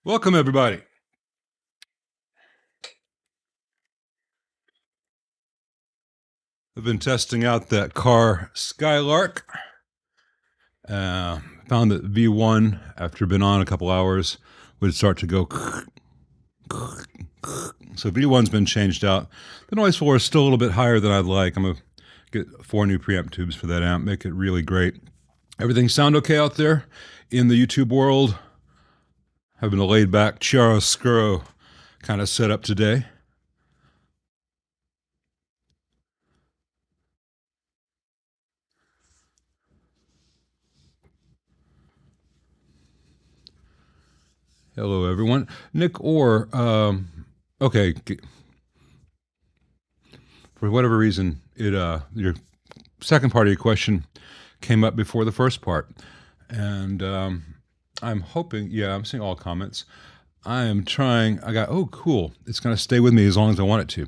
Welcome, everybody. I've been testing out that car Skylark. Found that V1, after being on a couple hours, would start to go. So V1's been changed out. The noise floor is still a little bit higher than I'd like. I'm going to get 4 new preamp tubes for that amp, make it really great. Everything sound okay out there in the YouTube world? Having a laid back chiaroscuro kind of setup today. Hello, everyone. Nick Orr, okay, for whatever reason, your second part of your question came up before the first part. And I'm hoping, yeah, I'm seeing all comments. I got, oh, cool. It's going to stay with me as long as I want it to.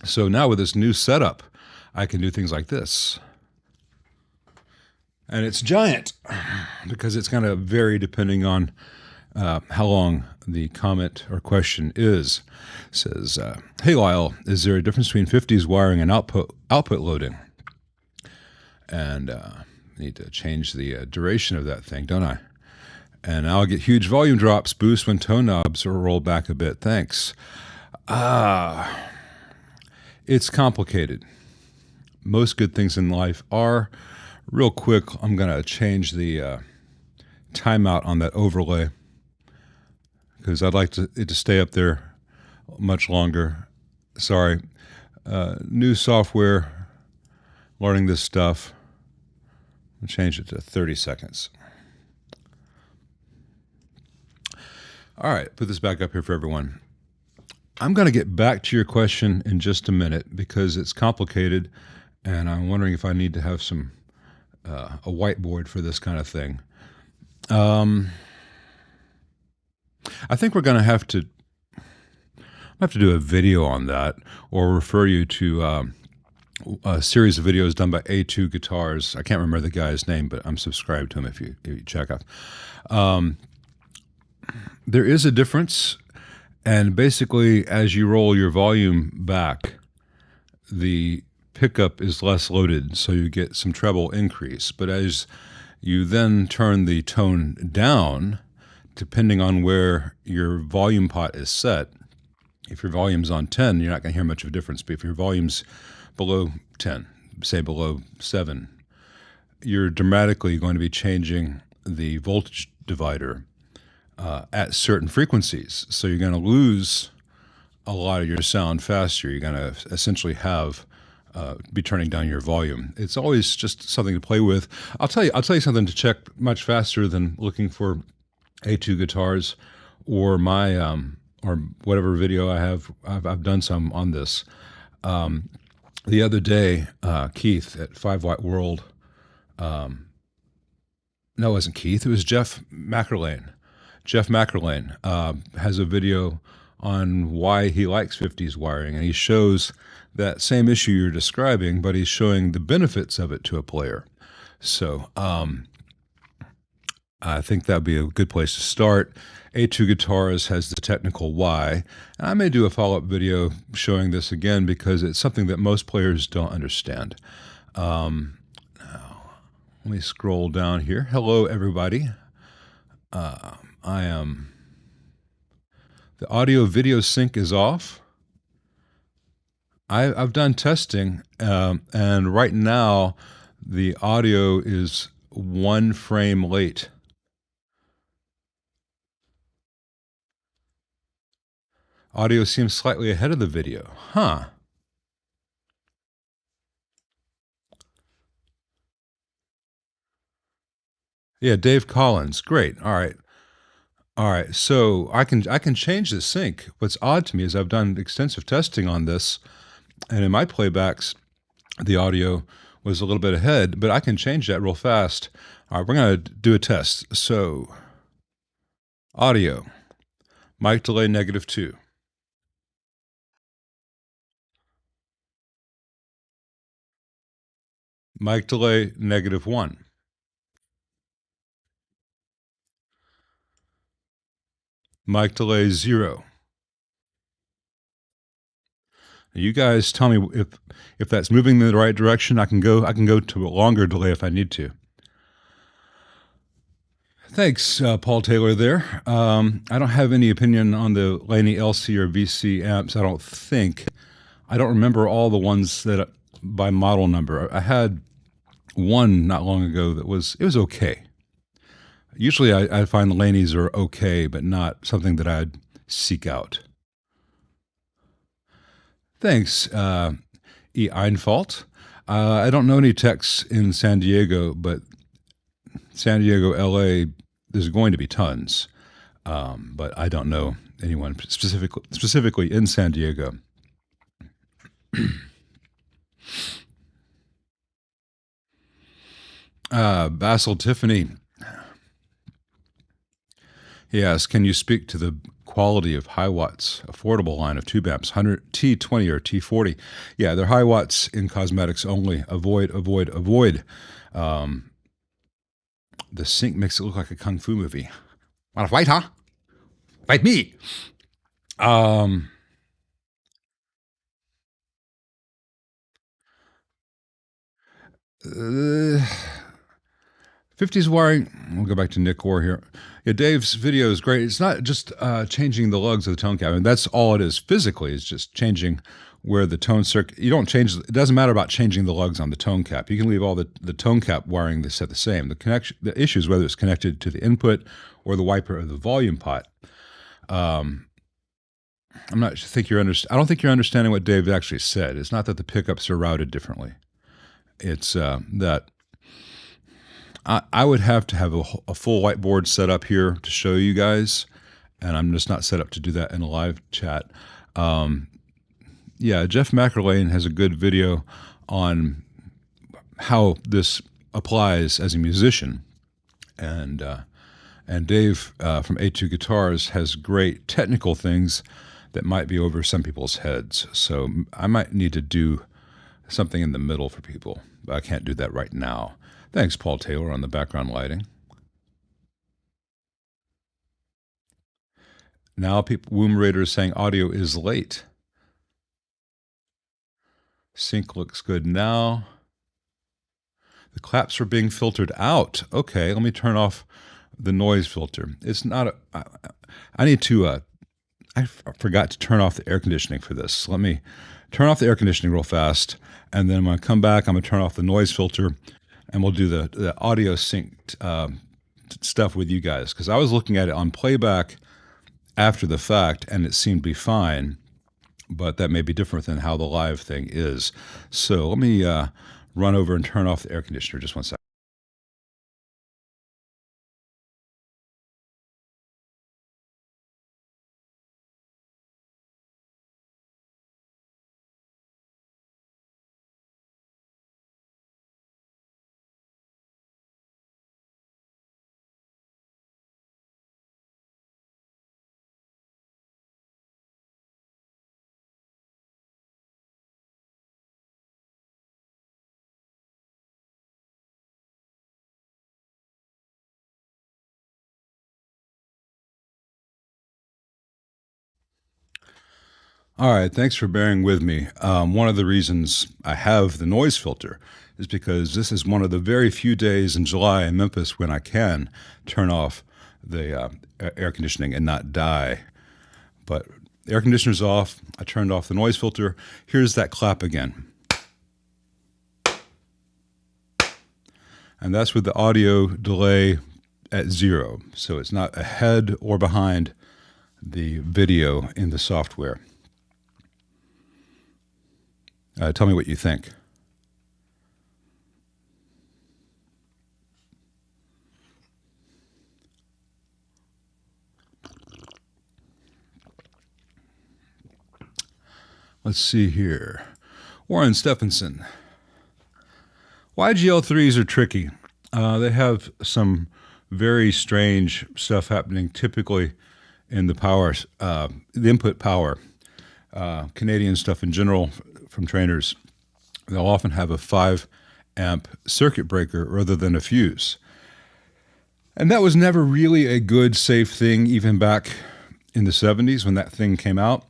So now with this new setup, I can do things like this. And it's giant because it's going to vary depending on how long the comment or question is. It says, hey Lyle, is there a difference between 50s wiring and output loading? And I need to change the duration of that thing, don't I? And I'll get huge volume drops, boost when tone knobs are rolled back a bit. Thanks. It's complicated. Most good things in life are. Real quick, I'm going to change the timeout on that overlay, because I'd like it to stay up there much longer. Sorry. New software, learning this stuff. I'll change it to 30 seconds. All right, put this back up here for everyone. I'm going to get back to your question in just a minute because it's complicated, and I'm wondering if I need to have a whiteboard for this kind of thing. I think we're going to have to do a video on that, or refer you to a series of videos done by A2 Guitars. I can't remember the guy's name, but I'm subscribed to him if you check out. There is a difference, and basically as you roll your volume back, the pickup is less loaded, so you get some treble increase. But as you then turn the tone down, depending on where your volume pot is set, if your volume's on 10, you're not going to hear much of a difference. But if your volume's below 10, say below 7, you're dramatically going to be changing the voltage divider at certain frequencies. So you're going to lose a lot of your sound faster. You're going to essentially be turning down your volume. It's always just something to play with. I'll tell you something to check much faster than looking for A2 guitars or my or whatever video I have. I've done some on this. The other day, Keith at 5 Watt World. No, it wasn't Keith. It was Jeff Mackerlane. Jeff Mackerlane has a video on why he likes 50s wiring, and he shows that same issue you're describing, but he's showing the benefits of it to a player. So I think that'd be a good place to start. A2 Guitars has the technical why. And I may do a follow-up video showing this again because it's something that most players don't understand. Now, let me scroll down here. Hello, everybody. The audio-video sync is off. I've done testing, and right now the audio is 1 frame late. Audio seems slightly ahead of the video. Huh. Yeah, Dave Collins. Great. All right. All right. So I can change the sync. What's odd to me is I've done extensive testing on this, and in my playbacks, the audio was a little bit ahead, but I can change that real fast. All right, we're going to do a test. So audio, mic delay -2. Mic delay -1. Mic delay 0. You guys tell me if that's moving in the right direction. I can go to a longer delay if I need to. Thanks, Paul Taylor there. I don't have any opinion on the Laney LC or VC amps, I don't think. I don't remember all the ones that by model number. I had one not long ago that it was okay. Usually I find the Laneys are okay, but not something that I'd seek out. Thanks, E. Einfalt. I don't know any techs in San Diego, but San Diego, LA, there's going to be tons. But I don't know anyone specifically in San Diego. Basil Tiffany. He asks, can you speak to the quality of high watts affordable line of tube amps, 100 T20 or T40? Yeah, they're high watts in cosmetics only. Avoid. The sync makes it look like a kung fu movie. Want to fight, huh? Fight me. 50s wiring. We'll go back to Nick Orr here. Yeah, Dave's video is great. It's not just changing the lugs of the tone cap. I mean, that's all it is physically. It's just changing where the tone circuit. You don't change. It doesn't matter about changing the lugs on the tone cap. You can leave all the tone cap wiring they set the same. The issue is whether it's connected to the input or the wiper of the volume pot. I don't think you're understanding what Dave actually said. It's not that the pickups are routed differently. It's that I would have to have a full whiteboard set up here to show you guys, and I'm just not set up to do that in a live chat. Yeah, Jeff McErlane has a good video on how this applies as a musician, and Dave from A2 Guitars has great technical things that might be over some people's heads. So I might need to do something in the middle for people, but I can't do that right now. Thanks, Paul Taylor, on the background lighting. Now, Womb Raider is saying audio is late. Sync looks good now. The claps are being filtered out. Okay, let me turn off the noise filter. It's not I need to, I forgot to turn off the air conditioning for this. Let me turn off the air conditioning real fast, and then when I come back, I'm going to turn off the noise filter, and we'll do the audio synced stuff with you guys, because I was looking at it on playback after the fact, and it seemed to be fine, but that may be different than how the live thing is. So let me run over and turn off the air conditioner just one second. All right, thanks for bearing with me. One of the reasons I have the noise filter is because this is one of the very few days in July in Memphis when I can turn off the air conditioning and not die. But the air conditioner's off. I turned off the noise filter. Here's that clap again. And that's with the audio delay at 0. So it's not ahead or behind the video in the software. Tell me what you think. Let's see here. Warren Stephenson. YGL3s are tricky. They have some very strange stuff happening typically in the power, the input power. Canadian stuff in general from trainers, they'll often have a 5 amp circuit breaker rather than a fuse. And that was never really a good, safe thing, even back in the 70s when that thing came out,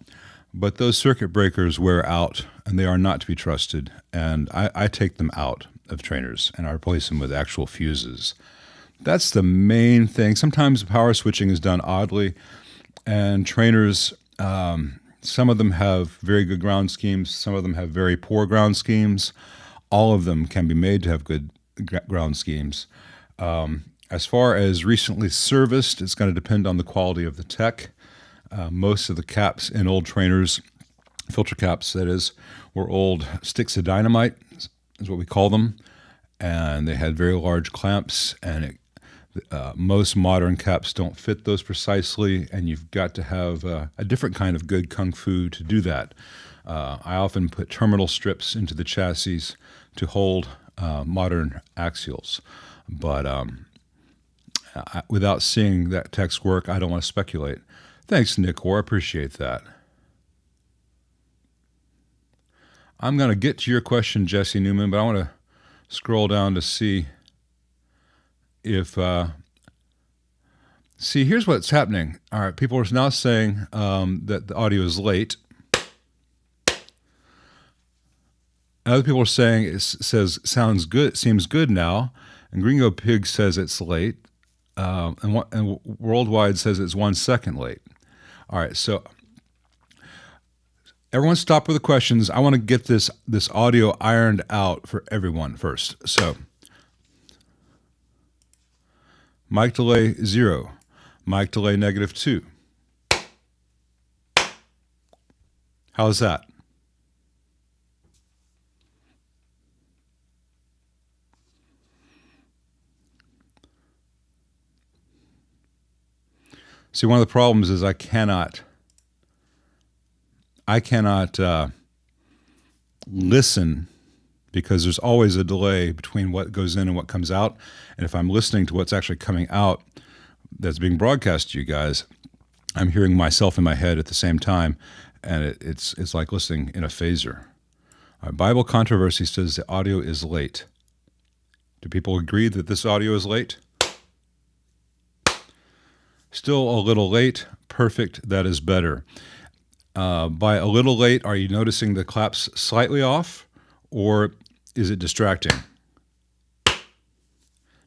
but those circuit breakers wear out and they are not to be trusted. And I take them out of trainers and I replace them with actual fuses. That's the main thing. Sometimes power switching is done oddly, and trainers, some of them have very good ground schemes, some of them have very poor ground schemes. All of them can be made to have good ground schemes. As far as recently serviced, it's going to depend on the quality of the tech. Most of the caps in old trainers, filter caps that is, were old sticks of dynamite, is what we call them, and they had very large clamps, and most modern caps don't fit those precisely, and you've got to have a different kind of good kung fu to do that. I often put terminal strips into the chassis to hold modern axials, but without seeing that text work, I don't want to speculate. Thanks, Nick Orr. I appreciate that. I'm going to get to your question, Jesse Newman, but I want to scroll down to see if... see, here's what's happening. All right, people are now saying that the audio is late. Other people are saying it says sounds good, seems good now, and Gringo Pig says it's late, and Worldwide says it's 1 second late. All right, so everyone stop with the questions. I want to get this audio ironed out for everyone first. So, mic delay 0, mic delay -2. How's that? See, one of the problems is I cannot listen because there's always a delay between what goes in and what comes out. And if I'm listening to what's actually coming out that's being broadcast to you guys, I'm hearing myself in my head at the same time, and it's like listening in a phaser. Bible Controversy says the audio is late. Do people agree that this audio is late? Still a little late. Perfect. That is better. By a little late, are you noticing the claps slightly off, or is it distracting?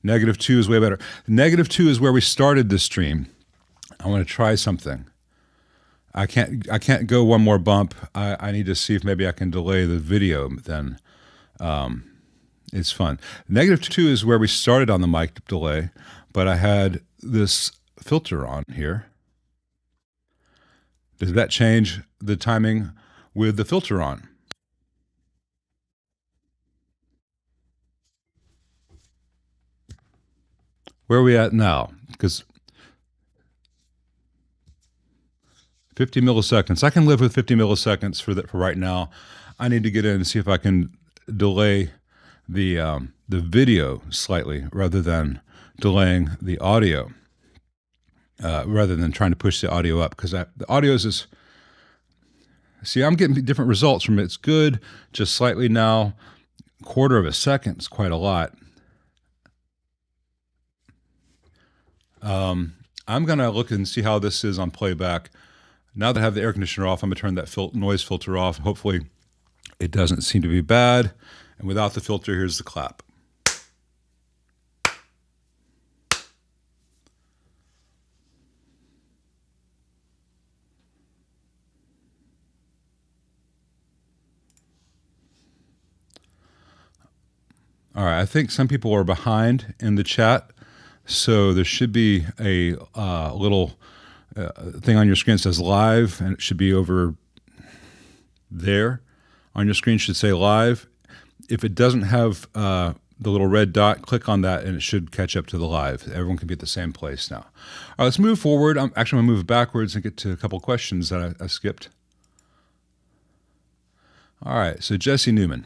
-2 is way better. -2 is where we started this stream. I want to try something. I can't go one more bump. I need to see if maybe I can delay the video then. It's fun. -2 is where we started on the mic delay, but I had this filter on here. Does that change the timing with the filter on? Where are we at now? Because 50 milliseconds. I can live with 50 milliseconds for right now. I need to get in and see if I can delay the video slightly rather than delaying the audio. Rather than trying to push the audio up, because the audio is see, I'm getting different results from it. It's good, just slightly now. 1/4 of a second is quite a lot. I'm going to look and see how this is on playback. Now that I have the air conditioner off, I'm going to turn that noise filter off. Hopefully it doesn't seem to be bad. And without the filter, here's the clap. All right, I think some people are behind in the chat, so there should be a little thing on your screen that says live, and it should be over there on your screen. It should say live. If it doesn't have the little red dot, click on that, and it should catch up to the live. Everyone can be at the same place now. All right, let's move forward. I'm actually going to move backwards and get to a couple questions that I skipped. All right, so Jesse Newman.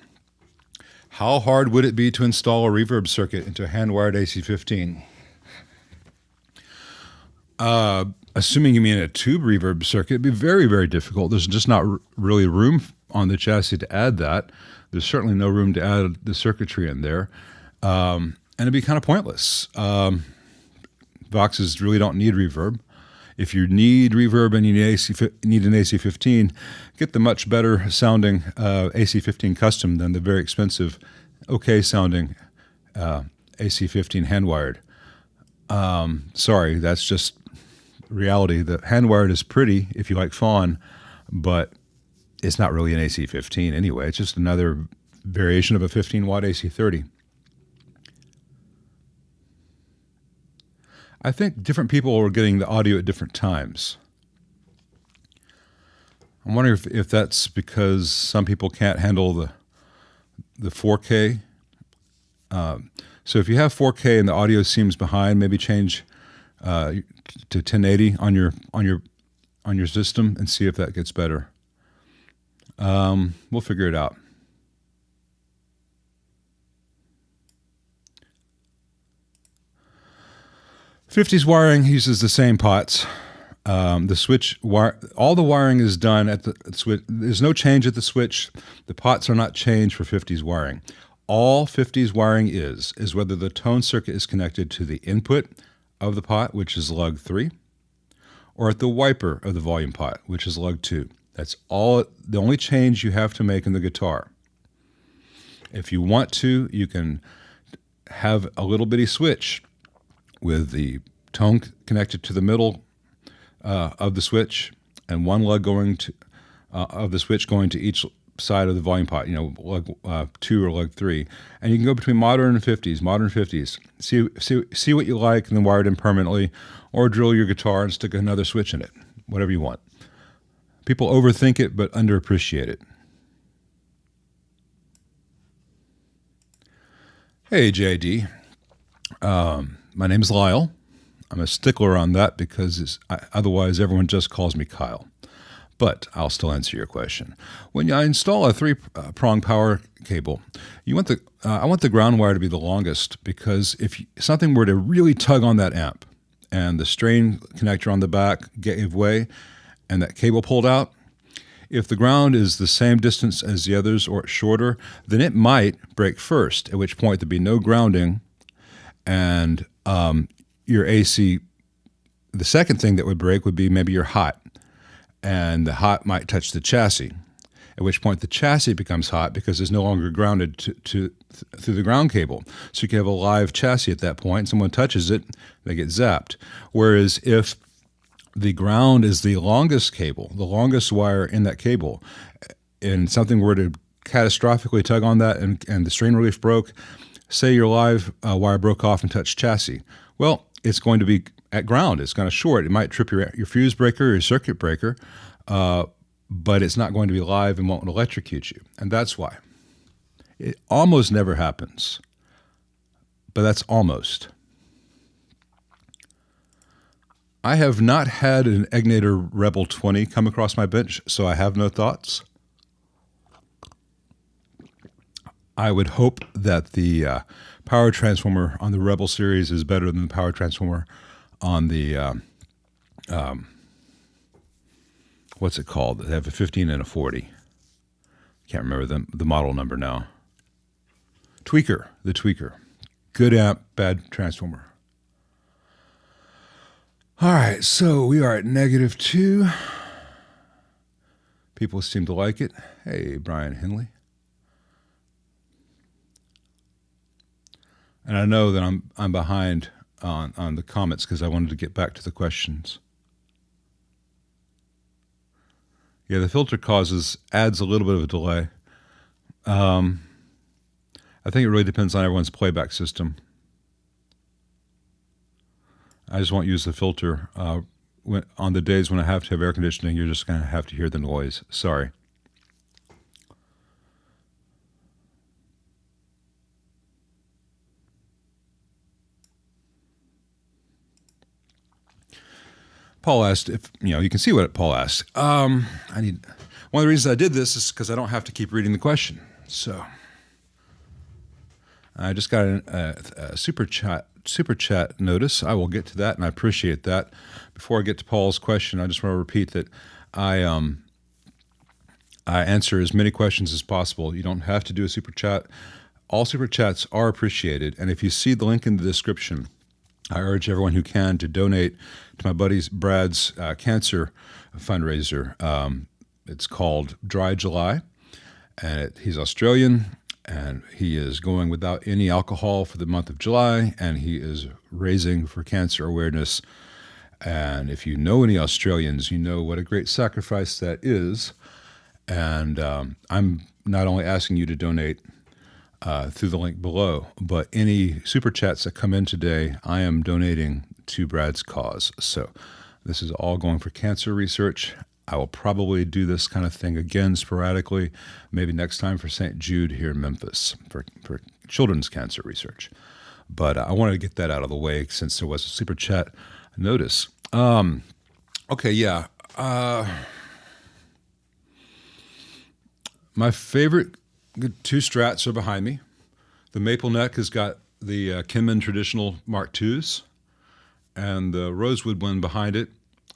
How hard would it be to install a reverb circuit into a hand-wired AC-15? Assuming you mean a tube reverb circuit, it'd be very, very difficult. There's just not really room on the chassis to add that. There's certainly no room to add the circuitry in there. And it'd be kind of pointless. Boxes really don't need reverb. If you need reverb and you need an AC15, get the much better sounding AC15 Custom than the very expensive, okay sounding AC15 hand-wired. Sorry, that's just reality. The hand-wired is pretty if you like fawn, but it's not really an AC15 anyway. It's just another variation of a 15-watt AC30. I think different people are getting the audio at different times. I'm wondering if that's because some people can't handle the 4K. So if you have 4K and the audio seems behind, maybe change to 1080 on your system and see if that gets better. We'll figure it out. '50s wiring uses the same pots. The switch wire, all the wiring is done at the switch. There's no change at the switch. The pots are not changed for '50s wiring. All '50s wiring is whether the tone circuit is connected to the input of the pot, which is lug 3, or at the wiper of the volume pot, which is lug 2. That's all. The only change you have to make in the guitar. If you want to, you can have a little bitty switch with the tone connected to the middle of the switch, and one lug going to of the switch going to each side of the volume pot. You know, lug 2 or lug 3, and you can go between modern and '50s. Modern '50s. See what you like, and then wire it in permanently, or drill your guitar and stick another switch in it. Whatever you want. People overthink it, but underappreciate it. Hey, JD. My name is Lyle. I'm a stickler on that because otherwise everyone just calls me Kyle. But I'll still answer your question. When I install a 3-prong power cable, I want the ground wire to be the longest, because if something were to really tug on that amp and the strain connector on the back gave way and that cable pulled out, if the ground is the same distance as the others or shorter, then it might break first, at which point there'd be no grounding, and your AC, the second thing that would break would be maybe your hot, and the hot might touch the chassis, at which point the chassis becomes hot because it's no longer grounded through the ground cable. So you can have a live chassis at that point. Someone touches it, they get zapped. Whereas if the ground is the longest cable, the longest wire in that cable, and something were to catastrophically tug on that and the strain relief broke, say your live wire broke off and touched chassis, well, it's going to be at ground. It's going to short. It might trip your fuse breaker or your circuit breaker, but it's not going to be live and won't electrocute you. And that's why. It almost never happens, but that's almost. I have not had an Egnator Rebel 20 come across my bench, so I have no thoughts. I would hope that the power transformer on the Rebel series is better than the power transformer on the, what's it called? They have a 15 and a 40. Can't remember the model number now. Tweaker, the Tweaker. Good amp, bad transformer. All right, so we are at -2. People seem to like it. Hey, Brian Henley. And I know that I'm behind on the comments because I wanted to get back to the questions. Yeah, the filter adds a little bit of a delay. I think it really depends on everyone's playback system. I just won't use the filter. On the days when I have to have air conditioning, you're just going to have to hear the noise. Sorry. Paul asked if, you can see what Paul asked. One of the reasons I did this is because I don't have to keep reading the question. So I just got a super chat notice. I will get to that, and I appreciate that. Before I get to Paul's question, I just want to repeat that I answer as many questions as possible. You don't have to do a super chat. All super chats are appreciated, and if you see the link in the description, I urge everyone who can to donate to my buddy Brad's cancer fundraiser. It's called Dry July, and he's Australian, and he is going without any alcohol for the month of July, and he is raising for cancer awareness. And if you know any Australians, you know what a great sacrifice that is. And I'm not only asking you to donate through the link below, but any super chats that come in today, I am donating to Brad's cause. So this is all going for cancer research. I will probably do this kind of thing again sporadically, maybe next time for St. Jude here in Memphis for children's cancer research. But I wanted to get that out of the way since there was a super chat notice. Okay, yeah. My favorite two Strats are behind me. The Maple Neck has got the Kinman traditional Mark IIs, and the Rosewood one behind it.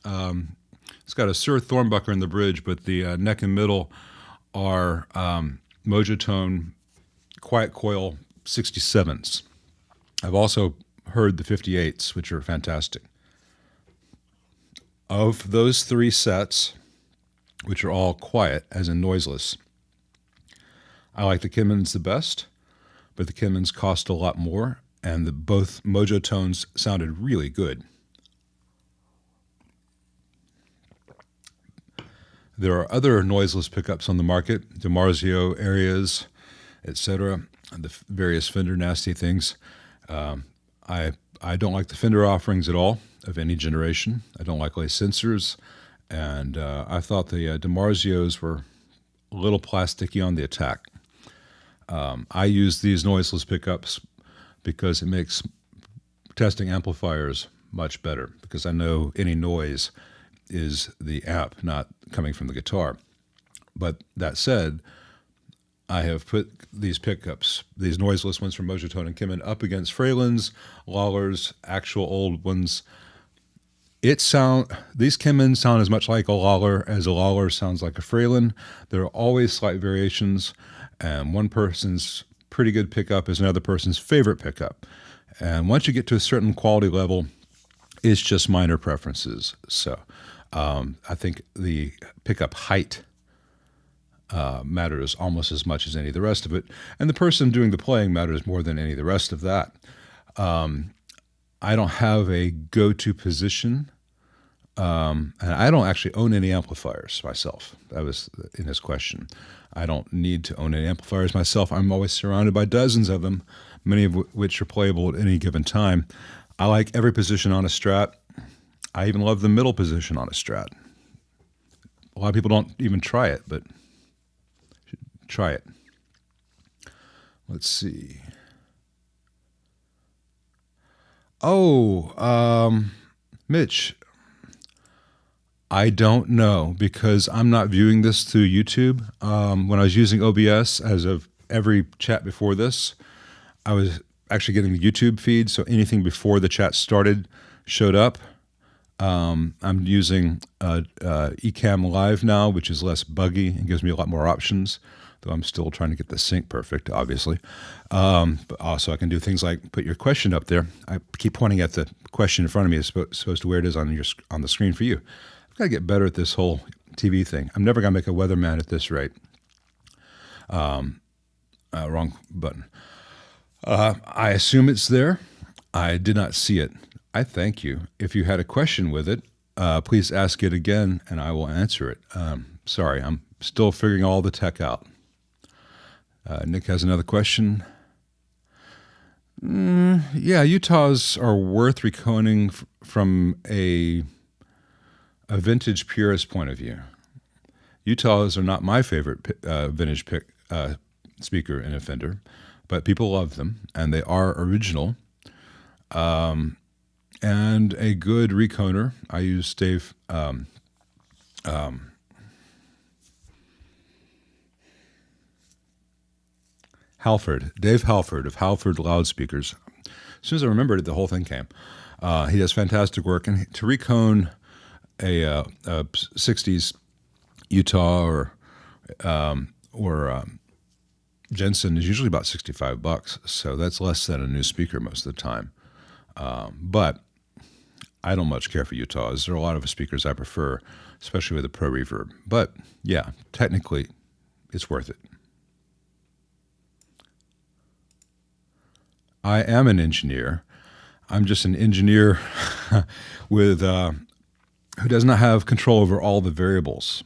It's got a Sir Thornbucker in the bridge, but the neck and middle are Mojotone Quiet Coil 67s. I've also heard the 58s, which are fantastic. Of those three sets, which are all quiet, as in noiseless, I like the Kinmans the best, but the Kinmans cost a lot more, and both Mojotones sounded really good. There are other noiseless pickups on the market, DiMarzio areas, etc., and the various Fender nasty things. I don't like the Fender offerings at all of any generation. I don't like lace sensors, and I thought the DiMarzios were a little plasticky on the attack. I use these noiseless pickups because it makes testing amplifiers much better, because I know any noise is the amp, not coming from the guitar. But that said, I have put these pickups, these noiseless ones from Mojotone and Kinman, up against Fralins, Lawlers, actual old ones. These Kinmans sound as much like a Lawler as a Lawler sounds like a Fralin. There are always slight variations, and one person's pretty good pickup is another person's favorite pickup. And once you get to a certain quality level, it's just minor preferences. So I think the pickup height matters almost as much as any of the rest of it. And the person doing the playing matters more than any of the rest of that. I don't have a go-to position, and I don't actually own any amplifiers myself. That was in his question. I don't need to own any amplifiers myself. I'm always surrounded by dozens of them, many of which are playable at any given time. I like every position on a Strat. I even love the middle position on a Strat. A lot of people don't even try it, but try it. Let's see. Oh, Mitch, I don't know, because I'm not viewing this through YouTube. When I was using OBS, as of every chat before this, I was actually getting the YouTube feed, so anything before the chat started showed up. I'm using Ecamm Live now, which is less buggy and gives me a lot more options, though I'm still trying to get the sync perfect, obviously. But also I can do things like put your question up there. I keep pointing at the question in front of me as opposed to where it is on the screen for you. I've got to get better at this whole TV thing. I'm never going to make a weatherman at this rate. Wrong button. I assume it's there. I did not see it. I thank you. If you had a question with it, please ask it again and I will answer it. Sorry, I'm still figuring all the tech out. Nick has another question. Yeah, Utahs are worth reconing from a vintage purist point of view. Utahs are not my favorite vintage speaker in a Fender, but people love them, and they are original. And a good reconer. I use Dave Halford of Halford Loudspeakers. As soon as I remembered it, the whole thing came. He does fantastic work, and to recone a 60s Utah or Jensen is usually about $65, so that's less than a new speaker most of the time. But I don't much care for Utahs. There are a lot of speakers I prefer, especially with the Pro Reverb. But yeah, technically, it's worth it. I am an engineer. I'm just an engineer with who does not have control over all the variables.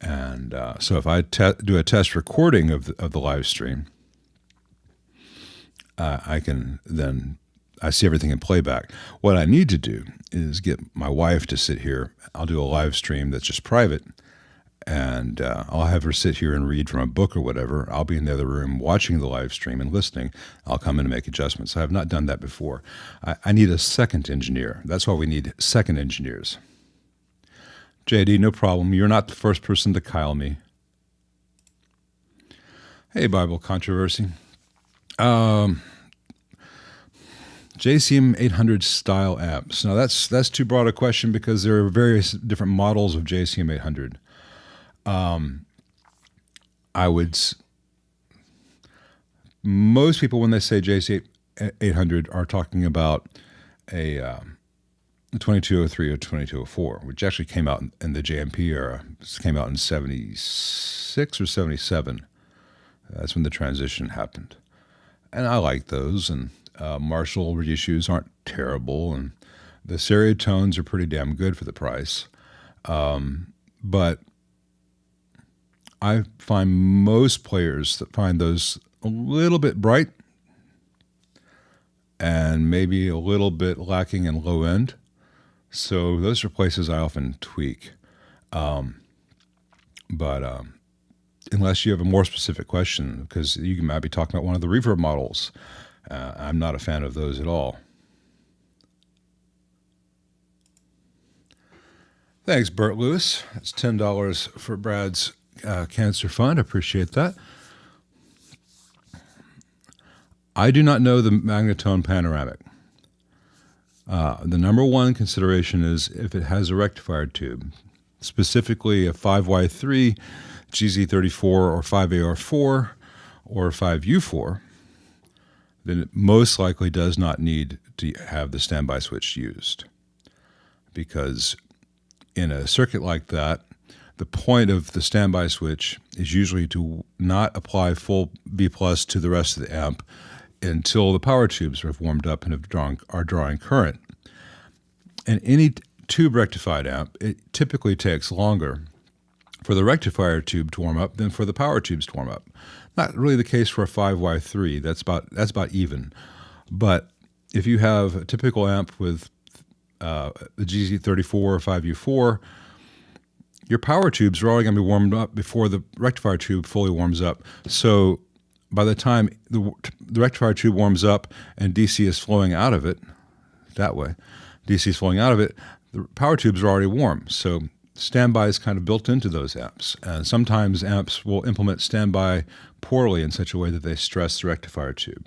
And so if I do a test recording of the live stream, I see everything in playback. What I need to do is get my wife to sit here. I'll do a live stream that's just private, and I'll have her sit here and read from a book or whatever. I'll be in the other room watching the live stream and listening. I'll come in and make adjustments. I have not done that before. I need a second engineer. That's why we need second engineers. JD, no problem. You're not the first person to Kyle me. Hey, Bible Controversy. JCM 800 style amps. Now that's too broad a question because there are various different models of JCM 800. Most people when they say JCM 800 are talking about a 2203 or 2204, which actually came out in the JMP era. This came out in 76 or 77. That's when the transition happened. And I like those, and Marshall reissues aren't terrible, and the stereo tones are pretty damn good for the price. But I find most players that find those a little bit bright and maybe a little bit lacking in low end. So those are places I often tweak. But unless you have a more specific question, because you might be talking about one of the reverb models. I'm not a fan of those at all. Thanks, Bert Lewis. That's $10 for Brad's cancer fund. I appreciate that. I do not know the Magnetone Panoramic. The number one consideration is if it has a rectifier tube, specifically a 5Y3, GZ34, or 5AR4, or 5U4, then it most likely does not need to have the standby switch used. Because in a circuit like that, the point of the standby switch is usually to not apply full B+ to the rest of the amp until the power tubes have warmed up and are drawing current. And any tube rectified amp, it typically takes longer for the rectifier tube to warm up than for the power tubes to warm up. Not really the case for a 5Y3. That's about even. But if you have a typical amp with the GZ34 or 5U4, your power tubes are already going to be warmed up before the rectifier tube fully warms up. So by the time the rectifier tube warms up and DC is flowing out of it, that way, DC is flowing out of it, the power tubes are already warm. So standby is kind of built into those amps. And sometimes amps will implement standby poorly in such a way that they stress the rectifier tube.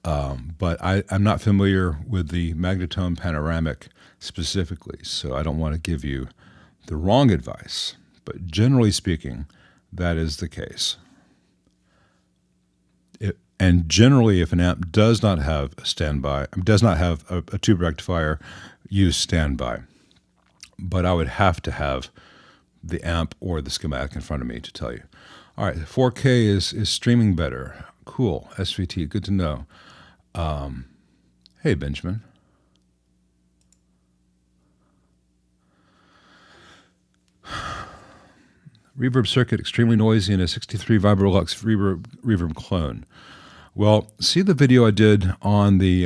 But I'm not familiar with the Magnetone Panoramic specifically, so I don't want to give you the wrong advice. But generally speaking, that is the case. And generally, if an amp does not have a standby, does not have a tube rectifier, use standby. But I would have to have the amp or the schematic in front of me to tell you. All right, 4K is streaming better. Cool, SVT, good to know. Hey, Benjamin. Reverb circuit extremely noisy in a 63 Vibrolux reverb clone. Well, see the video I did on the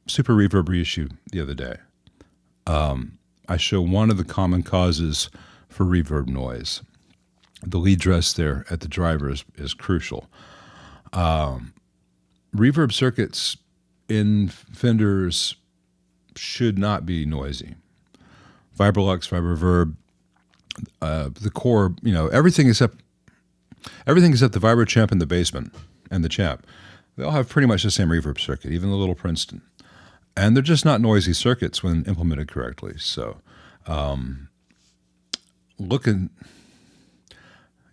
Super Reverb reissue the other day. I show one of the common causes for reverb noise. The lead dress there at the driver is crucial. Reverb circuits in Fenders should not be noisy. Vibrolux, Vibroverb, the core, everything except the Vibro Champ in the basement and the Champ. They all have pretty much the same reverb circuit, even the Little Princeton. And they're just not noisy circuits when implemented correctly. So,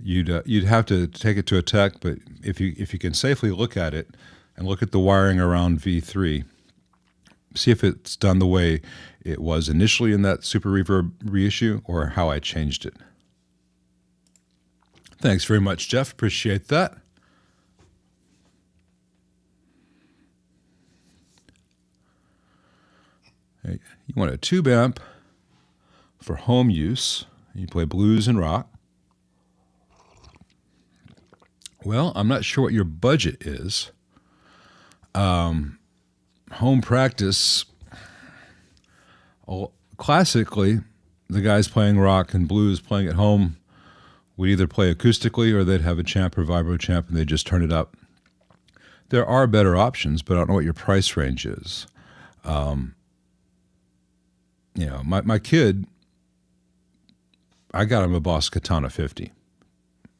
you'd have to take it to a tech, but if you can safely look at it, and look at the wiring around V3. See if it's done the way it was initially in that Super Reverb reissue or how I changed it. Thanks very much, Jeff. Appreciate that. Hey, you want a tube amp for home use. You play blues and rock. Well, I'm not sure what your budget is. Home practice, classically, the guys playing rock and blues playing at home would either play acoustically or they'd have a champ or vibro champ and they'd just turn it up. There are better options, but I don't know what your price range is. My kid, I got him a Boss Katana 50.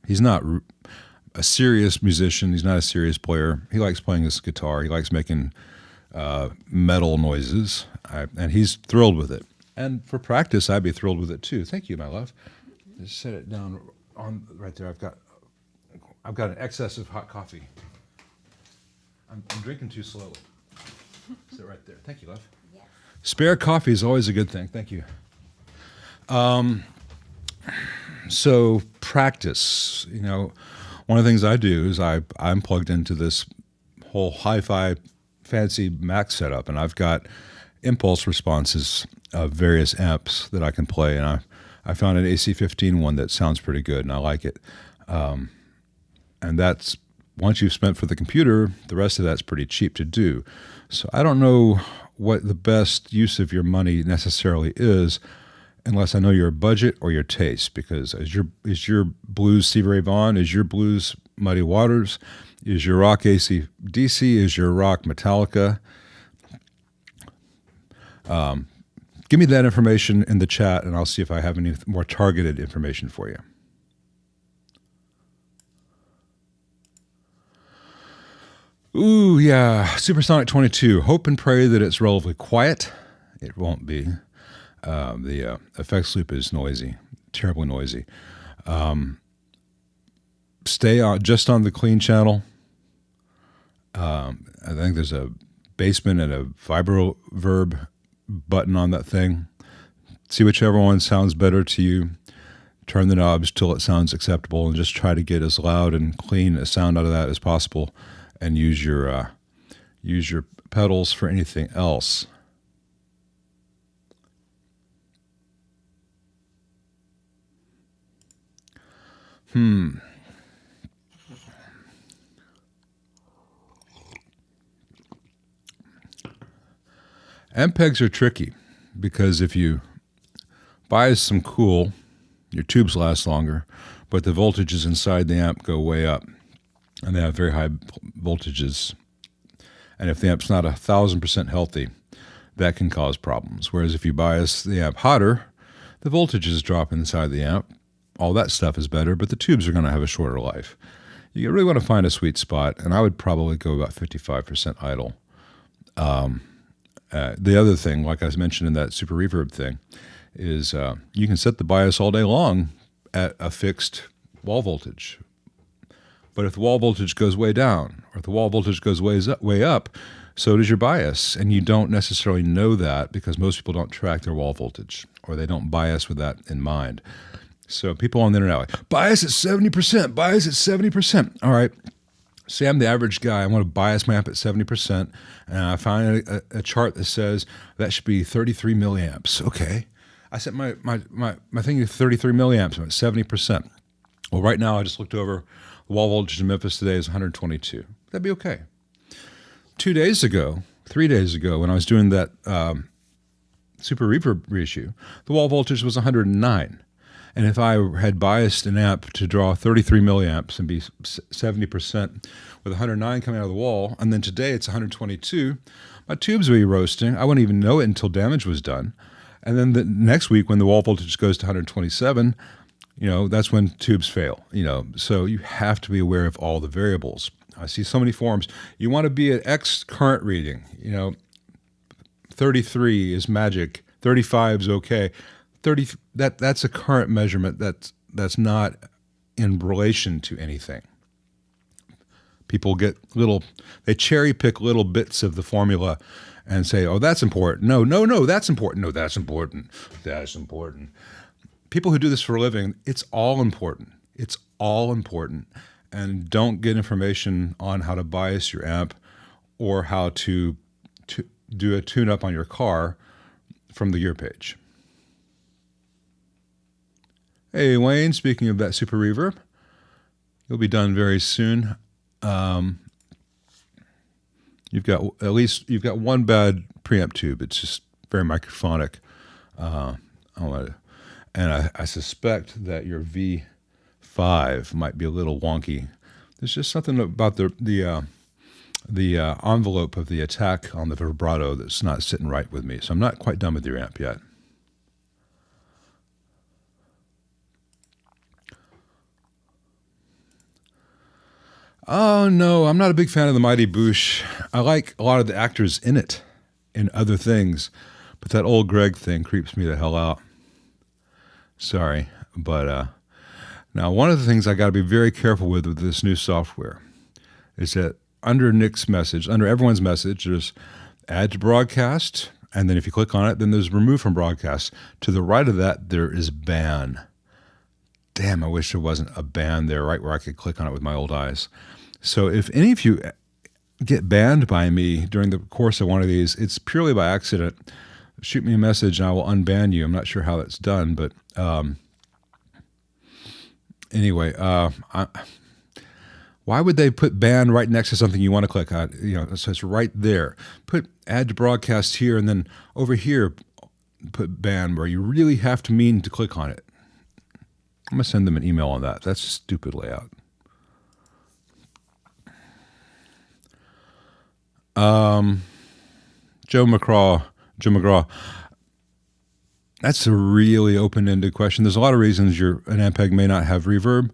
He's not a serious musician. He's not a serious player. He likes playing his guitar. He likes making metal noises, and he's thrilled with it. And for practice, I'd be thrilled with it too. Thank you, my love. Just set it down on right there. I've got an excess of hot coffee. I'm drinking too slowly. Sit right there. Thank you, love. Yes. Spare coffee is always a good thing. Thank you. So practice. One of the things I do is I'm plugged into this whole hi-fi fancy Mac setup, and I've got impulse responses of various amps that I can play, and I found an AC-15 one that sounds pretty good, and I like it. And that's, once you've spent for the computer, the rest of that's pretty cheap to do. So I don't know what the best use of your money necessarily is, unless I know your budget or your taste, because is your blues Stevie Ray Vaughan? Is your blues Muddy Waters? Is your rock AC/DC? Is your rock Metallica? Give me that information in the chat, and I'll see if I have any more targeted information for you. Ooh, yeah, Supersonic 22. Hope and pray that it's relatively quiet. It won't be. The effects loop is noisy, terribly noisy. Stay just on the clean channel. I think there's a basement and a vibro verb button on that thing. See whichever one sounds better to you. Turn the knobs till it sounds acceptable, and just try to get as loud and clean a sound out of that as possible, and use your pedals for anything else. Ampegs are tricky because if you bias some cool, your tubes last longer, but the voltages inside the amp go way up, and they have very high voltages. And if the amp's not 1,000% healthy, that can cause problems. Whereas if you bias the amp hotter, the voltages drop inside the amp. All that stuff is better, but the tubes are going to have a shorter life. You really want to find a sweet spot, and I would probably go about 55% idle. The other thing, like I mentioned in that super reverb thing, is you can set the bias all day long at a fixed wall voltage. But if the wall voltage goes way down, or if the wall voltage goes way up, so does your bias. And you don't necessarily know that because most people don't track their wall voltage, or they don't bias with that in mind. So people on the internet are like, bias at 70%, bias at 70%. All right. Say I'm the average guy. I want to bias my amp at 70%, and I find a chart that says that should be 33 milliamps. Okay. I set my thing to 33 milliamps. I'm at 70%. Well, right now I just looked over. The wall voltage in Memphis today is 122. That'd be okay. 3 days ago, when I was doing that super reverb reissue, the wall voltage was 109. And if I had biased an amp to draw 33 milliamps and be 70% with 109 coming out of the wall, and then today it's 122, my tubes would be roasting. I wouldn't even know it until damage was done. And then the next week when the wall voltage goes to 127, that's when tubes fail. So you have to be aware of all the variables. I see so many forums. You want to be at X current reading. 33 is magic. 35 is okay. 30, that's a current measurement that's not in relation to anything. People they cherry pick little bits of the formula and say, oh, that's important. No, that's important. No, that's important. That's important. People who do this for a living, it's all important. It's all important. And don't get information on how to bias your amp or how to do a tune-up on your car from the gear page. Hey, Wayne, speaking of that super reverb, you'll be done very soon. You've got one bad preamp tube. It's just very microphonic. And I suspect that your V5 might be a little wonky. There's just something about the envelope of the attack on the vibrato that's not sitting right with me. So I'm not quite done with your amp yet. Oh, no, I'm not a big fan of the Mighty Boosh. I like a lot of the actors in it, in other things, but that old Greg thing creeps me the hell out. Sorry, but now one of the things I got to be very careful with this new software is that under Nick's message, under everyone's message, there's add to broadcast, and then if you click on it, then there's remove from broadcast. To the right of that, there is ban. Damn, I wish there wasn't a ban there right where I could click on it with my old eyes. So if any of you get banned by me during the course of one of these, it's purely by accident. Shoot me a message and I will unban you. I'm not sure how that's done, but anyway, why would they put ban right next to something you want to click on? So it's right there. Put add to broadcast here, and then over here, put ban where you really have to mean to click on it. I'm going to send them an email on that. That's a stupid layout. Joe McGraw. That's a really open-ended question. There's a lot of reasons an Ampeg may not have reverb.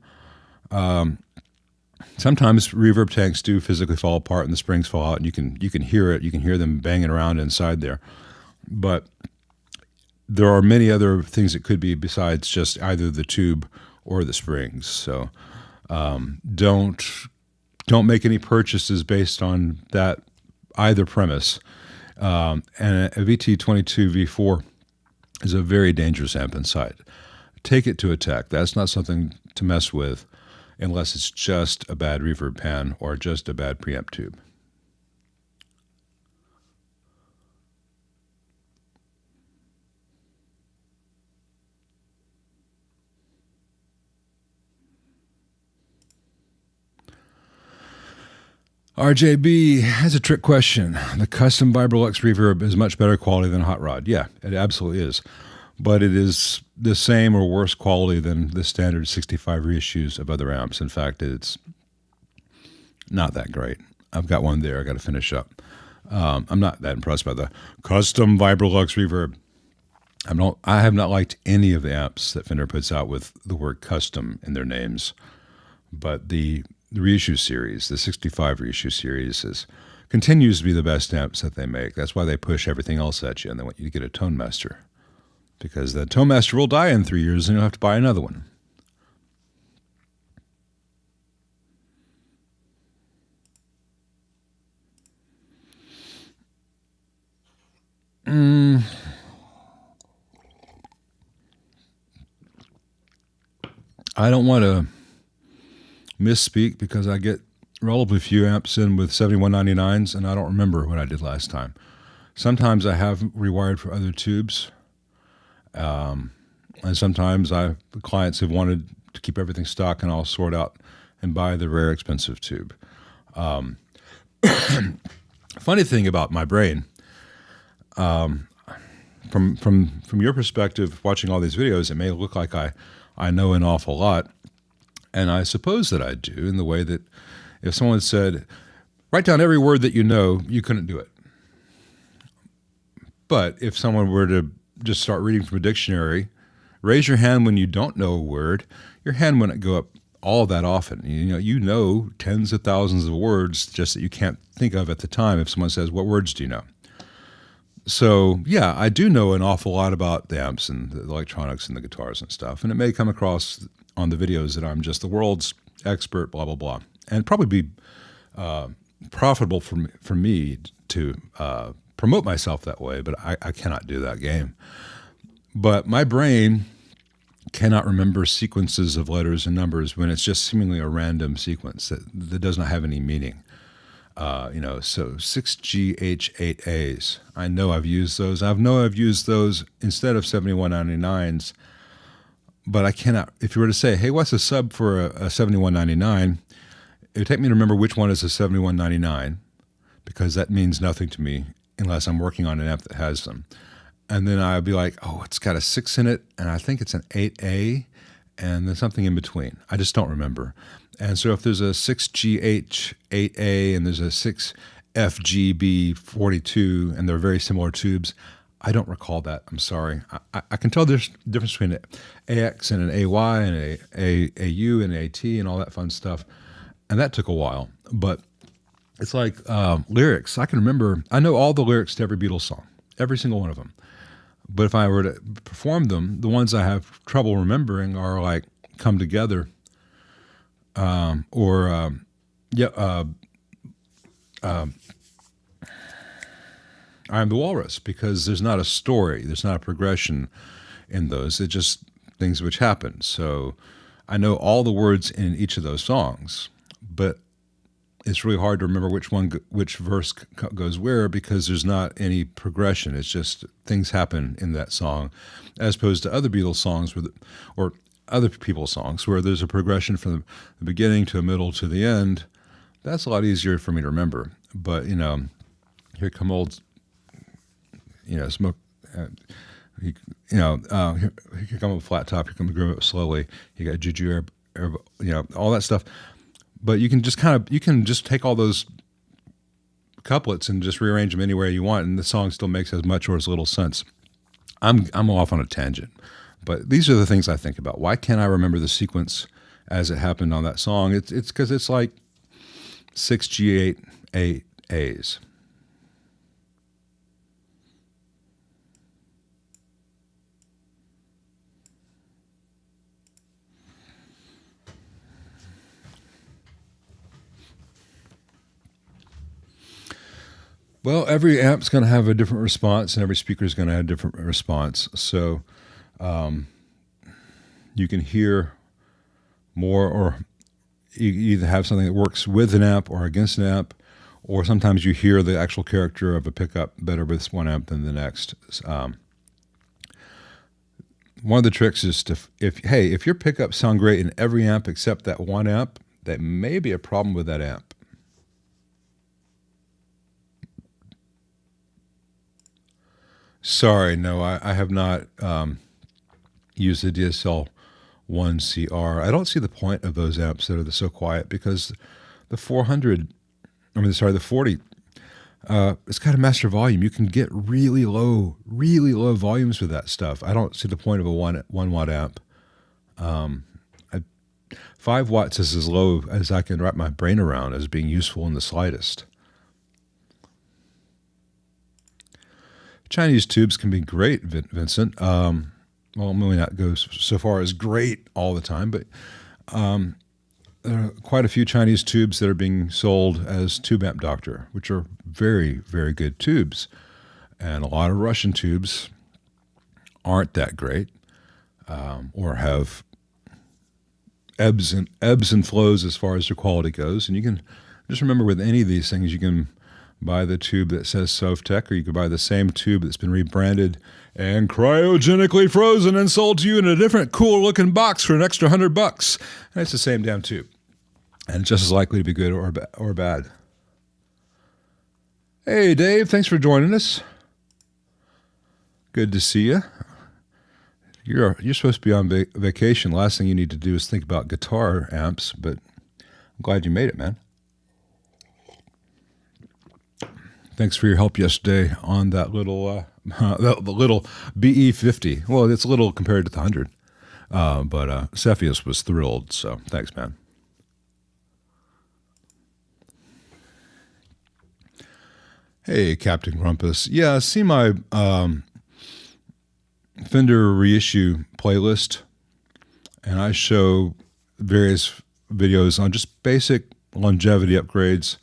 Sometimes reverb tanks do physically fall apart and the springs fall out, and you can hear it. You can hear them banging around inside there. But there are many other things it could be besides just either the tube or the springs. So don't make any purchases based on that either premise. And a VT22 V4 is a very dangerous amp inside. Take it to a tech. That's not something to mess with unless it's just a bad reverb pan or just a bad preamp tube. RJB has a trick question. The custom Vibrolux reverb is much better quality than Hot Rod. Yeah, it absolutely is. But it is the same or worse quality than the standard 65 reissues of other amps. In fact, it's not that great. I've got one there I got to finish up. I'm not that impressed by the custom Vibrolux reverb. I have not liked any of the amps that Fender puts out with the word custom in their names. But the reissue series, the 65 reissue series, continues to be the best amps that they make. That's why they push everything else at you, and they want you to get a Tone Master. Because the Tone Master will die in 3 years, and you'll have to buy another one. I don't want to misspeak because I get relatively few amps in with 7199s, and I don't remember what I did last time. Sometimes I have rewired for other tubes, and sometimes the clients have wanted to keep everything stock, and I'll sort out and buy the rare expensive tube. Funny thing about my brain, from your perspective, watching all these videos, it may look like I know an awful lot. And I suppose that I do, in the way that if someone said, write down every word that you know, you couldn't do it. But if someone were to just start reading from a dictionary, raise your hand when you don't know a word, your hand wouldn't go up all that often. You know tens of thousands of words just that you can't think of at the time if someone says, what words do you know? So, yeah, I do know an awful lot about the amps and the electronics and the guitars and stuff, and it may come across on the videos that I'm just the world's expert, blah, blah, blah. And probably be profitable for me to promote myself that way, but I cannot do that game. But my brain cannot remember sequences of letters and numbers when it's just seemingly a random sequence that does not have any meaning. So 6GH8As. I know I've used those. I know I've used those instead of 7199s, but I cannot. If you were to say, hey, what's a sub for a 7199? It would take me to remember which one is a 7199, because that means nothing to me unless I'm working on an amp that has them. And then I'd be like, oh, it's got a 6 in it, and I think it's an 8A, and then something in between. I just don't remember. And so if there's a 6GH8A and there's a 6FGB42, and they're very similar tubes, I don't recall that. I'm sorry. I can tell there's a difference between an AX and an AY and a AU and an AT and all that fun stuff. And that took a while. But it's like lyrics. I can remember, I know all the lyrics to every Beatles song, every single one of them. But if I were to perform them, the ones I have trouble remembering are like Come Together, I Am the Walrus, because there's not a story, there's not a progression in those. It's just things which happen. So I know all the words in each of those songs, but it's really hard to remember which verse goes where, because there's not any progression. It's just things happen in that song, as opposed to other Beatles songs or other people's songs where there's a progression from the beginning to the middle to the end. That's a lot easier for me to remember. But, here come old, smoke, here come a flat top, here come the groove up slowly, you got juju air, all that stuff. But you can just take all those couplets and just rearrange them anywhere you want, and the song still makes as much or as little sense. I'm off on a tangent, but these are the things I think about. Why can't I remember the sequence as it happened on that song? It's because it's like 6G8As. Well, every amp's going to have a different response, and every speaker is going to have a different response. So you can hear more, or you either have something that works with an amp or against an amp, or sometimes you hear the actual character of a pickup better with one amp than the next. One of the tricks is if your pickups sound great in every amp except that one amp, that may be a problem with that amp. Sorry, no, I have not used the DSL-1CR. I don't see the point of those amps that are so quiet, because the 40, it's got a master volume. You can get really low volumes with that stuff. I don't see the point of a 1 watt amp. 5 watts is as low as I can wrap my brain around as being useful in the slightest. Chinese tubes can be great, Vincent. Well, maybe not go so far as great all the time, but there are quite a few Chinese tubes that are being sold as Tube Amp Doctor, which are very, very good tubes. And a lot of Russian tubes aren't that great, or have ebbs and flows as far as their quality goes. And you can just remember, with any of these things, you can buy the tube that says Sovtech, or you could buy the same tube that's been rebranded and cryogenically frozen and sold to you in a different cool looking box for an extra $100. And it's the same damn tube, and just as likely to be good or bad. Hey Dave, thanks for joining us. Good to see you. You're supposed to be on vacation. Last thing you need to do is think about guitar amps, but I'm glad you made it, man. Thanks for your help yesterday on that little the little BE50. Well, it's little compared to the 100, but Cepheus was thrilled. So thanks, man. Hey, Captain Grumpus. Yeah, see my Fender reissue playlist, and I show various videos on just basic longevity upgrades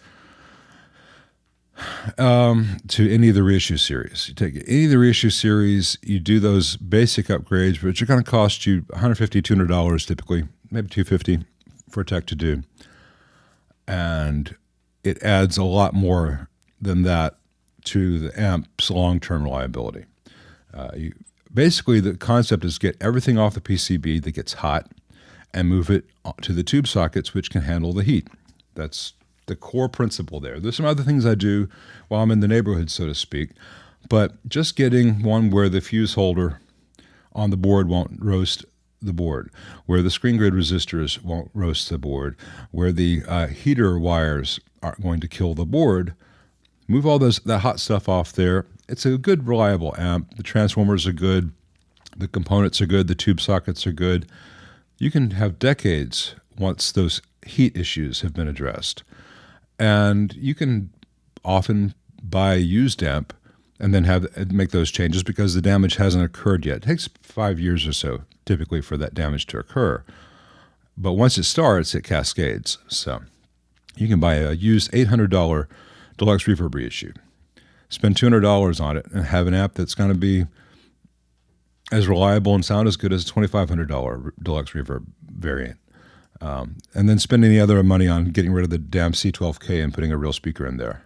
to any of the reissue series. You take any of the reissue series, you do those basic upgrades, which are going to cost you $150, $200 typically, maybe $250 for a tech to do. And it adds a lot more than that to the amp's long-term reliability. Basically, the concept is get everything off the PCB that gets hot and move it to the tube sockets, which can handle the heat. That's the core principle there. There's some other things I do while I'm in the neighborhood, so to speak, but just getting one where the fuse holder on the board won't roast the board, where the screen grid resistors won't roast the board, where the heater wires aren't going to kill the board. Move all that hot stuff off there. It's a good, reliable amp. The transformers are good. The components are good. The tube sockets are good. You can have decades once those heat issues have been addressed. And you can often buy a used amp and then make those changes because the damage hasn't occurred yet. It takes 5 years or so typically for that damage to occur. But once it starts, it cascades. So you can buy a used $800 deluxe reverb reissue, spend $200 on it, and have an amp that's going to be as reliable and sound as good as a $2,500 deluxe reverb variant. And then spend any other money on getting rid of the damn C12K and putting a real speaker in there.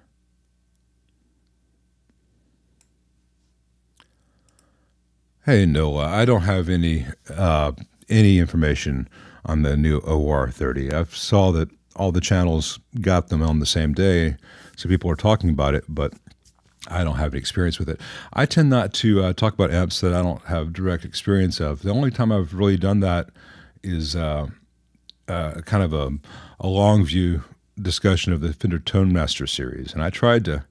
Hey, Noah, I don't have any information on the new OR30. I saw that all the channels got them on the same day, so people are talking about it, but I don't have any experience with it. I tend not to talk about amps that I don't have direct experience of. The only time I've really done that is kind of a long view discussion of the Fender Tone Master series, and I tried to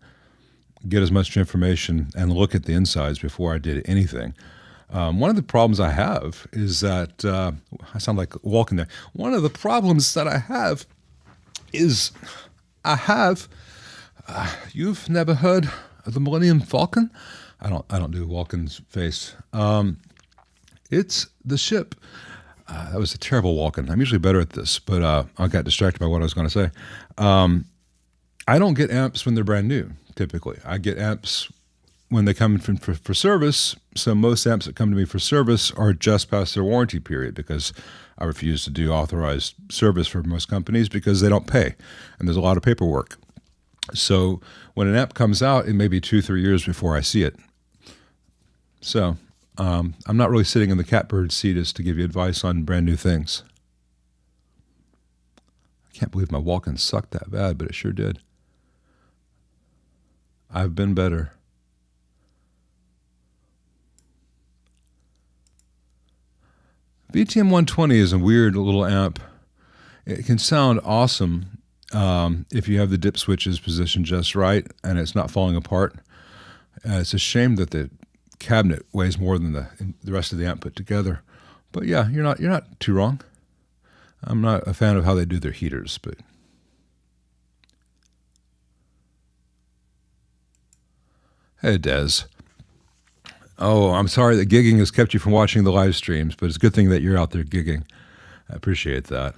get as much information and look at the insides before I did anything. One of the problems I have is that I sound like walking there. One of the problems that I have is you've never heard of the Millennium Falcon? I don't do Walken's face. It's the ship. That was a terrible Walken. I'm usually better at this, but I got distracted by what I was going to say. I don't get amps when they're brand new, typically. I get amps when they come in for service. So most amps that come to me for service are just past their warranty period because I refuse to do authorized service for most companies because they don't pay, and there's a lot of paperwork. So when an amp comes out, it may be 2-3 years before I see it. So I'm not really sitting in the catbird seat as to give you advice on brand new things. I can't believe my Walken sucked that bad, but it sure did. I've been better. VTM 120 is a weird little amp. It can sound awesome if you have the dip switches positioned just right and it's not falling apart. It's a shame that the cabinet weighs more than the rest of the amp put together. But yeah, you're not too wrong. I'm not a fan of how they do their heaters, but hey, Des. Oh, I'm sorry that gigging has kept you from watching the live streams, but it's a good thing that you're out there gigging. I appreciate that.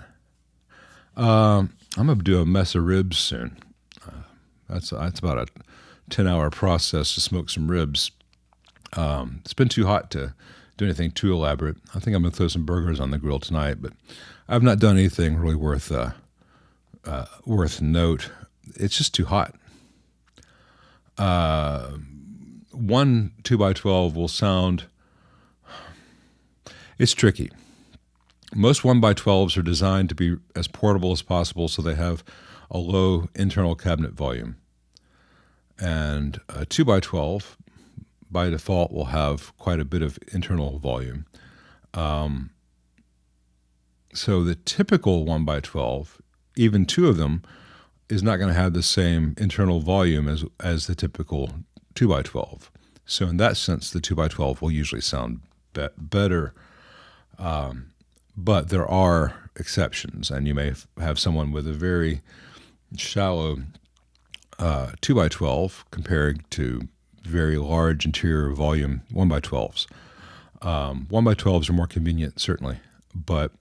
I'm going to do a mess of ribs soon. That's about a 10-hour process to smoke some ribs. It's been too hot to do anything too elaborate. I think I'm going to throw some burgers on the grill tonight, but I've not done anything really worth note. It's just too hot. One 2x12 will sound, it's tricky. Most 1x12s are designed to be as portable as possible so they have a low internal cabinet volume. And a 2x12 by default will have quite a bit of internal volume. So the typical 1x12, even two of them, is not going to have the same internal volume as the typical 2x12. So in that sense, the 2x12 will usually sound better. But there are exceptions, and you may have someone with a very shallow 2x12 compared to very large interior volume 1x12s. 1x12s are more convenient, certainly, but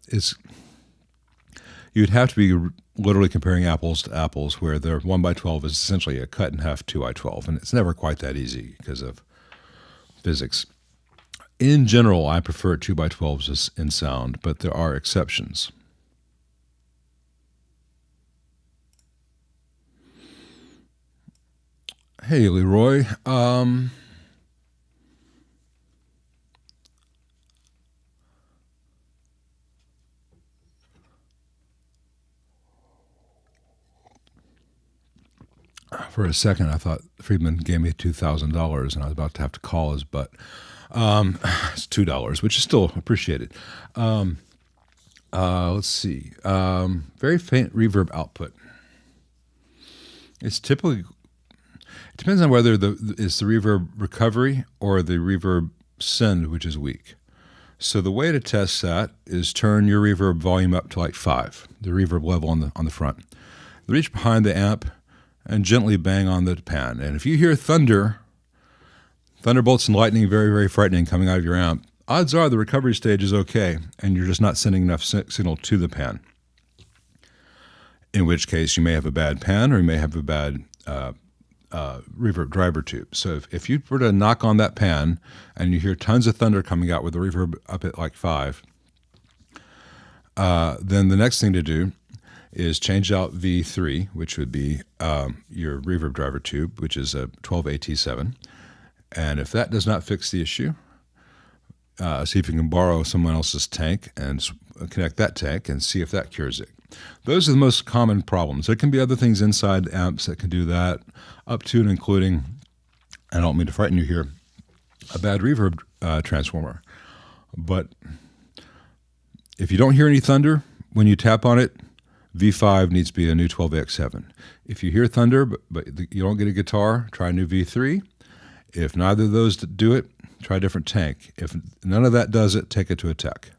you'd have to be literally comparing apples to apples, where the 1x12 is essentially a cut in half 2x12, and it's never quite that easy because of physics. In general, I prefer 2x12s in sound, but there are exceptions. Hey, Leroy. For a second, I thought Friedman gave me $2,000, and I was about to have to call his butt. It's $2, which is still appreciated. Let's see. Very faint reverb output. It's typically, it depends on whether it's the reverb recovery or the reverb send, which is weak. So the way to test that is turn your reverb volume up to like 5, the reverb level on the front. Reach behind the amp and gently bang on the pan. And if you hear thunderbolts and lightning, very, very frightening, coming out of your amp, odds are the recovery stage is okay, and you're just not sending enough signal to the pan. In which case, you may have a bad pan, or you may have a bad reverb driver tube. So if you were to knock on that pan and you hear tons of thunder coming out with the reverb up at like 5, then the next thing to do is change out V3, which would be your reverb driver tube, which is a 12AT7. And if that does not fix the issue, see if you can borrow someone else's tank and connect that tank and see if that cures it. Those are the most common problems. There can be other things inside amps that can do that, up to and including, I don't mean to frighten you here, a bad reverb transformer. But if you don't hear any thunder when you tap on it, V5 needs to be a new 12AX7. If you hear thunder but you don't get a guitar, try a new V3. If neither of those do it, try a different tank. If none of that does it, take it to a tech.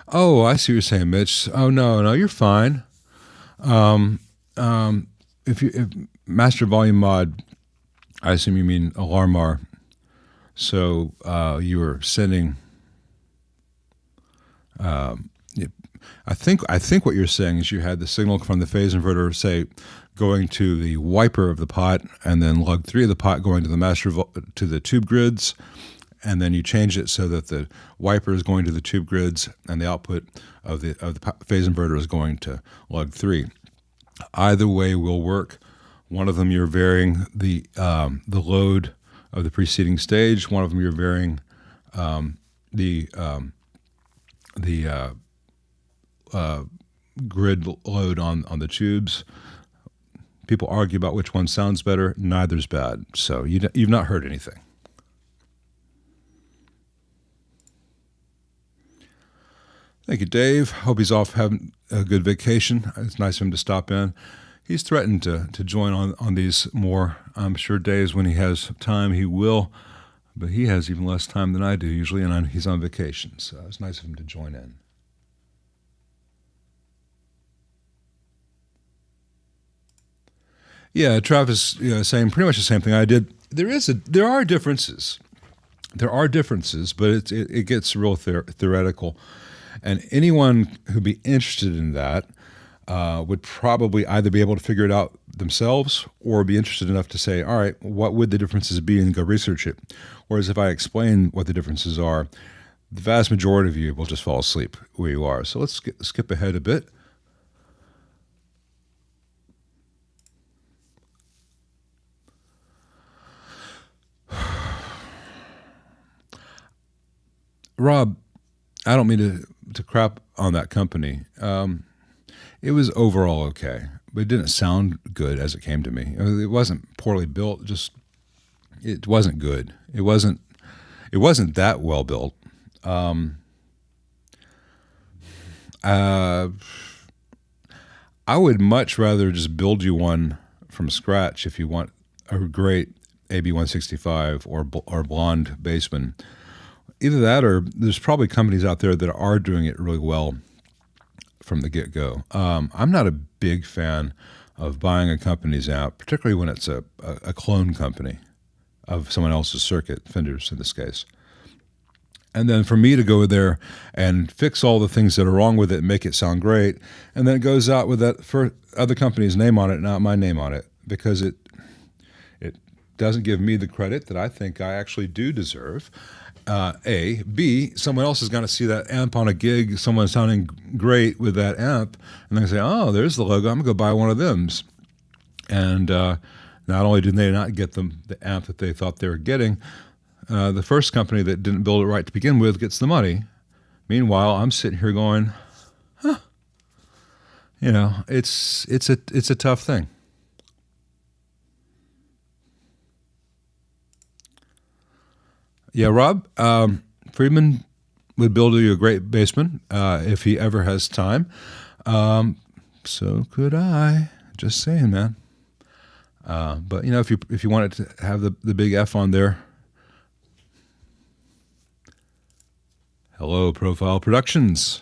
Oh, I see what you're saying, Mitch. Oh, no, you're fine. If master volume mod, I assume you mean Alarmar. So you were sending. I think what you're saying is you had the signal from the phase inverter, say, going to the wiper of the pot, and then lug 3 of the pot going to the to the tube grids. And then you change it so that the wiper is going to the tube grids and the output of the phase inverter is going to lug 3. Either way will work. One of them you're varying the load of the preceding stage. One of them you're varying the grid load on the tubes. People argue about which one sounds better. Neither's bad. So you've not heard anything. Thank you, Dave. Hope he's off having a good vacation. It's nice of him to stop in. He's threatened to join on these more, I'm sure, days when he has time. He will, but he has even less time than I do usually, and he's on vacation. So it's nice of him to join in. Yeah, Travis, saying pretty much the same thing I did. There are differences. There are differences, but it gets real theoretical. And anyone who'd be interested in that would probably either be able to figure it out themselves or be interested enough to say, all right, what would the differences be, and go research it. Whereas if I explain what the differences are, the vast majority of you will just fall asleep where you are. So let's skip ahead a bit. Rob, I don't mean to crap on that company. It was overall okay, but it didn't sound good as it came to me. It wasn't poorly built, just it wasn't good. It wasn't that well built. I would much rather just build you one from scratch if you want a great AB165 or blonde bassman. Either that, or there's probably companies out there that are doing it really well from the get-go. I'm not a big fan of buying a company's amp, particularly when it's a clone company of someone else's circuit, Fender's in this case. And then for me to go there and fix all the things that are wrong with it and make it sound great, and then it goes out with that for other company's name on it, not my name on it, because it doesn't give me the credit that I think I actually do deserve. A. B, someone else is going to see that amp on a gig, someone sounding great with that amp, and they say, oh, there's the logo, I'm going to go buy one of them. And not only did they not get the amp that they thought they were getting, the first company that didn't build it right to begin with gets the money. Meanwhile, I'm sitting here going, huh, it's a tough thing. Yeah, Rob, Friedman would build you a great basement if he ever has time. So could I. Just saying, man. But if you wanted to have the big F on there. Hello, Profile Productions.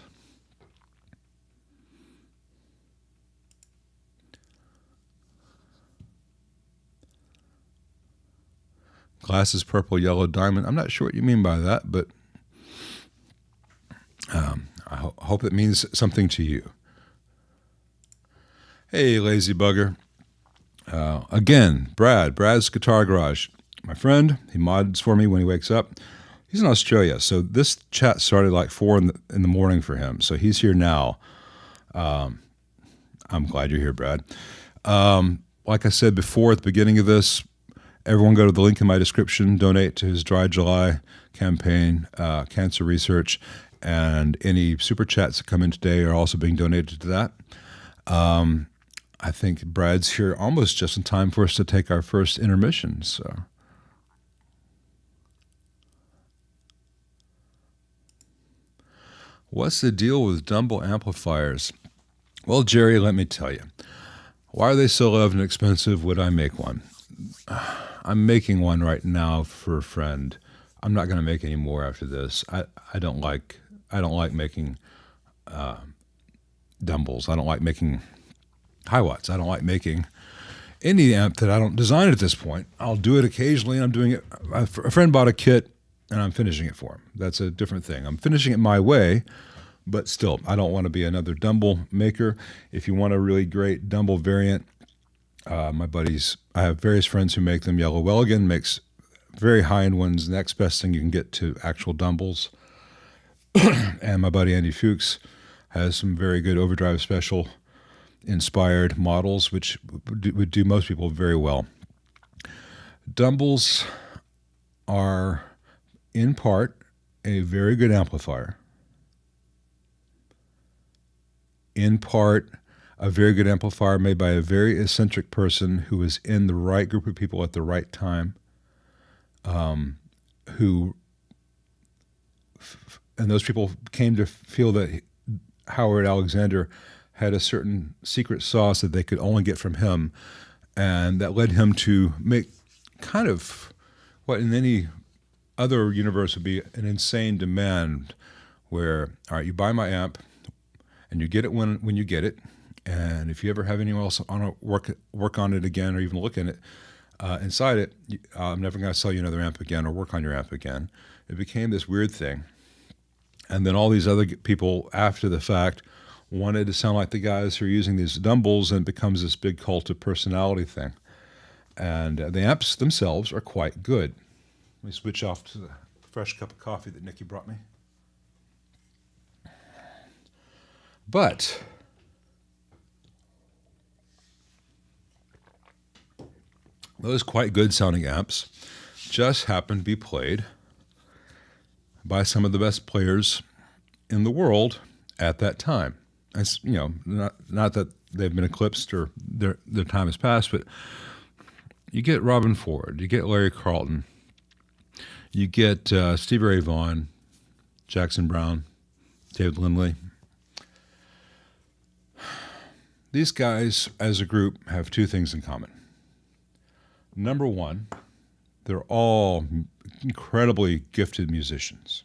Glasses, purple, yellow, diamond. I'm not sure what you mean by that, but I hope it means something to you. Hey, lazy bugger. Again, Brad's Guitar Garage. My friend, he mods for me when he wakes up. He's in Australia, so this chat started like 4 in the morning for him. So he's here now. I'm glad you're here, Brad. Like I said before at the beginning of this, everyone go to the link in my description, donate to his Dry July campaign, cancer research, and any super chats that come in today are also being donated to that. I think Brad's here almost just in time for us to take our first intermission. So, what's the deal with Dumble amplifiers? Well, Jerry, let me tell you. Why are they so loved and expensive? Would I make one? I'm making one right now for a friend. I'm not going to make any more after this. I don't like making Dumbles. I don't like making high watts. I don't like making any amp that I don't design at this point. I'll do it occasionally. I'm doing it. A friend bought a kit and I'm finishing it for him. That's a different thing. I'm finishing it my way, but still, I don't want to be another Dumble maker. If you want a really great Dumble variant, my buddies, I have various friends who make them. Yellow Welligan makes very high-end ones. Next best thing you can get to actual Dumbles. And my buddy Andy Fuchs has some very good Overdrive Special inspired models, which would do most people very well. Dumbles are, in part, a very good amplifier. In part, a very good amplifier made by a very eccentric person who was in the right group of people at the right time, and those people came to feel that Howard Alexander had a certain secret sauce that they could only get from him, and that led him to make kind of what in any other universe would be an insane demand where, all right, you buy my amp, and you get it when you get it, and if you ever have anyone else work on it again or even look in it, inside it, I'm never going to sell you another amp again or work on your amp again. It became this weird thing. And then all these other people after the fact wanted to sound like the guys who are using these Dumbles, and it becomes this big cult of personality thing. And the amps themselves are quite good. Let me switch off to the fresh cup of coffee that Nikki brought me. But those quite good sounding amps just happen to be played by some of the best players in the world at that time. It's, not that they've been eclipsed or their time has passed, but you get Robin Ford, you get Larry Carlton, you get Stevie Ray Vaughan, Jackson Browne, David Lindley. These guys, as a group, have two things in common. Number one, they're all incredibly gifted musicians.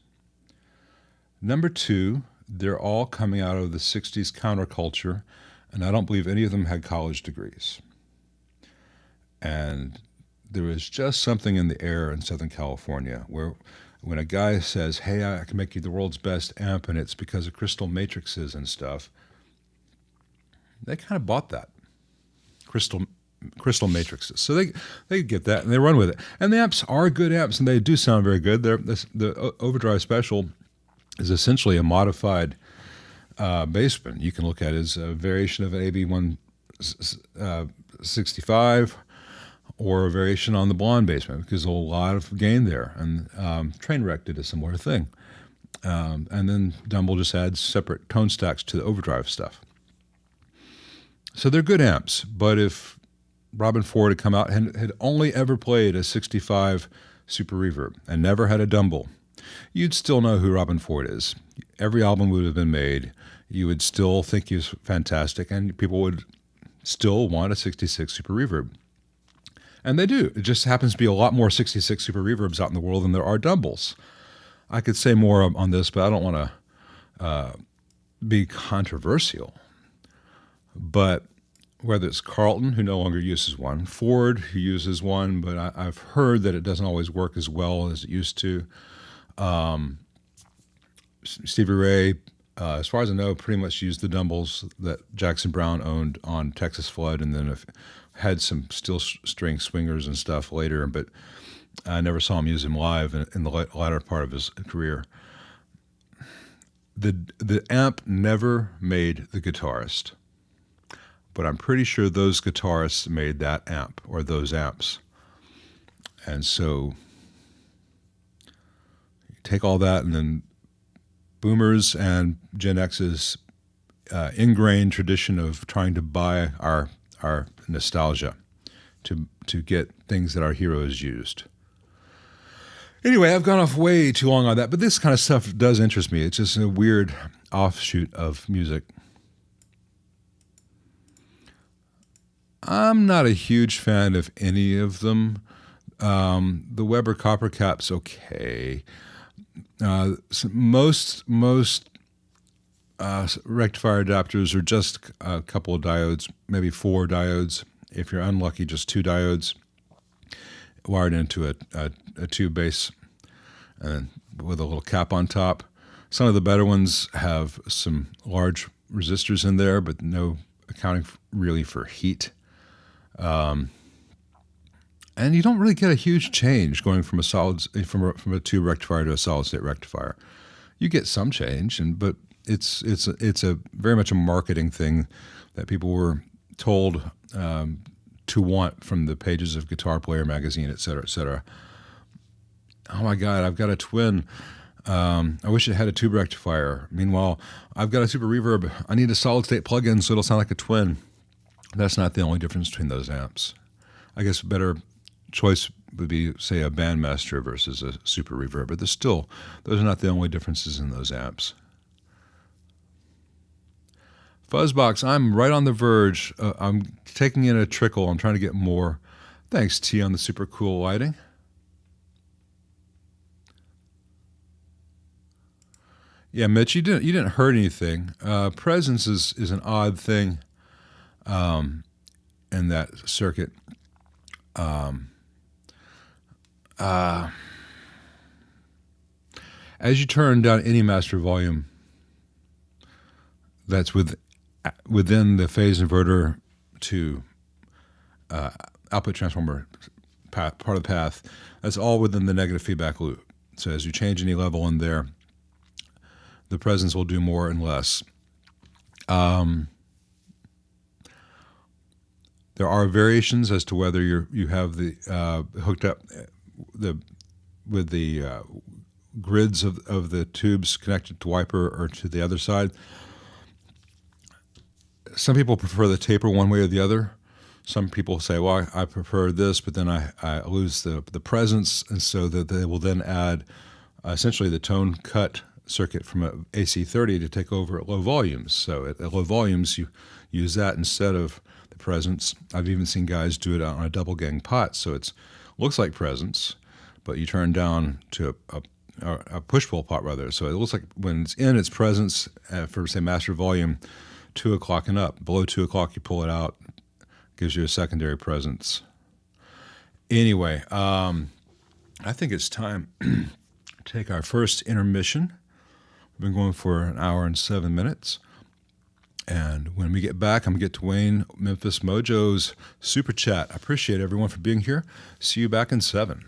Number two, they're all coming out of the 60s counterculture, and I don't believe any of them had college degrees. And there was just something in the air in Southern California where when a guy says, hey, I can make you the world's best amp and it's because of crystal matrices and stuff, they kind of bought that. Crystal matrices. So they get that and they run with it. And the amps are good amps and they do sound very good. The Overdrive Special is essentially a modified basement. You can look at it as a variation of an AB165 or a variation on the Blonde basement because there's a lot of gain there. And Trainwreck did a similar thing. And then Dumble just adds separate tone stacks to the overdrive stuff. So they're good amps, but if Robin Ford had come out and had only ever played a 65 Super Reverb and never had a Dumble, you'd still know who Robin Ford is. Every album would have been made. You would still think he was fantastic, and people would still want a 66 Super Reverb. And they do. It just happens to be a lot more 66 Super Reverbs out in the world than there are Dumbles. I could say more on this, but I don't want to be controversial. But whether it's Carlton, who no longer uses one, Ford, who uses one, but I've heard that it doesn't always work as well as it used to. Stevie Ray, as far as I know, pretty much used the Dumbles that Jackson Browne owned on Texas Flood, and then had some steel string swingers and stuff later, but I never saw him use them live in the latter part of his career. The amp never made the guitarist, but I'm pretty sure those guitarists made that amp or those amps. And so you take all that, and then Boomers and Gen X's ingrained tradition of trying to buy our nostalgia to get things that our heroes used. Anyway, I've gone off way too long on that, but this kind of stuff does interest me. It's just a weird offshoot of music. I'm not a huge fan of any of them. The Weber Copper Cap's okay. Most rectifier adapters are just a couple of diodes, maybe 4 diodes. If you're unlucky, just 2 diodes wired into a tube base and with a little cap on top. Some of the better ones have some large resistors in there, but no accounting really for heat. And you don't really get a huge change going from a tube rectifier to a solid state rectifier. You get some change, but it's a very much a marketing thing that people were told to want from the pages of Guitar Player magazine, et cetera, et cetera. Oh my God, I've got a twin. I wish it had a tube rectifier. Meanwhile, I've got a Super Reverb. I need a solid state plug-in so it'll sound like a twin. That's not the only difference between those amps. I guess a better choice would be, say, a Bandmaster versus a Super Reverb, but those are not the only differences in those amps. Fuzzbox, I'm right on the verge. I'm taking in a trickle. I'm trying to get more. Thanks, T, on the super cool lighting. Yeah, Mitch, you didn't hurt anything. Presence is an odd thing in that circuit. As you turn down any master volume that's within the phase inverter to output transformer part of the path, that's all within the negative feedback loop. So as you change any level in there, the presence will do more and less. There are variations as to whether you have the hooked up with the grids of the tubes connected to wiper or to the other side. Some people prefer the taper one way or the other. Some people say, well, I prefer this, but then I lose the presence, and so that they will then add essentially the tone cut circuit from an AC30 to take over at low volumes. So at low volumes, you use that instead of the presence. I've even seen guys do it on a double gang pot, so it looks like presence, but you turn down to or a push-pull pot rather. So it looks like when it's in its presence for, say, master volume, 2 o'clock and up. Below 2 o'clock, you pull it out, gives you a secondary presence. Anyway, I think it's time to take our first intermission. We've been going for an hour and 7 minutes. And when we get back, I'm going to get to Wayne Memphis Mojo's Super Chat. I appreciate everyone for being here. See you back in 7.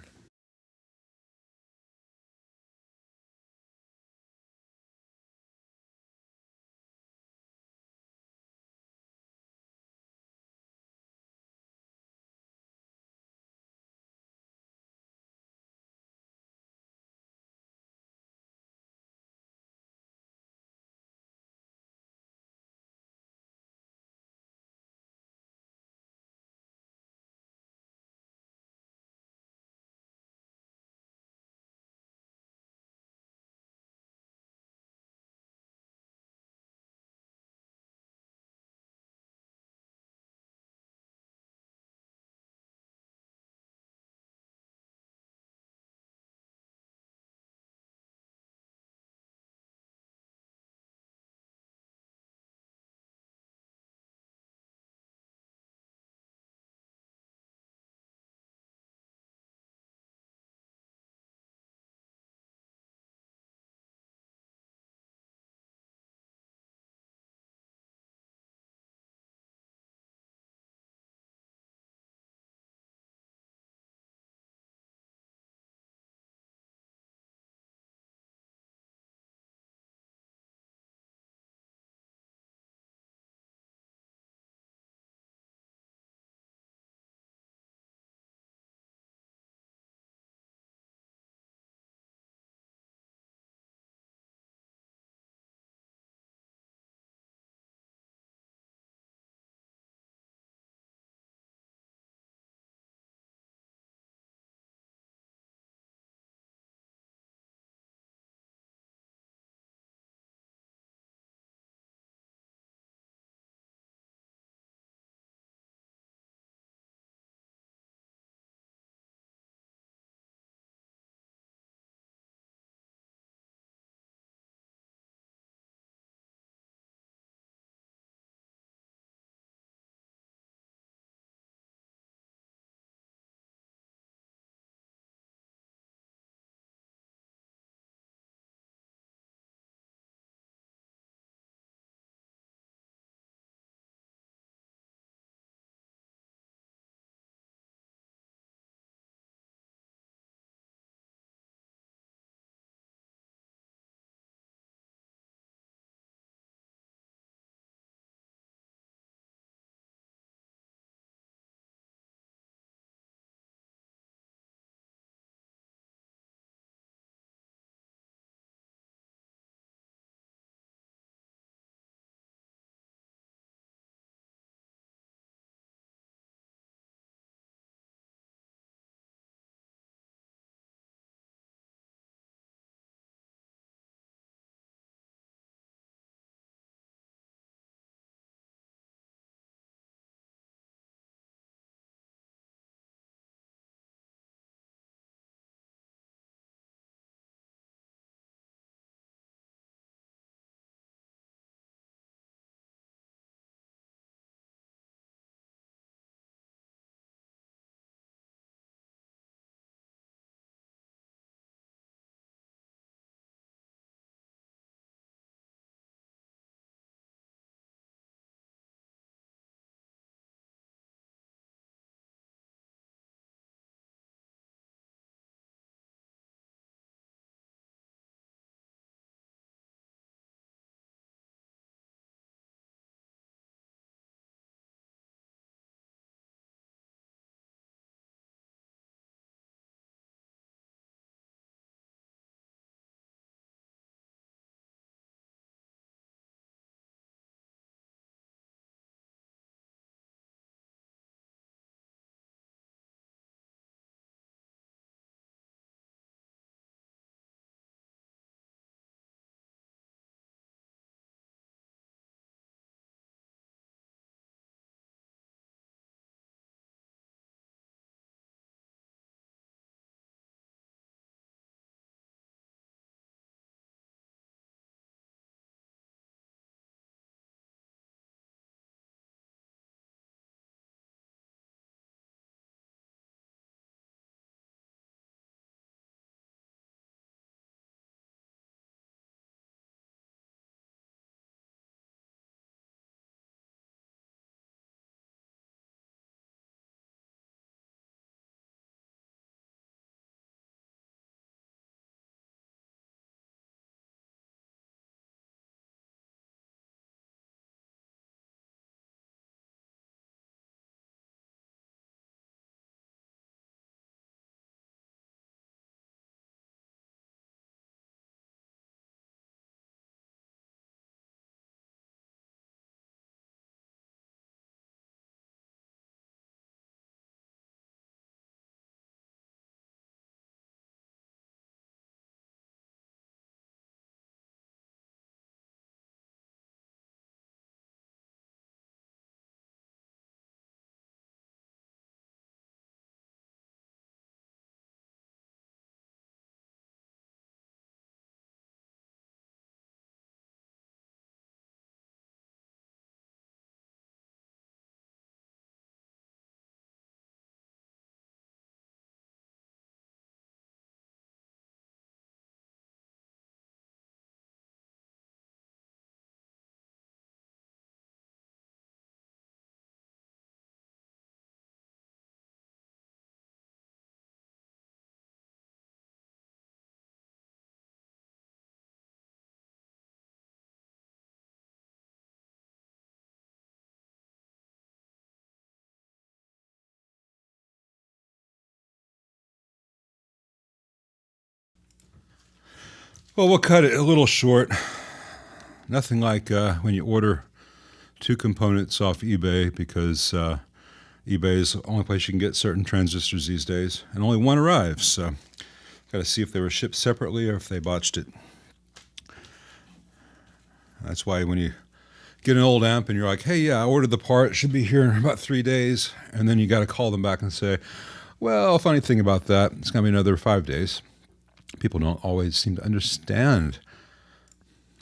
Well, we'll cut it a little short. Nothing like when you order 2 components off eBay, because eBay is the only place you can get certain transistors these days, and only one arrives. So got to see if they were shipped separately or if they botched it. That's why when you get an old amp and you're like, hey, yeah, I ordered the part, it should be here in about 3 days, and then you got to call them back and say, well, funny thing about that, it's going to be another 5 days. People don't always seem to understand.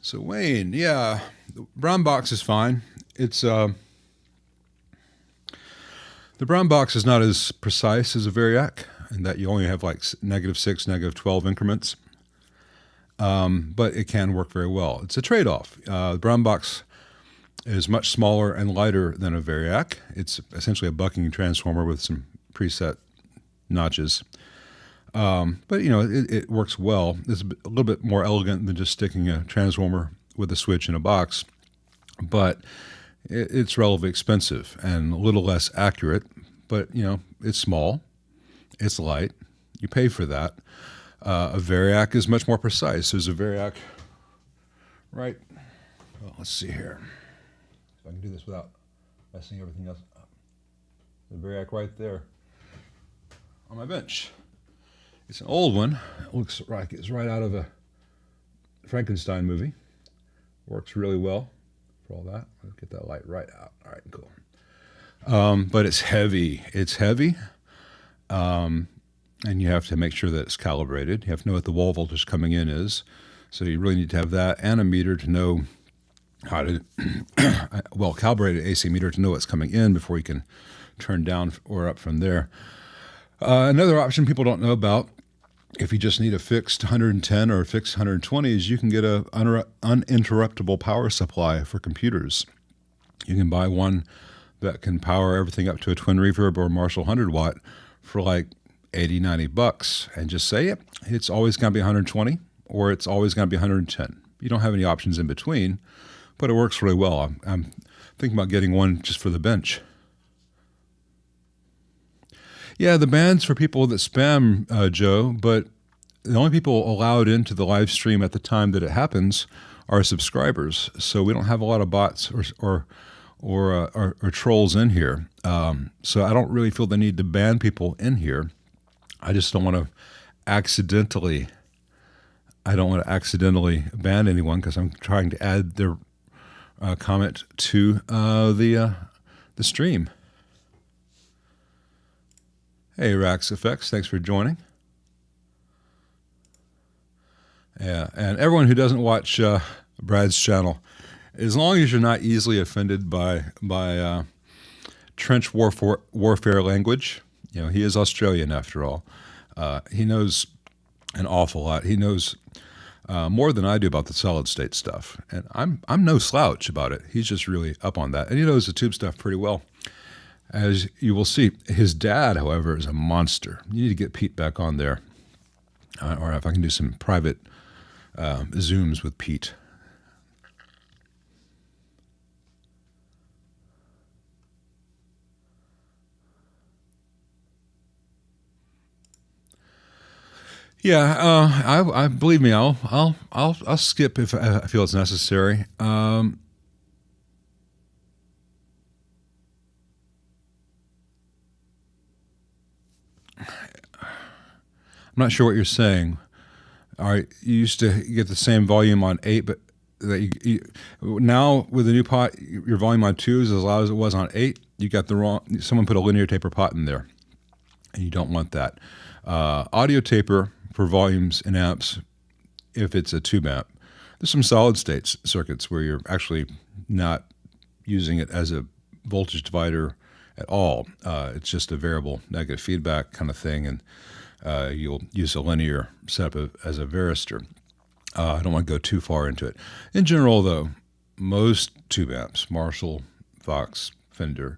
So Wayne, yeah, the brown box is fine. It's the brown box is not as precise as a Variac, in that you only have like -6, -12 increments. But it can work very well. It's a trade-off. The brown box is much smaller and lighter than a Variac. It's essentially a bucking transformer with some preset notches. But, you know, it works well. It's a little bit more elegant than just sticking a transformer with a switch in a box. But it's relatively expensive and a little less accurate. But, you know, it's small. It's light. You pay for that. A Variac is much more precise. There's a Variac, right? Well, let's see here. If I can do this without messing everything else up. The Variac right there on my bench. It's an old one. It looks like it's right out of a Frankenstein movie. Works really well for all that. Let's get that light right out. All right, cool. But it's heavy. It's heavy. And you have to make sure that it's calibrated. You have to know what the wall voltage coming in is. So you really need to have that and a meter to know how to, well, calibrated AC meter to know what's coming in before you can turn down or up from there. Another option people don't know about, if you just need a fixed 110 or a fixed 120, is you can get a uninterruptible power supply for computers. You can buy one that can power everything up to a twin reverb or Marshall 100 watt for like $80, $90, and just say it. It's always going to be 120 or it's always going to be 110. You don't have any options in between, but it works really well. I'm thinking about getting one just for the bench. Yeah, the ban's for people that spam, Joe, but the only people allowed into the live stream at the time that it happens are subscribers. So we don't have a lot of bots or trolls in here. So I don't really feel the need to ban people in here. I just don't want to accidentally ban anyone, because I'm trying to add their comment to the stream. Hey, Rax Effects, thanks for joining. Yeah, and everyone who doesn't watch Brad's channel, as long as you're not easily offended by trench warfare language, you know, he is Australian after all. He knows an awful lot. He knows more than I do about the solid state stuff, and I'm no slouch about it. He's just really up on that, and he knows the tube stuff pretty well. As you will see, his dad, however, is a monster. You need to get Pete back on there, or if I can do some private Zooms with Pete. Yeah, I believe me, I'll skip if I feel it's necessary. I'm not sure what you're saying. All right, you used to get the same volume on 8, but that now with the new pot, your volume on 2 is as loud as it was on 8. You got the wrong. Someone put a linear taper pot in there, and you don't want that. Audio taper for volumes in amps, if it's a tube amp. There's some solid state circuits where you're actually not using it as a voltage divider at all. It's just a variable negative feedback kind of thing, and you'll use a linear setup as a varistor. I don't want to go too far into it. In general, though, most tube amps, Marshall, Vox, Fender,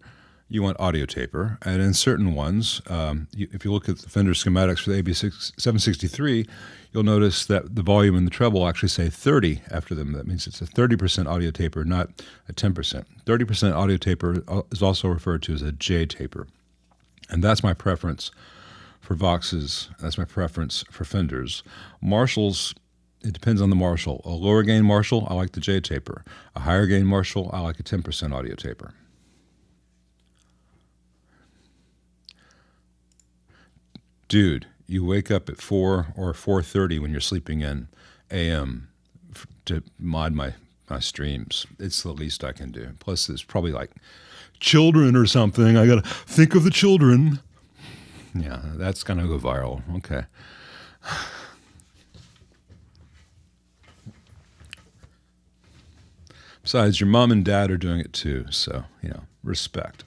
you want audio taper. And in certain ones, if you look at the Fender schematics for the AB763, you'll notice that the volume and the treble actually say 30 after them. That means it's a 30% audio taper, not a 10%. 30% audio taper is also referred to as a J taper. And that's my preference for Voxes. That's my preference for Fenders. Marshalls It depends on the Marshall. A lower gain Marshall, I like the J taper. A higher gain Marshall, I like a 10% audio taper. Dude, you wake up at 4 or 4:30 when you're sleeping in AM to mod my streams. It's the least I can do. Plus, it's probably like children or something. I got to think of the children. Yeah, that's going to go viral. Okay. Besides, your mom and dad are doing it too, so, respect.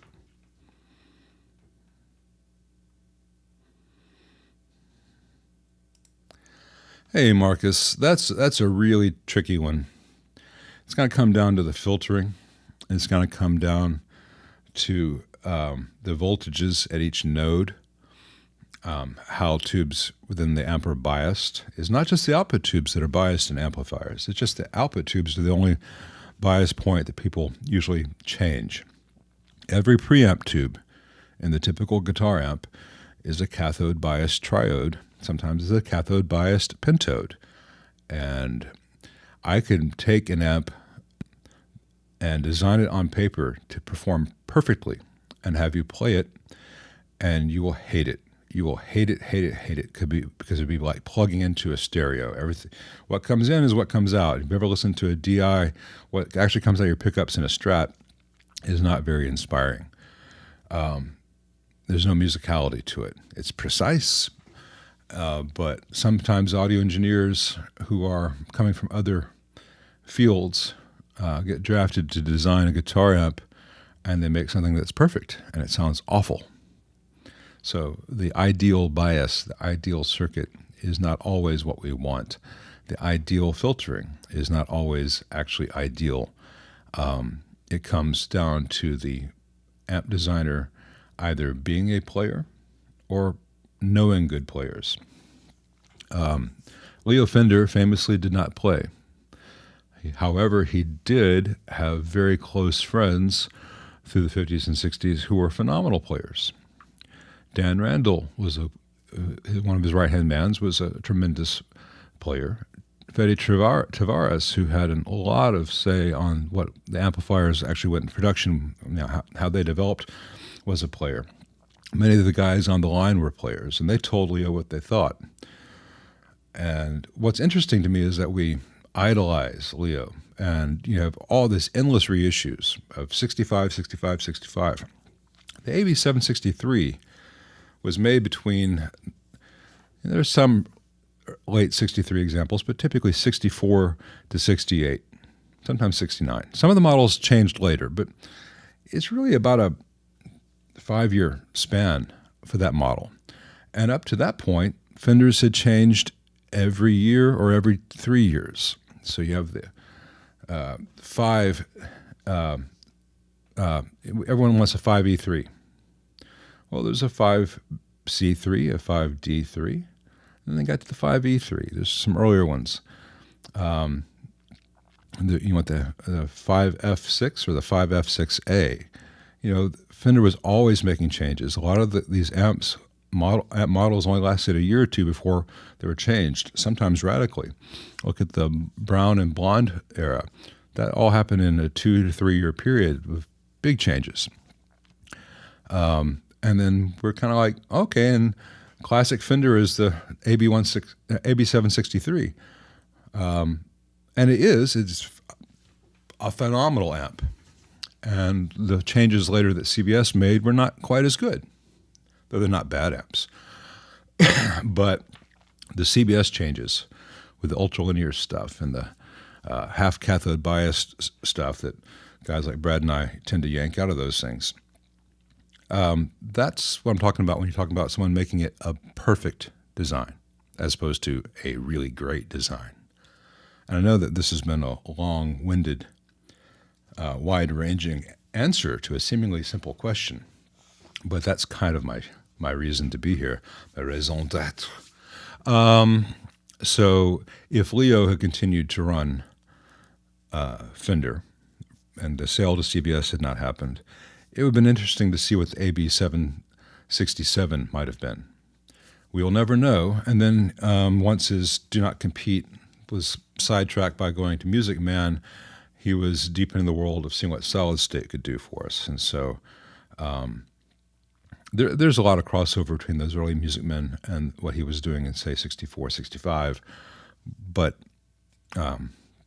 Hey, Marcus, that's a really tricky one. It's going to come down to the filtering. It's going to come down to the voltages at each node, how tubes within the amp are biased. It's not just the output tubes that are biased in amplifiers. It's just the output tubes are the only bias point that people usually change. Every preamp tube in the typical guitar amp is a cathode biased triode. Sometimes it's a cathode biased pentode. And I can take an amp and design it on paper to perform perfectly and have you play it, and you will hate it. You will hate it, hate it, hate it. Could be because it'd be like plugging into a stereo. Everything, what comes in is what comes out. If you ever listen to a DI, what actually comes out of your pickups in a Strat is not very inspiring. There's no musicality to it. It's precise, but sometimes audio engineers who are coming from other fields get drafted to design a guitar amp, and they make something that's perfect, and it sounds awful. So the ideal bias, the ideal circuit is not always what we want. The ideal filtering is not always actually ideal. It comes down to the amp designer either being a player or knowing good players. Leo Fender famously did not play. However, he did have very close friends through the 50s and 60s who were phenomenal players. Dan Randall was one of his right-hand mans, was a tremendous player. Fede Tavares, who had a lot of say on what the amplifiers actually went in production, how they developed, was a player. Many of the guys on the line were players, and they told Leo what they thought. And what's interesting to me is that we idolize Leo, and you have all this endless reissues of 65, 65, 65. The AB763 was made between, there's some late 63 examples, but typically 64 to 68, sometimes 69. Some of the models changed later, but it's really about a 5-year span for that model. And up to that point, Fenders had changed every year or every 3 years. So you have the everyone wants a 5E3. Well, there's a 5C3, a 5D3, and then they got to the 5E3. There's some earlier ones. You want the 5F6 or the 5F6A. Fender was always making changes. A lot of these amp models only lasted a year or two before they were changed, sometimes radically. Look at the brown and blonde era. That all happened in a 2 to 3 year period with big changes. And then we're kind of like, okay, and classic Fender is the AB763. And it's a phenomenal amp. And the changes later that CBS made were not quite as good, though they're not bad amps. But the CBS changes with the ultralinear stuff and the half cathode biased stuff that guys like Brad and I tend to yank out of those things. That's what I'm talking about when you're talking about someone making it a perfect design as opposed to a really great design. And I know that this has been a long-winded, wide-ranging answer to a seemingly simple question, but that's kind of my reason to be here, my raison d'être. So if Leo had continued to run Fender and the sale to CBS had not happened, it would have been interesting to see what the AB767 might have been. We will never know. And then once his do not compete was sidetracked by going to Music Man, he was deep in the world of seeing what solid state could do for us. And so there's a lot of crossover between those early Music Men and what he was doing in, say, 64, 65. But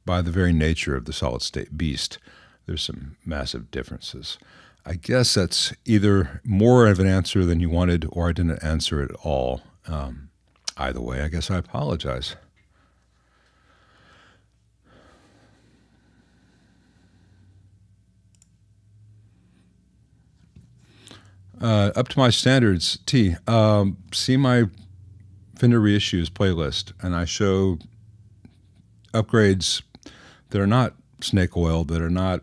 by the very nature of the solid state beast, there's some massive differences. I guess that's either more of an answer than you wanted, or I didn't answer it at all. Either way, I guess I apologize. Up to my standards, T. See my Fender reissues playlist, and I show upgrades that are not snake oil, that are not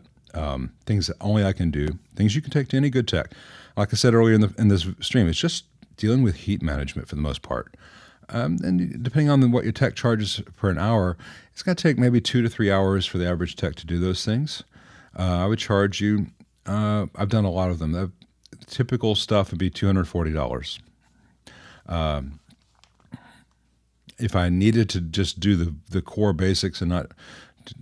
things that only I can do, things you can take to any good tech. Like I said earlier in this stream, it's just dealing with heat management for the most part. And depending on what your tech charges per an hour, it's going to take maybe 2 to 3 hours for the average tech to do those things. I would charge you, I've done a lot of them. The typical stuff would be $240. If I needed to just do the core basics and not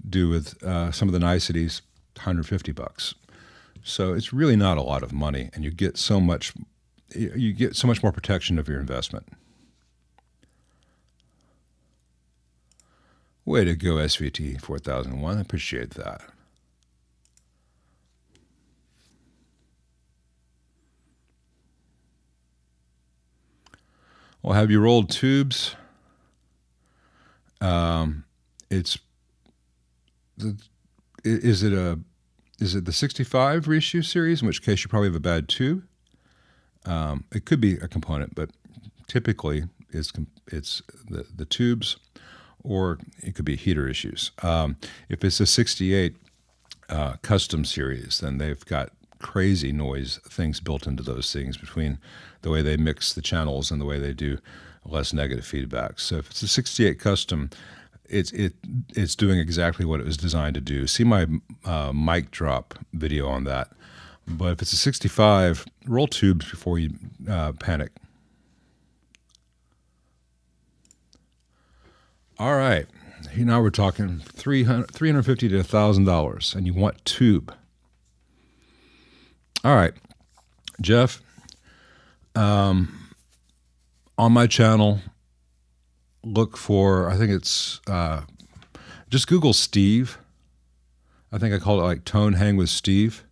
do with some of the niceties, $150. So it's really not a lot of money, and you get so much more protection of your investment. Way to go, SVT 4001. I appreciate that. Well, have you rolled tubes? Is it the 65 reissue series, in which case you probably have a bad tube? It could be a component, but typically it's the tubes, or it could be heater issues. If it's a 68 custom series, then they've got crazy noise things built into those things between the way they mix the channels and the way they do less negative feedback. So if it's a 68 custom, it's doing exactly what it was designed to do. See my mic drop video on that. But if it's a 65, roll tubes before you panic. All right, now we're talking $350 to $1,000, and you want tube. All right, Jeff, on my channel, look for, I think it's, just Google Steve. I think I call it like Tone Hang with Steve.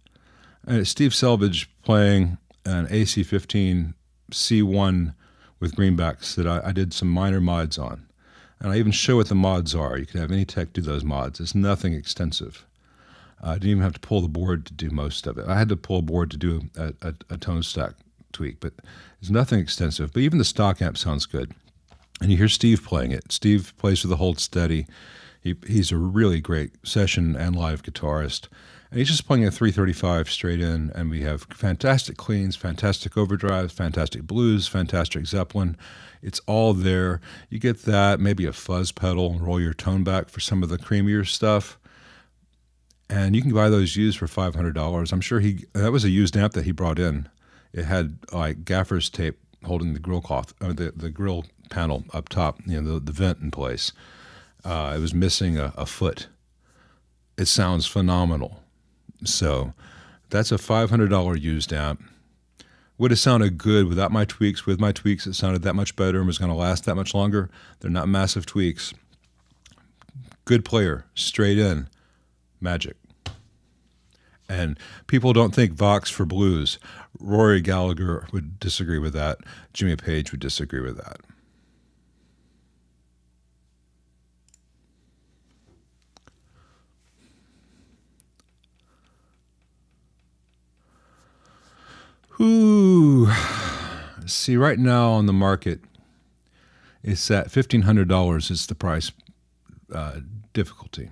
And it's Steve Selvage playing an AC-15 C1 with greenbacks that I did some minor mods on. And I even show what the mods are. You can have any tech do those mods. It's nothing extensive. I didn't even have to pull the board to do most of it. I had to pull a board to do a tone stack tweak, but it's nothing extensive. But even the stock amp sounds good. And you hear Steve playing it. Steve plays with a hold steady. He's a really great session and live guitarist. And he's just playing a 335 straight in, and we have fantastic cleans, fantastic overdrives, fantastic blues, fantastic Zeppelin. It's all there. You get that, maybe a fuzz pedal, and roll your tone back for some of the creamier stuff. And you can buy those used for $500. I'm sure that was a used amp that he brought in. It had like gaffer's tape holding the grill cloth, or the grill panel up top, the vent in place. It was missing a foot. It sounds phenomenal. So that's a $500 used amp. Would have sounded good without my tweaks. With my tweaks, it sounded that much better and was going to last that much longer. They're not massive tweaks. Good player, straight in, magic. And people don't think Vox for blues. Rory Gallagher would disagree with that. Jimmy Page would disagree with that. Ooh, see, right now on the market, it's at $1,500 is the price difficulty.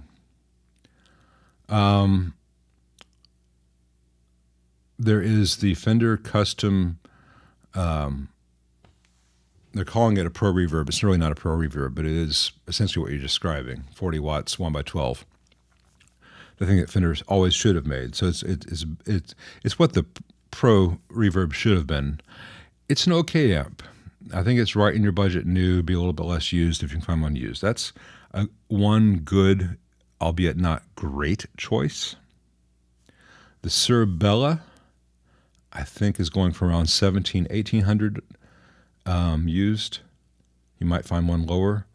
There is the Fender Custom, they're calling it a Pro Reverb. It's really not a Pro Reverb, but it is essentially what you're describing, 40 watts, 1x12. The thing that Fender always should have made. So it's what the Pro Reverb should have been. It's an okay amp. I think it's right in your budget new, be a little bit less used if you can find one used. That's one good, albeit not great choice. The Cerebella, I think, is going for around 1800 used. You might find one lower.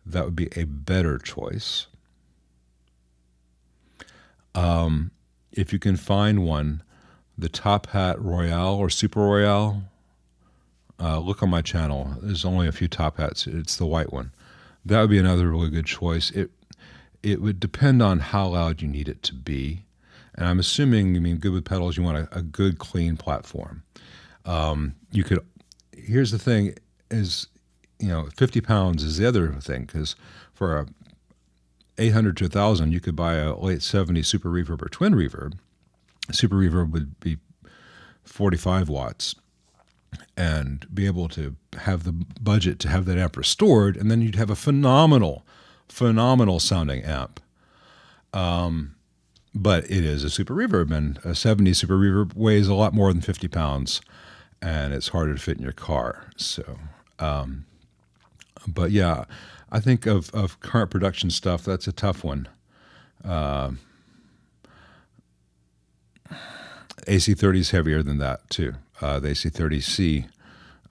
That would be a better choice. If you can find one, the Top Hat Royale or Super Royale, look on my channel. There's only a few Top Hats. It's the white one. That would be another really good choice. It would depend on how loud you need it to be. And I'm assuming, good with pedals, you want a good, clean platform. Here's the thing is, 50 pounds is the other thing, because for a 800 to 1,000, you could buy a late 70s Super Reverb or Twin Reverb. Super Reverb would be 45 watts and be able to have the budget to have that amp restored, and then you'd have a phenomenal sounding amp. But it is a Super Reverb, and a 70s Super Reverb weighs a lot more than 50 pounds, and it's harder to fit in your car. So, but yeah, I think of current production stuff, that's a tough one. AC30 is heavier than that too. The AC30C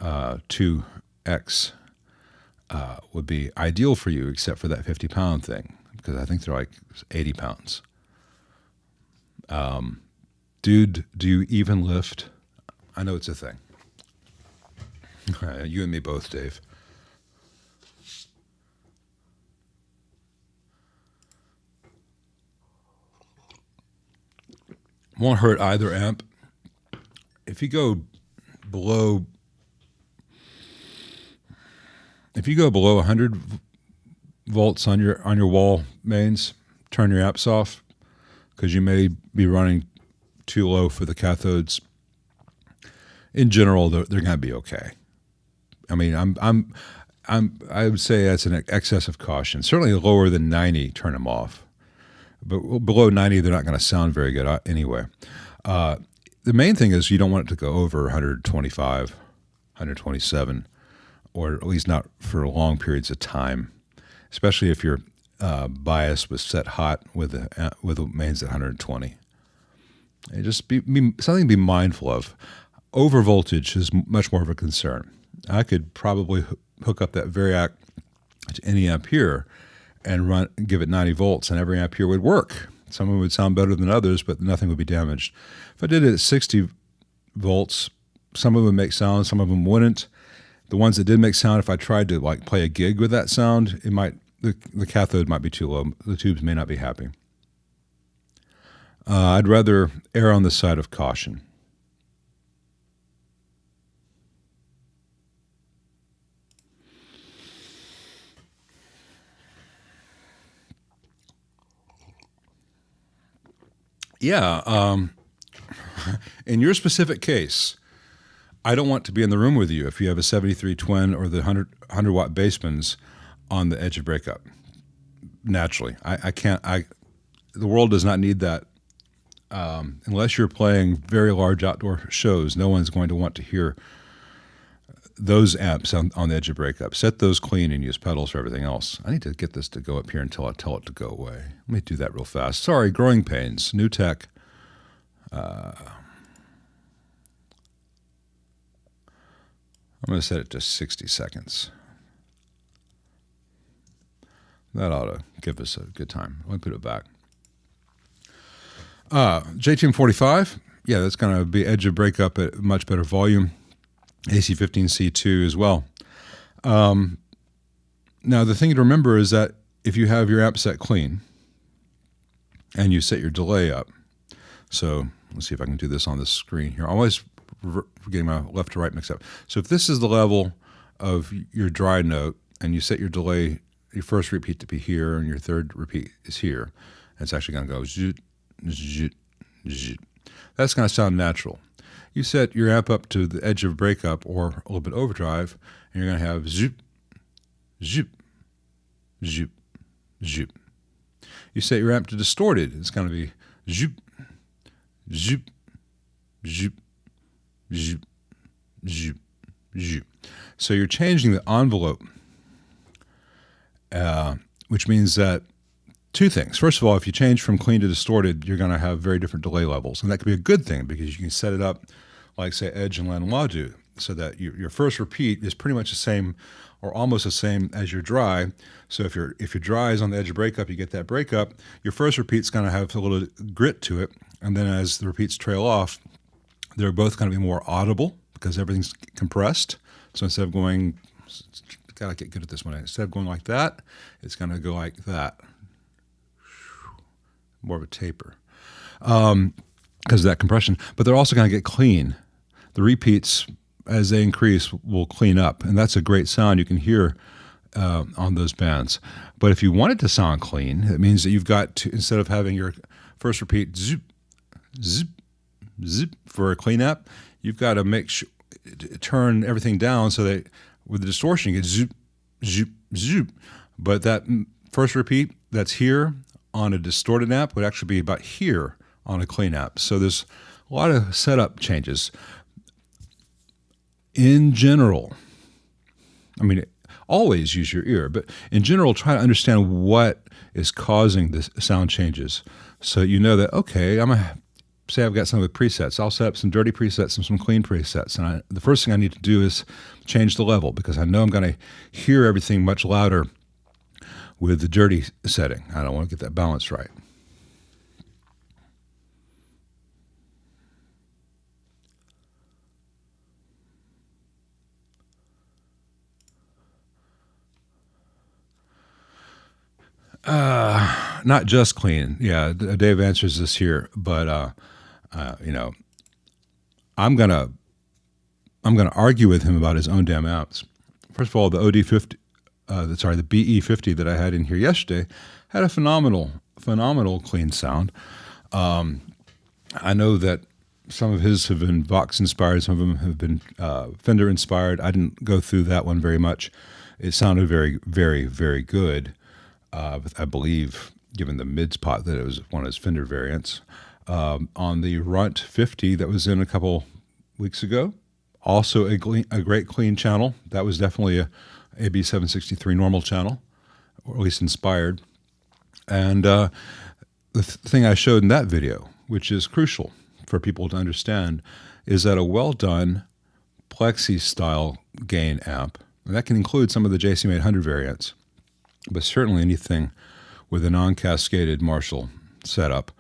2X would be ideal for you, except for that 50-pound thing, because I think they're like 80 pounds. Dude, do you even lift? I know it's a thing. You and me both, Dave. Won't hurt either amp. If you go below 100 volts on your wall mains, turn your amps off, because you may be running too low for the cathodes. In general, they're going to be okay. I would say that's an excess of caution. Certainly lower than 90, turn them off. But below 90, they're not going to sound very good anyway. The main thing is you don't want it to go over 125, 127, or at least not for long periods of time, especially if your bias was set hot with the mains at 120. And just be something to be mindful of. Over voltage is much more of a concern. I could probably hook up that Variac to any amp here and give it 90 volts, and every amp here would work. Some of them would sound better than others, but nothing would be damaged. If I did it at 60 volts, some of them would make sound, some of them wouldn't. The ones that did make sound, if I tried to play a gig with that sound, the cathode might be too low. The tubes may not be happy. I'd rather err on the side of caution. Yeah, in your specific case, I don't want to be in the room with you if you have a 73 Twin or the 100 watt bassemans on the edge of breakup. Naturally, I can't. The world does not need that. Unless you're playing very large outdoor shows, no one's going to want to hear those amps on the edge of breakup. Set those clean and use pedals for everything else. I need to get this to go up here until I tell it to go away. Let me do that real fast. Sorry, growing pains. New tech. I'm going to set it to 60 seconds. That ought to give us a good time. Let me put it back. JTM45, yeah, that's going to be edge of breakup at much better volume. AC15C2 as well. Now, the thing to remember is that if you have your amp set clean and you set your delay up, so let's see if I can do this on the screen here. I'm always getting my left to right mixed up. So if this is the level of your dry note and you set your delay, your first repeat to be here and your third repeat is here, it's actually going to go zoot, zoot, zoot. That's going to sound natural. You set your amp up to the edge of breakup or a little bit overdrive, and you're going to have zoop, zoop, zoop, zoop. You set your amp to distorted, it's going to be zoop, zoop, zoop, zoop, zoop, zoop. So you're changing the envelope, which means that two things. First of all, if you change from clean to distorted, you're going to have very different delay levels. And that could be a good thing because you can set it up like, say, Edge and Lanois do, so that your first repeat is pretty much the same or almost the same as your dry. So if your dry is on the edge of breakup, you get that breakup. Your first repeat's going to have a little grit to it. And then as the repeats trail off, they're both going to be more audible because everything's compressed. So instead of going, gotta get good at this one. Instead of going like that, it's going to go like that. More of a taper because of that compression. But they're also going to get clean. The repeats, as they increase, will clean up. And that's a great sound you can hear on those bands. But if you want it to sound clean, it means that you've got to, instead of having your first repeat zip, zip, zip for a cleanup, you've got to make sure, turn everything down so that with the distortion you get zoop, zoop, zoop. But that first repeat that's here on a distorted amp would actually be about here on a clean amp. So there's a lot of setup changes. In general, I mean, always use your ear, but in general, try to understand what is causing the sound changes. So you know that, okay, say I've got some of the presets. I'll set up some dirty presets and some clean presets. And the first thing I need to do is change the level because I know I'm going to hear everything much louder with the dirty setting. I don't want to get that balance right. Not just clean. Yeah, Dave answers this here, but I'm gonna argue with him about his own damn amps. First of all, the OD50, the BE50 that I had in here yesterday had a phenomenal clean sound. I know that some of his have been Vox inspired, some of them have been Fender inspired. I didn't go through that one very much. It sounded very, very, very good. I believe, given the mid spot, that it was one of his Fender variants. On the Runt 50 that was in a couple weeks ago, also a great clean channel. That was definitely a AB763 normal channel, or at least inspired. And the thing I showed in that video, which is crucial for people to understand, is that a well-done Plexi-style gain amp, and that can include some of the JCM800 variants, but certainly anything with a non-cascaded Marshall setup,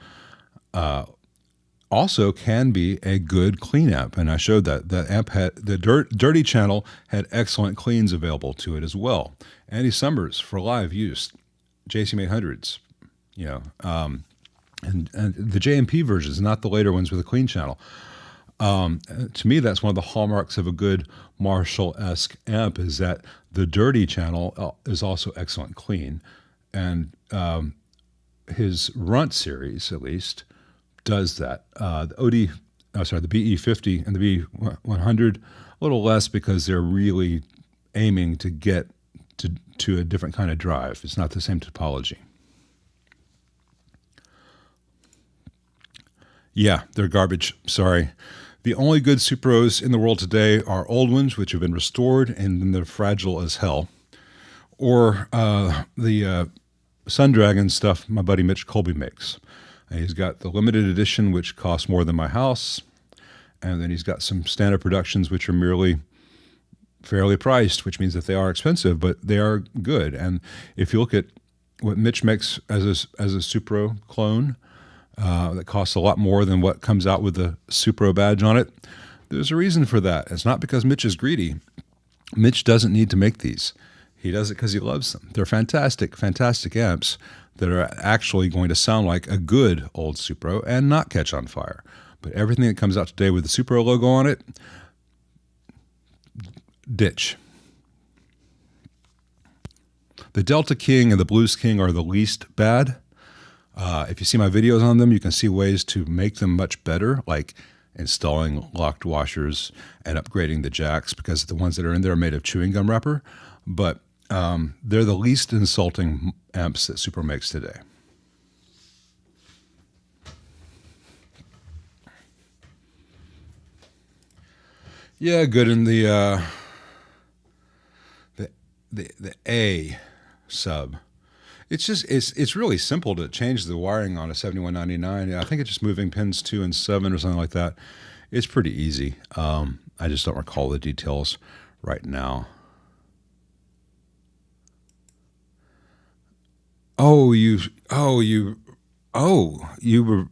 also can be a good clean amp. And I showed that. The amp had, the dirty channel had excellent cleans available to it as well. Andy Summers for live use, JCM800s, and the JMP versions, not the later ones with a clean channel. To me, that's one of the hallmarks of a good Marshall-esque amp, is that the dirty channel is also excellent clean. And his Runt series, at least, does that. The BE50 and the B100, a little less because they're really aiming to get to a different kind of drive. It's not the same topology. Yeah, they're garbage. Sorry. The only good Supros in the world today are old ones, which have been restored, and then they're fragile as hell. Or the Sun Dragon stuff my buddy Mitch Colby makes. And he's got the limited edition, which costs more than my house. And then he's got some standard productions, which are merely fairly priced, which means that they are expensive, but they are good. And if you look at what Mitch makes as a Supro clone, that costs a lot more than what comes out with the Supro badge on it, there's a reason for that. It's not because Mitch is greedy. Mitch doesn't need to make these. He does it because he loves them. They're fantastic, fantastic amps that are actually going to sound like a good old Supro and not catch on fire. But everything that comes out today with the Supro logo on it, ditch. The Delta King and the Blues King are the least bad. If you see my videos on them, you can see ways to make them much better, like installing locked washers and upgrading the jacks, because the ones that are in there are made of chewing gum wrapper. But they're the least insulting amps that Supro makes today. Yeah, good in the the A sub. It's really simple to change the wiring on a 7199. I think it's just moving pins 2 and 7 or something like that. It's pretty easy. I just don't recall the details right now. You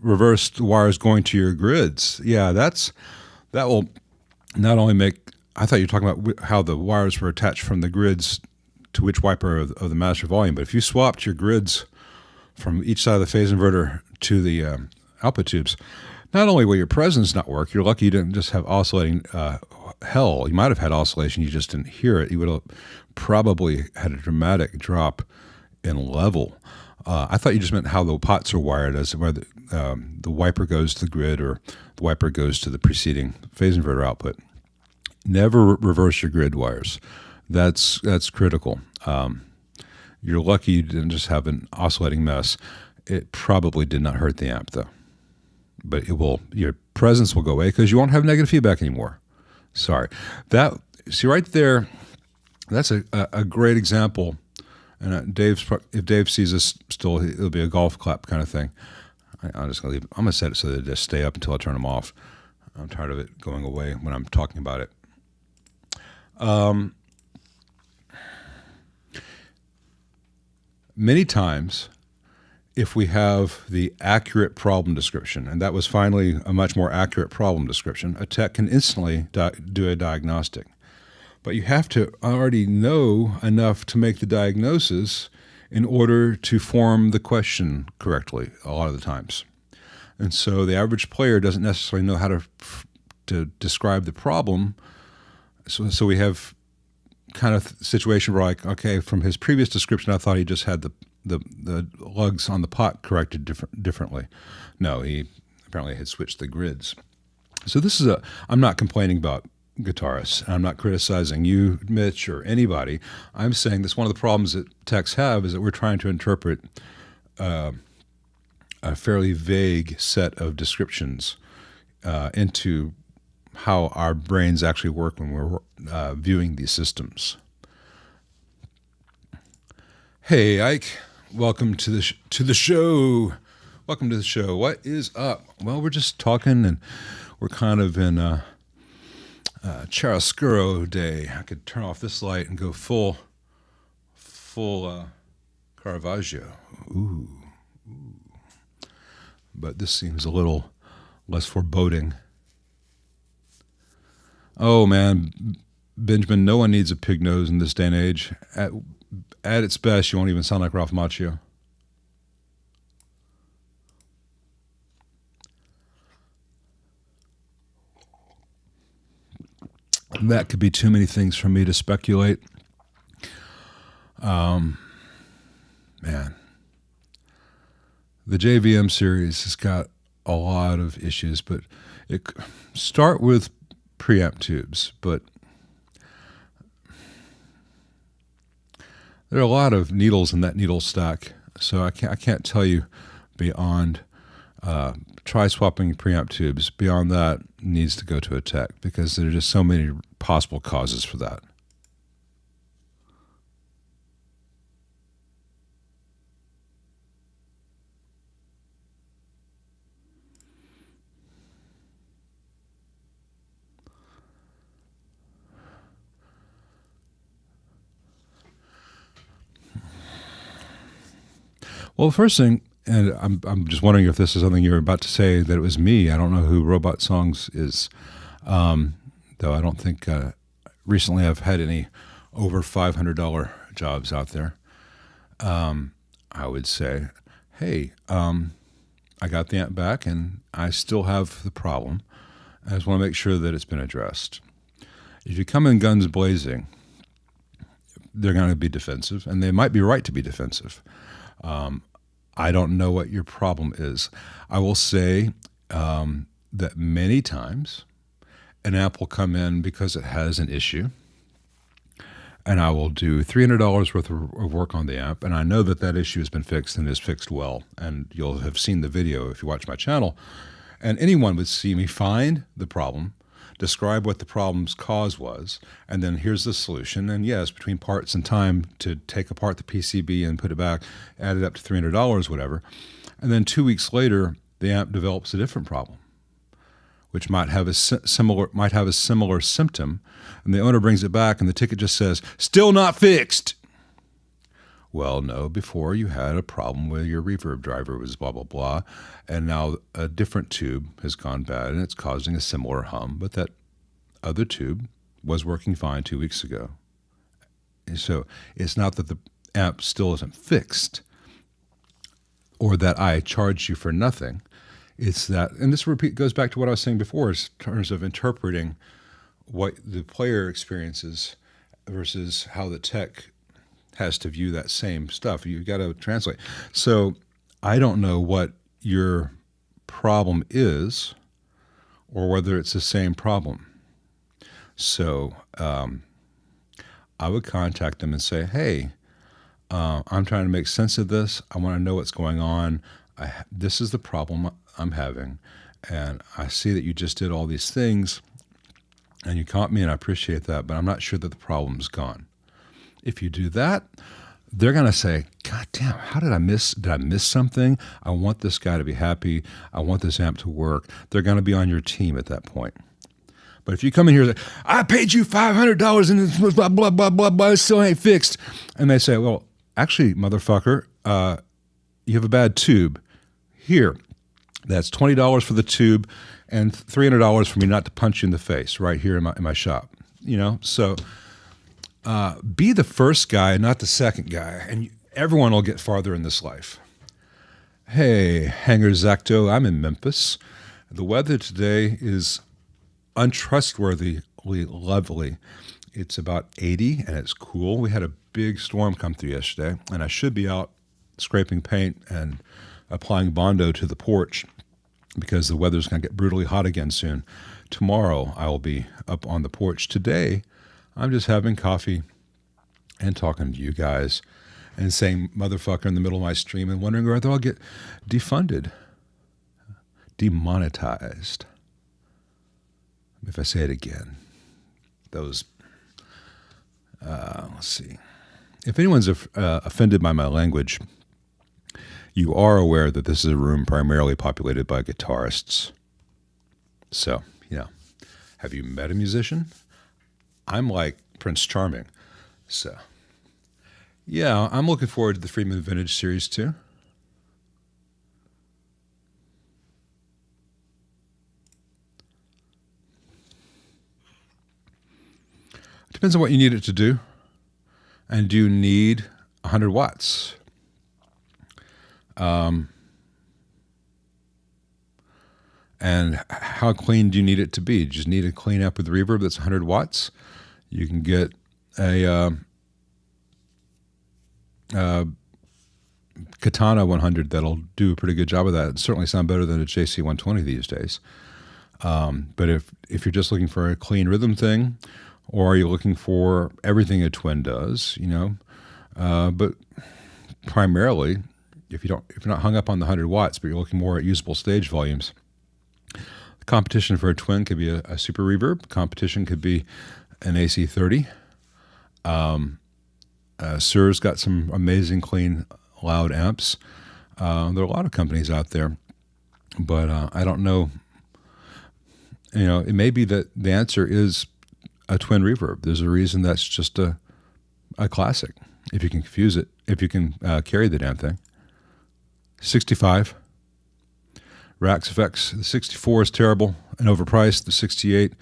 reversed the wires going to your grids. Yeah, that will not only make. I thought you were talking about how the wires were attached from the grids to which wiper of the master volume. But if you swapped your grids from each side of the phase inverter to the output tubes, not only will your presence not work, you're lucky you didn't just have oscillating hell. You might have had oscillation, you just didn't hear it. You would have probably had a dramatic drop in level. I thought you just meant how the pots are wired, as where the wiper goes to the grid or the wiper goes to the preceding phase inverter output. Never reverse your grid wires. That's critical. You're lucky you didn't just have an oscillating mess. It probably did not hurt the amp though. But your presence will go away because you won't have negative feedback anymore. Sorry. See right there, that's a great example. And if Dave sees this still, it'll be a golf clap kind of thing. I'm just going to leave. I'm going to set it so that it just stay up until I turn them off. I'm tired of it going away when I'm talking about it. Many times, if we have the accurate problem description, and that was finally a much more accurate problem description, a tech can instantly do a diagnostic. But you have to already know enough to make the diagnosis in order to form the question correctly a lot of the times. And so the average player doesn't necessarily know how to describe the problem. So we have kind of situation where, like, okay, from his previous description, I thought he just had the lugs on the pot corrected differently. No, he apparently had switched the grids. So this is I'm not complaining about guitarists, and I'm not criticizing you, Mitch, or anybody. I'm saying that's one of the problems that techs have, is that we're trying to interpret a fairly vague set of descriptions into how our brains actually work when we're viewing these systems. Hey, Ike, welcome to the show. Welcome to the show. What is up? Well, we're just talking, and we're kind of in chiaroscuro day. I could turn off this light and go full Caravaggio. Ooh. But this seems a little less foreboding. Oh man, Benjamin, no one needs a pig nose in this day and age. At its best, you won't even sound like Ralph Macchio. That could be too many things for me to speculate. Man, the JVM series has got a lot of issues, but start with preamp tubes, but there are a lot of needles in that needle stack, so I can't tell you beyond try swapping preamp tubes. Beyond that, needs to go to a tech, because there are just so many possible causes for that. Well, the first thing, and I'm just wondering if this is something you're about to say, that it was me. I don't know who Robot Songs is, though I don't think recently I've had any over $500 jobs out there. I would say, hey, I got the amp back and I still have the problem. I just want to make sure that it's been addressed. If you come in guns blazing, they're going to be defensive, and they might be right to be defensive. I don't know what your problem is. I will say that many times an amp will come in because it has an issue, and I will do $300 worth of work on the amp, and I know that issue has been fixed and is fixed well, and you'll have seen the video if you watch my channel, and anyone would see me find the problem, describe what the problem's cause was, and then here's the solution. And yes, between parts and time to take apart the PCB and put it back, add it up to $300, whatever. And then 2 weeks later, the amp develops a different problem, which might have a similar symptom, and the owner brings it back, and the ticket just says, "Still not fixed." Well, no, before you had a problem where your reverb driver was blah, blah, blah, and now a different tube has gone bad, and it's causing a similar hum, but that other tube was working fine 2 weeks ago. And so it's not that the amp still isn't fixed or that I charged you for nothing. It's that, and this goes back to what I was saying before in terms of interpreting what the player experiences versus how the tech has to view that same stuff. You've got to translate. So I don't know what your problem is or whether it's the same problem. So I would contact them and say, hey, I'm trying to make sense of this. I want to know what's going on. This is the problem I'm having. And I see that you just did all these things and you caught me, and I appreciate that, but I'm not sure that the problem's gone. If you do that, they're going to say, God damn, how did I miss something? I want this guy to be happy. I want this amp to work. They're going to be on your team at that point. But if you come in here and say, I paid you $500 and it's blah, blah, blah, blah, blah, it still ain't fixed. And they say, well, actually, motherfucker, you have a bad tube. Here, that's $20 for the tube and $300 for me not to punch you in the face right here in my shop. You know, so be the first guy, not the second guy, and everyone will get farther in this life. Hey, Hanger Zacto, I'm in Memphis. The weather today is untrustworthily lovely. It's about 80 and it's cool. We had a big storm come through yesterday, and I should be out scraping paint and applying Bondo to the porch because the weather's going to get brutally hot again soon. Tomorrow I will be up on the porch. Today I'm just having coffee and talking to you guys and saying motherfucker in the middle of my stream and wondering whether I'll get defunded, demonetized. If I say it again, those, let's see. If anyone's offended by my language, you are aware that this is a room primarily populated by guitarists. So, have you met a musician? I'm like Prince Charming. So, yeah, I'm looking forward to the Friedman Vintage series too. Depends on what you need it to do. And do you need 100 watts? And how clean do you need it to be? Do you just need a clean amp with reverb that's 100 watts? You can get a Katana 100 that'll do a pretty good job of that. It'll certainly sound better than a JC 120 these days. But if you're just looking for a clean rhythm thing, or are you looking for everything a twin does, but primarily, if you're not hung up on the 100 watts, but you're looking more at usable stage volumes, the competition for a twin could be a super reverb. Competition could be an AC30. Sure's got some amazing clean loud amps. There are a lot of companies out there, but I don't know. It may be that the answer is a twin reverb. There's a reason that's just a classic. If you can confuse it, if you can carry the damn thing. 65. Rax effects. The 64 is terrible and overpriced. The 68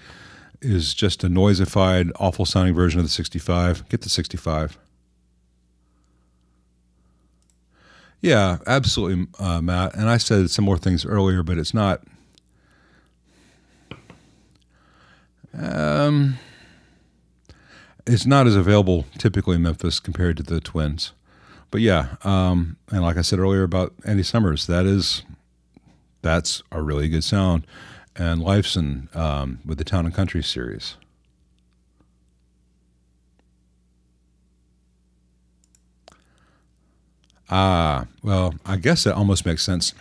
is just a noisified, awful sounding version of the 65. Get the 65. Yeah, absolutely, Matt. And I said similar things earlier, but it's not. It's not as available typically in Memphis compared to the twins. But yeah, and like I said earlier about Andy Summers, that's a really good sound. And Lifeson with the Town and Country series. Well, I guess that almost makes sense.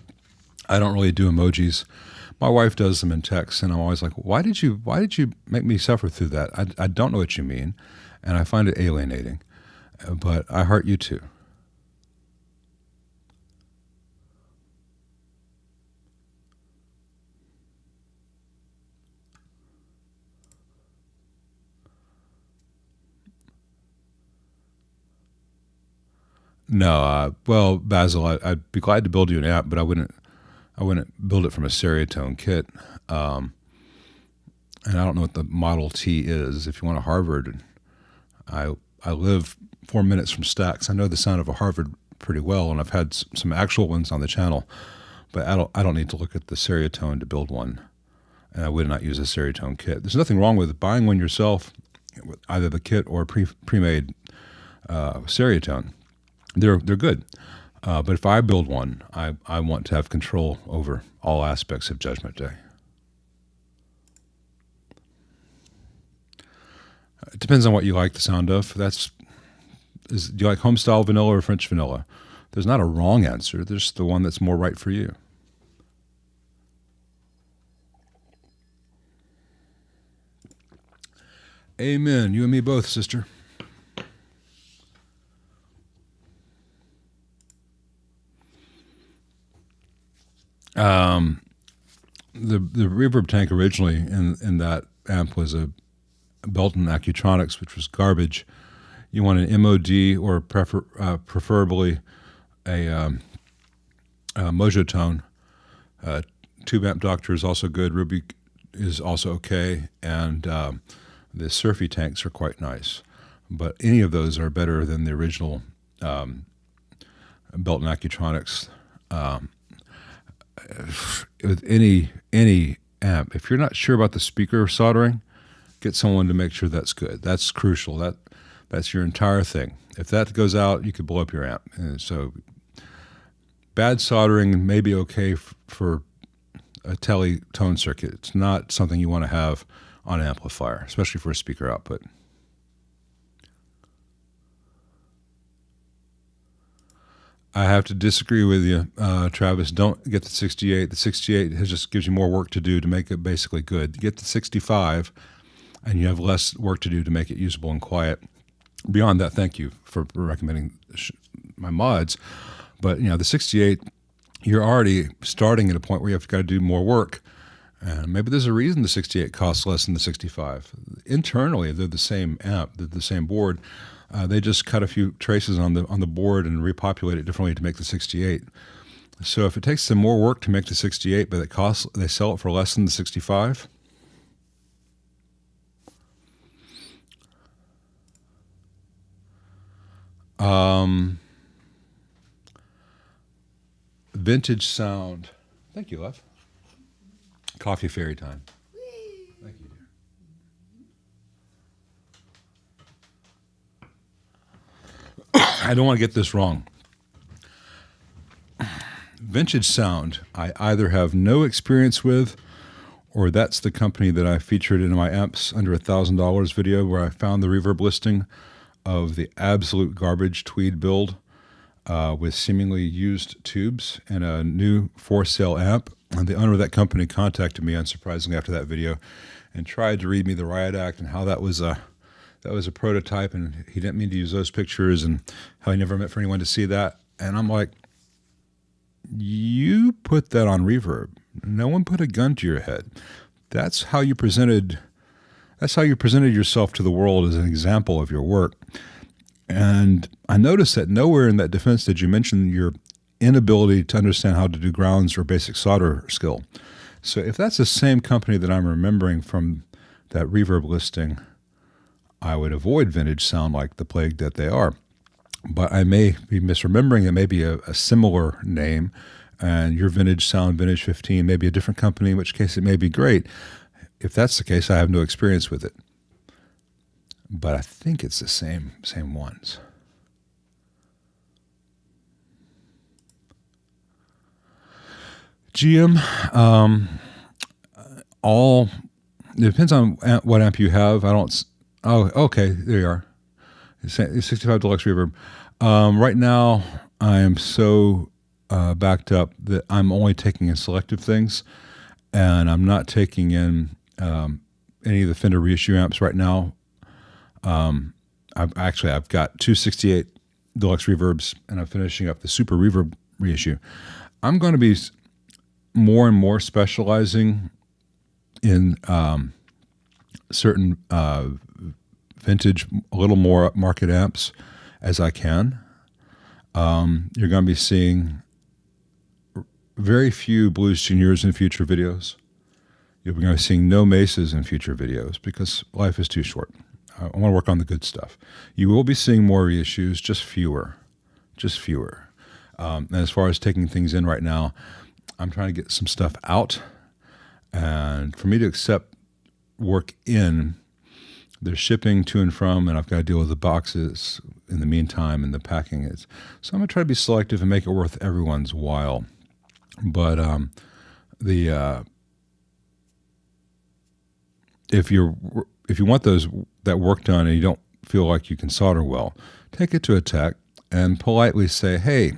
I don't really do emojis, My wife does them in text, and I'm always like, why did you make me suffer through that? I don't know what you mean, and I find it alienating, but I heart you too. No, well, Basil, I'd be glad to build you an app, but I wouldn't build it from a Stereotone kit. And I don't know what the Model T is. If you want a Harvard, I live 4 minutes from Stacks. I know the sound of a Harvard pretty well, and I've had some actual ones on the channel, but I don't need to look at the Stereotone to build one, and I would not use a Stereotone kit. There's nothing wrong with buying one yourself, either the kit or pre-made Stereotone. They're good. But if I build one, I want to have control over all aspects of Judgment Day. It depends on what you like the sound of. Do you like home style vanilla or French vanilla? There's not a wrong answer. There's the one that's more right for you. Amen. You and me both, sister. The reverb tank originally in that amp was a Belton Accutronics, which was garbage. You want an MOD or preferably a Mojotone. Tube Amp Doctor is also good. Ruby is also okay, and the Surfy tanks are quite nice. But any of those are better than the original Belton Accutronics. With any amp, if you're not sure about the speaker soldering, get someone to make sure that's good. That's crucial. That's your entire thing. If that goes out, you could blow up your amp. And so bad soldering may be okay for a tele tone circuit. It's not something you want to have on an amplifier, especially for a speaker output. I have to disagree with you, Travis. Don't get the 68. The 68 just gives you more work to do to make it basically good. Get the 65, and you have less work to do to make it usable and quiet. Beyond that, thank you for recommending my mods. But the 68, you're already starting at a point where you have got to do more work. And maybe there's a reason the 68 costs less than the 65. Internally, they're the same amp, they're the same board. They just cut a few traces on the board and repopulate it differently to make the 68. So if it takes them more work to make the 68, but they sell it for less than the 65. Vintage sound. Thank you, love. Coffee fairy time. Thank you, dear. I don't want to get this wrong. Vintage sound, I either have no experience with, or that's the company that I featured in my amps under $1,000 video where I found the reverb listing of the absolute garbage tweed build with seemingly used tubes and a new for-sale amp. And the owner of that company contacted me, unsurprisingly, after that video and tried to read me the riot act and how that was a prototype and he didn't mean to use those pictures and how he never meant for anyone to see that. And I'm like, you put that on reverb. No one put a gun to your head. That's how you presented yourself to the world as an example of your work. And I noticed that nowhere in that defense did you mention your inability to understand how to do grounds or basic solder skill. So if that's the same company that I'm remembering from that reverb listing, I would avoid vintage sound like the plague that they are. But I may be misremembering. It may be a similar name, and your vintage sound, Vintage 15, may be a different company, in which case it may be great. If that's the case, I have no experience with it. But I think it's the same ones. GM, it depends on what amp you have. Oh, okay, there you are. It's 65 Deluxe Reverb. Right now, I am so backed up that I'm only taking in selective things. and I'm not taking in any of the Fender reissue amps right now. I've got 268 deluxe reverbs, and I'm finishing up the super reverb reissue. I'm going to be more and more specializing in certain vintage, a little more upmarket amps as I can. You're going to be seeing very few Blues Juniors in future videos. You're going to be seeing no Mesas in future videos because life is too short. I want to work on the good stuff. You will be seeing more reissues, just fewer. And as far as taking things in right now, I'm trying to get some stuff out. And for me to accept work in, there's shipping to and from, and I've got to deal with the boxes in the meantime and the packing. So I'm going to try to be selective and make it worth everyone's while. But if you want that work done and you don't feel like you can solder well, take it to a tech and politely say, hey,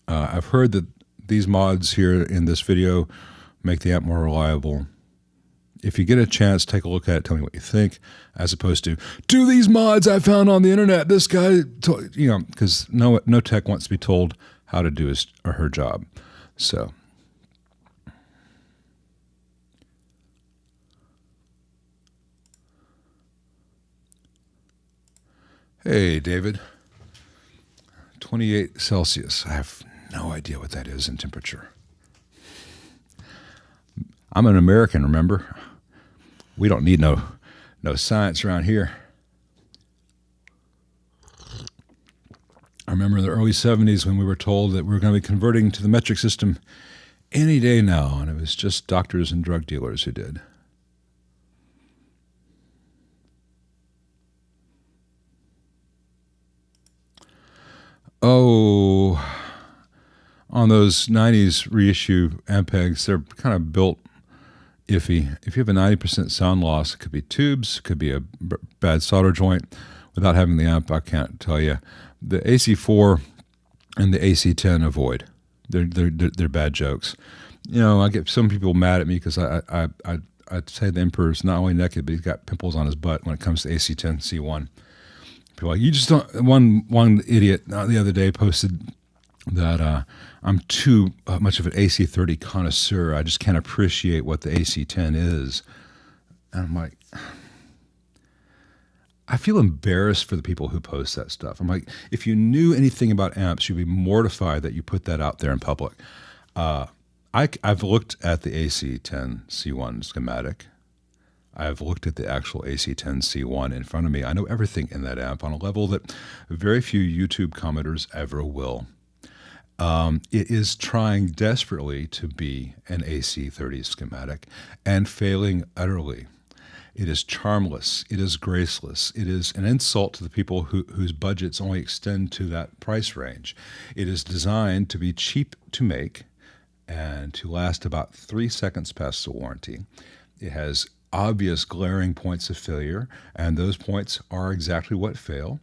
I've heard that these mods here in this video make the amp more reliable. If you get a chance, take a look at it, tell me what you think, as opposed to, do these mods I found on the internet, this guy, because no tech wants to be told how to do his or her job. So, hey, David, 28 Celsius. I have no idea what that is in temperature. I'm an American, remember? We don't need no science around here. I remember in the early 70s when we were told that we were going to be converting to the metric system any day now, and it was just doctors and drug dealers who did. Oh, on those 90s reissue ampegs, they're kind of built iffy. If you have a 90% sound loss, it could be tubes, it could be a bad solder joint. Without having the amp, I can't tell you. The AC4 and the AC10 avoid. They're bad jokes. I get some people mad at me because I'd say the Emperor's not only naked, but he's got pimples on his butt when it comes to AC10 C1. People are like, you just don't. One idiot the other day posted that I'm too much of an AC30 connoisseur. I just can't appreciate what the AC10 is. And I'm like, I feel embarrassed for the people who post that stuff. I'm like, if you knew anything about amps, you'd be mortified that you put that out there in public. I've looked at the AC10 C1 schematic. I've looked at the actual AC10 C1 in front of me. I know everything in that amp on a level that very few YouTube commenters ever will. It is trying desperately to be an AC30 schematic and failing utterly. It is charmless. It is graceless. It is an insult to the people whose budgets only extend to that price range. It is designed to be cheap to make and to last about 3 seconds past the warranty. It has obvious glaring points of failure, and those points are exactly what fail.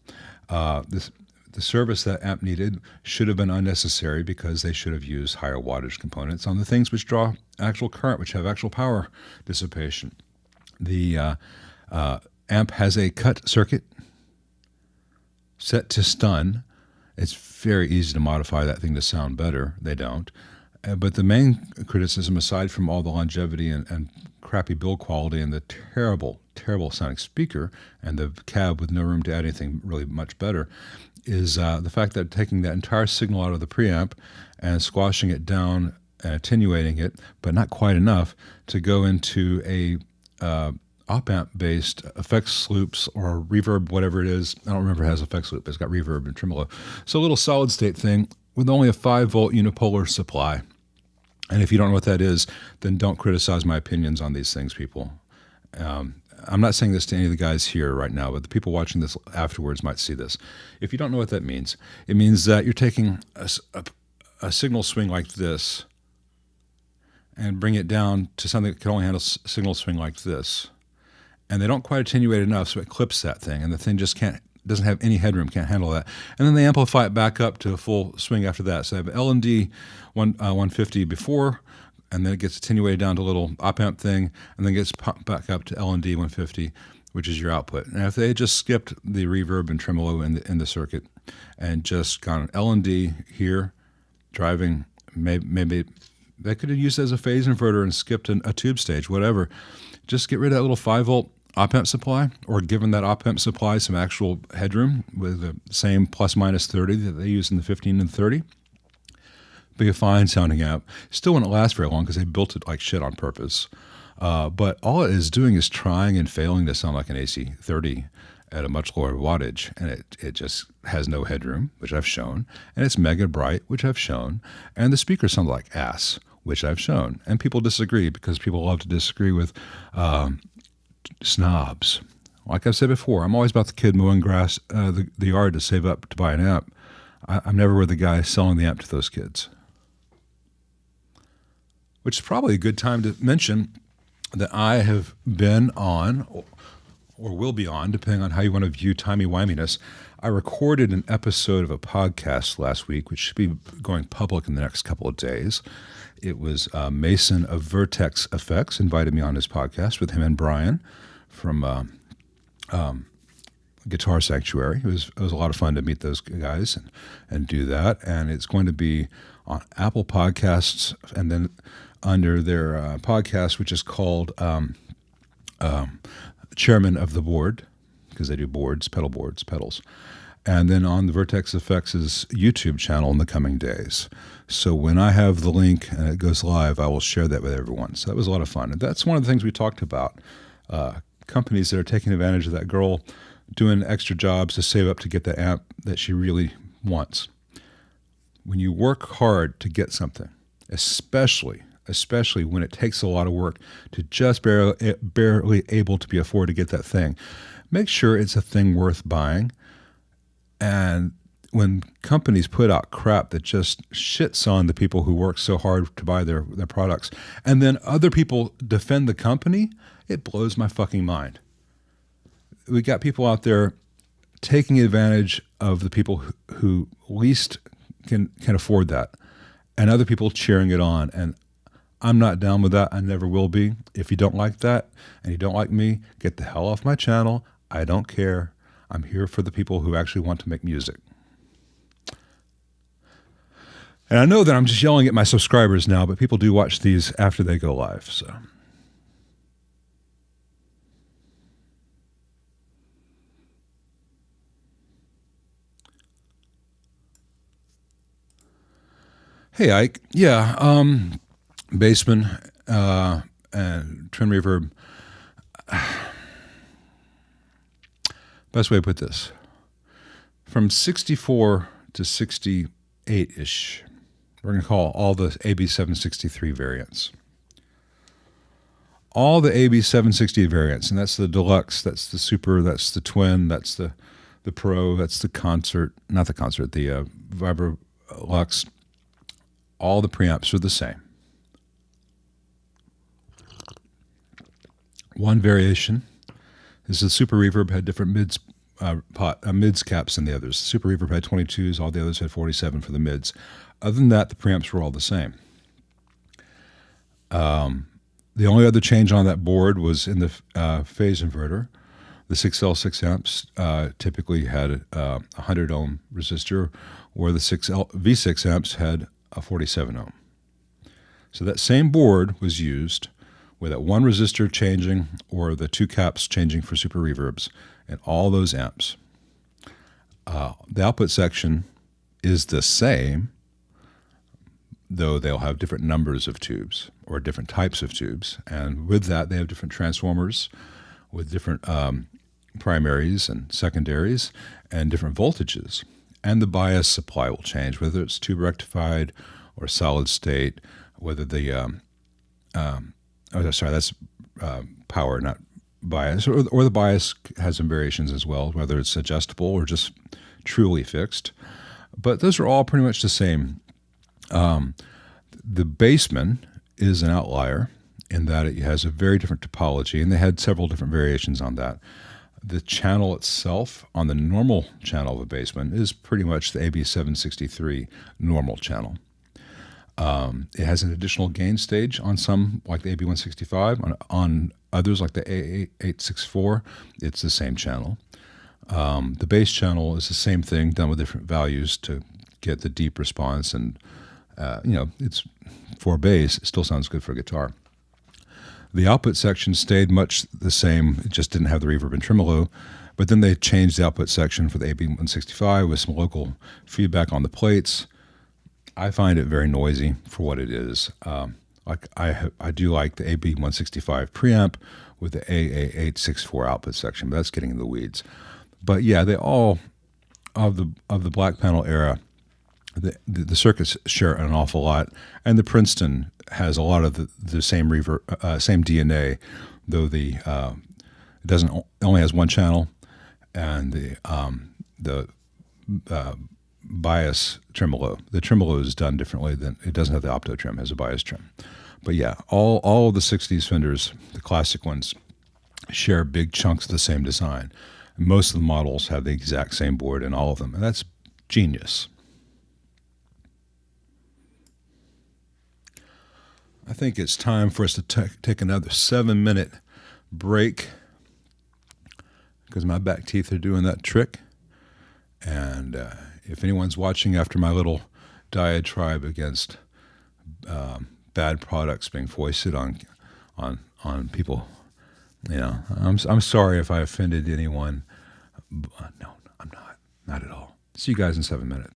The service that amp needed should have been unnecessary because they should have used higher wattage components on the things which draw actual current, which have actual power dissipation. The amp has a cut circuit set to stun. It's very easy to modify that thing to sound better. They don't. But the main criticism, aside from all the longevity and crappy build quality and the terrible sounding speaker and the cab with no room to add anything really much better, is the fact that taking that entire signal out of the preamp and squashing it down and attenuating it, but not quite enough to go into a op-amp-based effects loops or reverb, whatever it is. I don't remember if it has effects loop, but it's got reverb and tremolo. So a little solid-state thing with only a 5-volt unipolar supply. And if you don't know what that is, then don't criticize my opinions on these things, people. I'm not saying this to any of the guys here right now, but the people watching this afterwards might see this. If you don't know what that means, it means that you're taking a signal swing like this and bring it down to something that can only handle signal swing like this. And they don't quite attenuate enough, so it clips that thing, and the thing just doesn't have any headroom, can't handle that. And then they amplify it back up to a full swing after that. So I have L&D 150 before and then it gets attenuated down to a little op-amp thing, and then gets pumped back up to L&D 150, which is your output. And if they had just skipped the reverb and tremolo in the circuit and just gone L&D here, driving, maybe they could have used it as a phase inverter and skipped a tube stage, whatever. Just get rid of that little 5-volt op-amp supply, or given that op-amp supply some actual headroom with the same plus minus 30 that they use in the 15 and 30. Be a fine sounding amp. Still wouldn't last very long because they built it like shit on purpose. But all it is doing is trying and failing to sound like an AC30 at a much lower wattage. And it just has no headroom, which I've shown. And it's mega bright, which I've shown. And the speakers sound like ass, which I've shown. And people disagree because people love to disagree with snobs. Like I've said before, I'm always about the kid mowing grass, the yard to save up to buy an amp. I'm never with the guy selling the amp to those kids. Which is probably a good time to mention that I have been on, or will be on, depending on how you want to view timey-wiminess. I recorded an episode of a podcast last week, which should be going public in the next couple of days. It was Mason of Vertex Effects invited me on his podcast with him and Brian from Guitar Sanctuary. It was a lot of fun to meet those guys and do that. And it's going to be on Apple Podcasts, and then under their podcast, which is called Chairman of the Board, because they do boards, pedals. And then on the Vertex Effects' YouTube channel in the coming days. So when I have the link and it goes live, I will share that with everyone. So that was a lot of fun. And that's one of the things we talked about. Companies that are taking advantage of that girl doing extra jobs to save up to get the amp that she really wants. When you work hard to get something, especially when it takes a lot of work to just barely able to be afford to get that thing, make sure it's a thing worth buying. And when companies put out crap that just shits on the people who work so hard to buy their products, and then other people defend the company, it blows my fucking mind. We got people out there taking advantage of the people who least can afford that, and other people cheering it on. And I'm not down with that. I never will be. If you don't like that and you don't like me, get the hell off my channel. I don't care. I'm here for the people who actually want to make music. And I know that I'm just yelling at my subscribers now, but people do watch these after they go live. So, hey, Ike. Yeah, Bassman and Trend Reverb. Best way to put this. From 64 to 68-ish, we're going to call all the AB763 variants. All the AB760 variants, and that's the Deluxe, that's the Super, that's the Twin, that's the Pro, that's the Concert, not the Concert, the Vibra Lux. All the preamps are the same. One variation is the Super Reverb had different mids caps than the others. The Super Reverb had 22s, all the others had 47 for the mids. Other than that, the preamps were all the same. The only other change on that board was in the phase inverter. The 6L6 amps typically had a 100 ohm resistor, where the V6 amps had a 47 ohm. So that same board was used with that one resistor changing, or the two caps changing for Super Reverbs, and all those amps. The output section is the same, though they'll have different numbers of tubes or different types of tubes. And with that, they have different transformers with different primaries and secondaries and different voltages. And the bias supply will change, whether it's tube rectified or solid state, whether the that's power, not bias, or the bias has some variations as well, whether it's adjustable or just truly fixed. But those are all pretty much the same. The Bassman is an outlier in that it has a very different topology, and they had several different variations on that. The channel itself on the normal channel of a Bassman is pretty much the AB763 normal channel. It has an additional gain stage on some, like the AB165. On others, like the A864, it's the same channel. The bass channel is the same thing, done with different values to get the deep response. And, it's for bass, it still sounds good for guitar. The output section stayed much the same. It just didn't have the reverb and tremolo. But then they changed the output section for the AB165 with some local feedback on the plates. I find it very noisy for what it is. I do like the AB165 preamp with the AA864 output section, but that's getting in the weeds. But yeah, they all of the Black Panel era, the circuits share an awful lot, and the Princeton has a lot of the same reverb, same DNA, though it only has one channel, and the bias tremolo. The tremolo is done differently than it doesn't have the opto trim, it has a bias trim. But yeah, all of the 60s Fenders, the classic ones, share big chunks of the same design. Most of the models have the exact same board in all of them, and that's genius. I think it's time for us to take another 7-minute break because my back teeth are doing that trick. And if anyone's watching after my little diatribe against bad products being foisted on people, I'm sorry if I offended anyone. No, I'm not at all. See you guys in 7 minutes.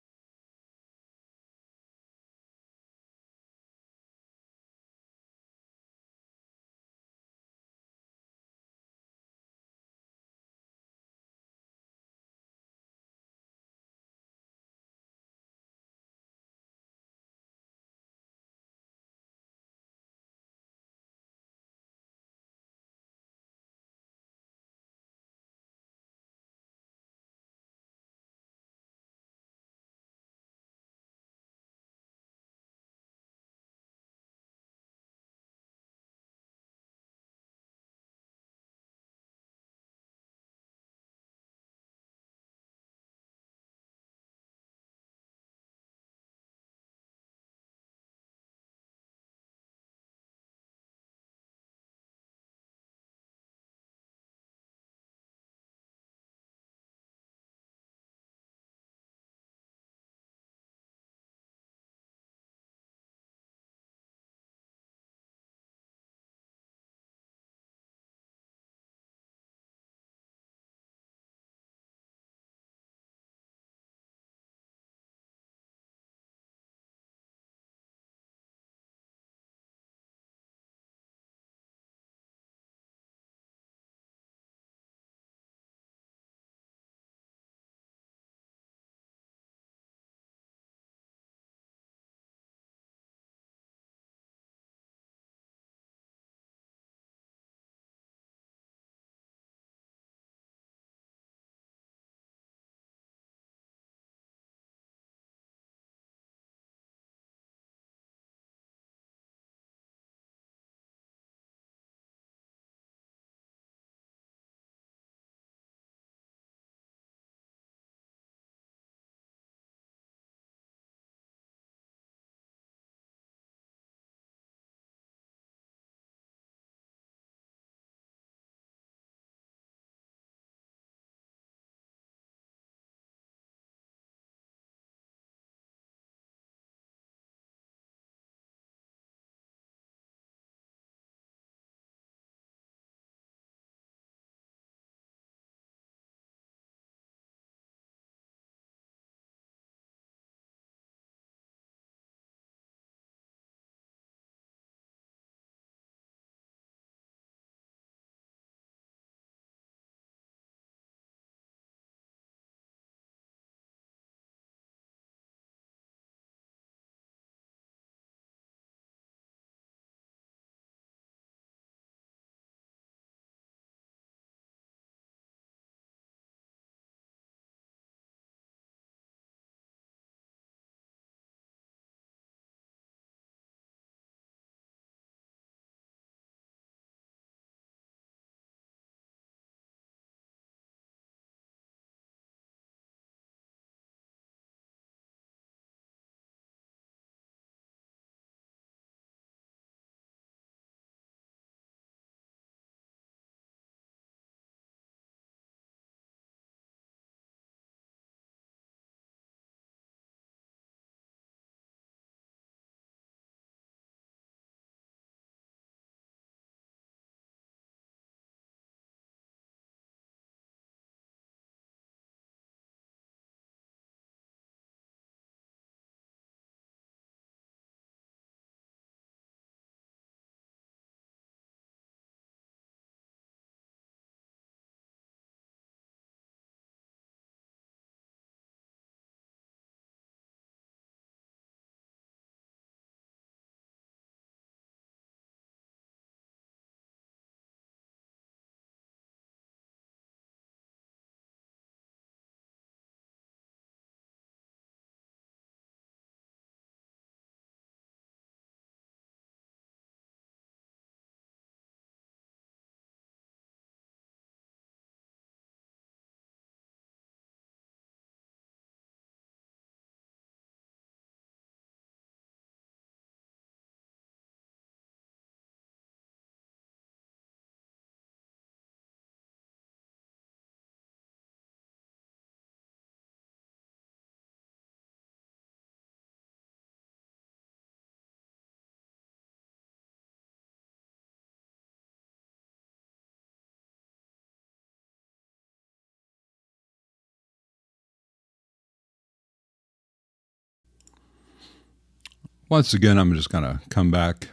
Once again, I'm just going to come back.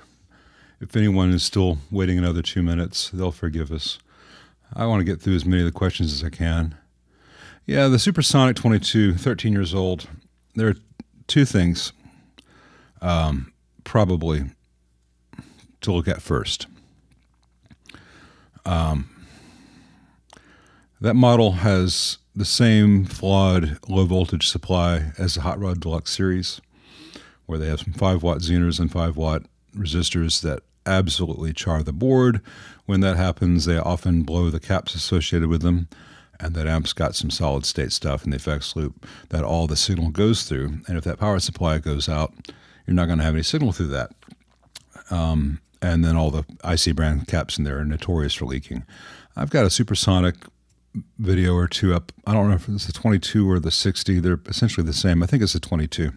If anyone is still waiting another 2 minutes, they'll forgive us. I want to get through as many of the questions as I can. Yeah, the Supersonic 22, 13 years old. There are two things probably to look at first. That model has the same flawed low voltage supply as the Hot Rod Deluxe series, where they have some 5-watt Zeners and 5-watt resistors that absolutely char the board. When that happens, they often blow the caps associated with them, and that amp's got some solid state stuff in the effects loop that all the signal goes through. And if that power supply goes out, you're not going to have any signal through that. And then all the IC brand caps in there are notorious for leaking. I've got a Supersonic video or two up. I don't know if it's the 22 or the 60. They're essentially the same. I think it's the 22.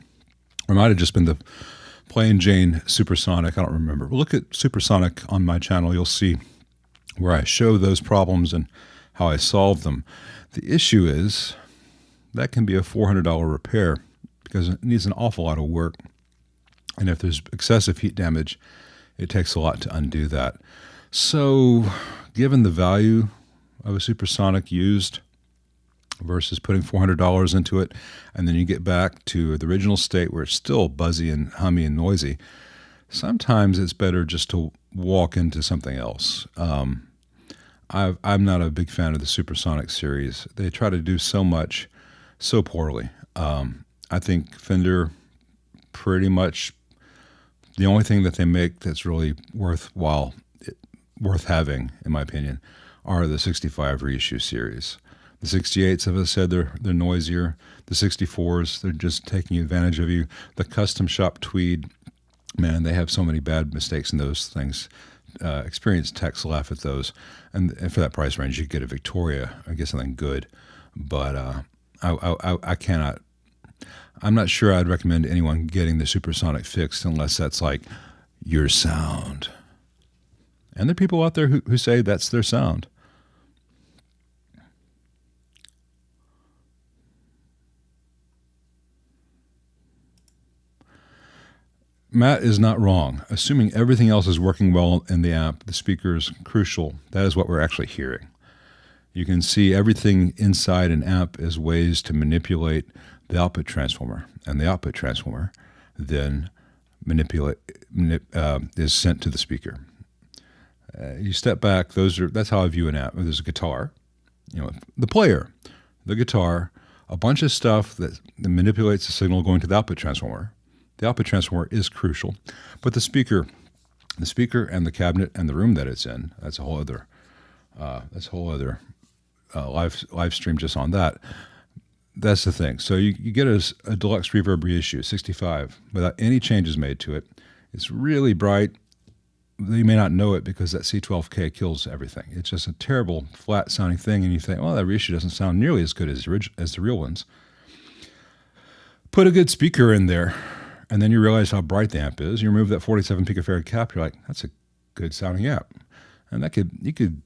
Or it might have just been the plain Jane Supersonic. I don't remember. But look at Supersonic on my channel. You'll see where I show those problems and how I solve them. The issue is that can be a $400 repair because it needs an awful lot of work. And if there's excessive heat damage, it takes a lot to undo that. So given the value of a Supersonic used versus putting $400 into it, and then you get back to the original state where it's still buzzy and hummy and noisy, sometimes it's better just to walk into something else. I'm not a big fan of the Supersonic series. They try to do so much so poorly. I think Fender pretty much, the only thing that they make that's really worth having, in my opinion, are the 65 reissue series. The 68s, as I said, they're noisier. The 64s, they're just taking advantage of you. The custom shop Tweed, man, they have so many bad mistakes in those things. Experienced techs laugh at those. And for that price range, you get a Victoria, I guess something good. But I cannot, I'm not sure I'd recommend anyone getting the Supersonic fixed unless that's like your sound. And there are people out there who say that's their sound. Matt is not wrong. Assuming everything else is working well in the amp, the speaker is crucial. That is what we're actually hearing. You can see everything inside an amp as ways to manipulate the output transformer, and the output transformer then is sent to the speaker. You step back; that's how I view an amp. There's a guitar, the player, the guitar, a bunch of stuff that manipulates the signal going to the output transformer. The output transformer is crucial, but the speaker and the cabinet and the room that it's in, that's a whole other live stream just on that. That's the thing. So you get a deluxe reverb reissue, 65, without any changes made to it. It's really bright. You may not know it because that C12K kills everything. It's just a terrible flat sounding thing, and you think, well, that reissue doesn't sound nearly as good as the real ones. Put a good speaker in there, and then you realize how bright the amp is. You remove that 47 picofarad cap, you're like, that's a good sounding amp. And you could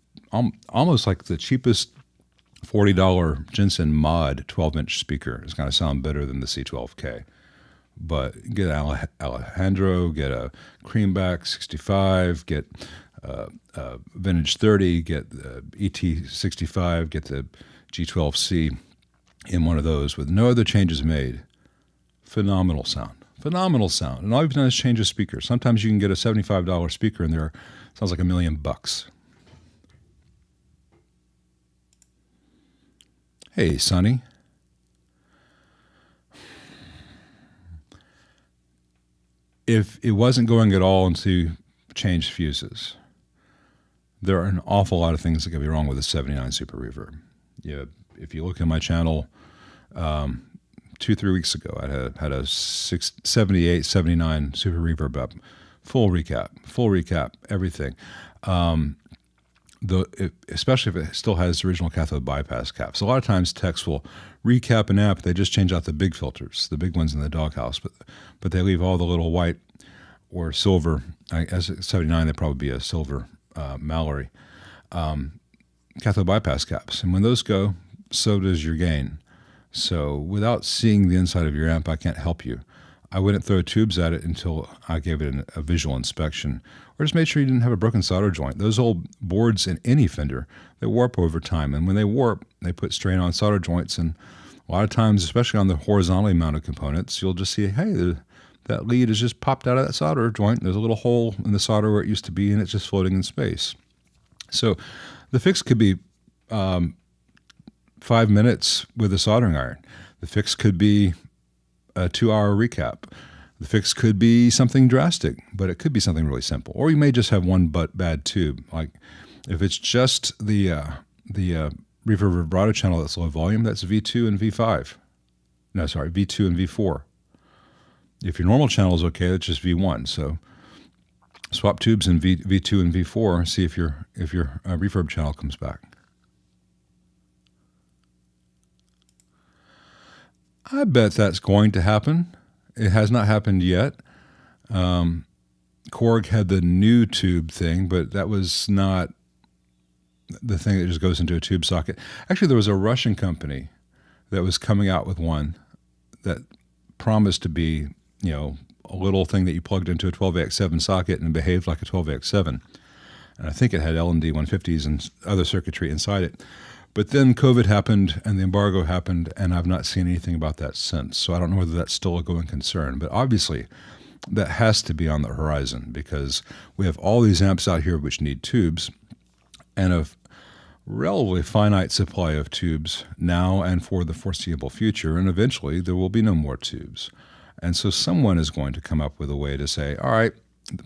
almost like the cheapest $40 Jensen Mod 12-inch speaker is going to sound better than the C12K. But get an Alejandro, get a Creamback 65, get Vintage 30, get the ET 65, get the G12C in one of those with no other changes made. Phenomenal sound. Phenomenal sound. And all you've done is change a speaker. Sometimes you can get a $75 speaker in there. Sounds like $1 million. Hey, Sonny. If it wasn't going at all into changed fuses, there are an awful lot of things that could be wrong with a 79 Super Reverb. If you look at my channel, 2-3 weeks ago, I had a 78, 79 Super Reverb up. Full recap, everything. Especially if it still has the original cathode bypass caps. A lot of times techs will recap an amp, they just change out the big filters, the big ones in the doghouse, but they leave all the little white or silver, as a 79, they'd probably be a silver Mallory, cathode bypass caps. And when those go, so does your gain. So without seeing the inside of your amp, I can't help you. I wouldn't throw tubes at it until I gave it a visual inspection, or just made sure you didn't have a broken solder joint. Those old boards in any fender, they warp over time, and when they warp, they put strain on solder joints, and a lot of times, especially on the horizontally mounted components, you'll just see, hey, that lead has just popped out of that solder joint. There's a little hole in the solder where it used to be, and it's just floating in space. So the fix could be 5 minutes with a soldering iron. The fix could be a 2-hour recap. The fix could be something drastic, but it could be something really simple. Or you may just have one bad tube. Like if it's just the reverb vibrato channel that's low volume, that's V2 and V5. No, sorry, V2 and V4. If your normal channel is okay, that's just V1. So swap tubes in V2 and V4. See if your reverb channel comes back. I bet that's going to happen. It has not happened yet. Korg had the new tube thing, but that was not the thing that just goes into a tube socket. Actually, there was a Russian company that was coming out with one that promised to be, a little thing that you plugged into a 12AX7 socket and behaved like a 12AX7. And I think it had L&D 150s and other circuitry inside it. But then COVID happened and the embargo happened, and I've not seen anything about that since. So I don't know whether that's still a going concern. But obviously, that has to be on the horizon because we have all these amps out here which need tubes, and a relatively finite supply of tubes now and for the foreseeable future, and eventually there will be no more tubes. And so someone is going to come up with a way to say, all right,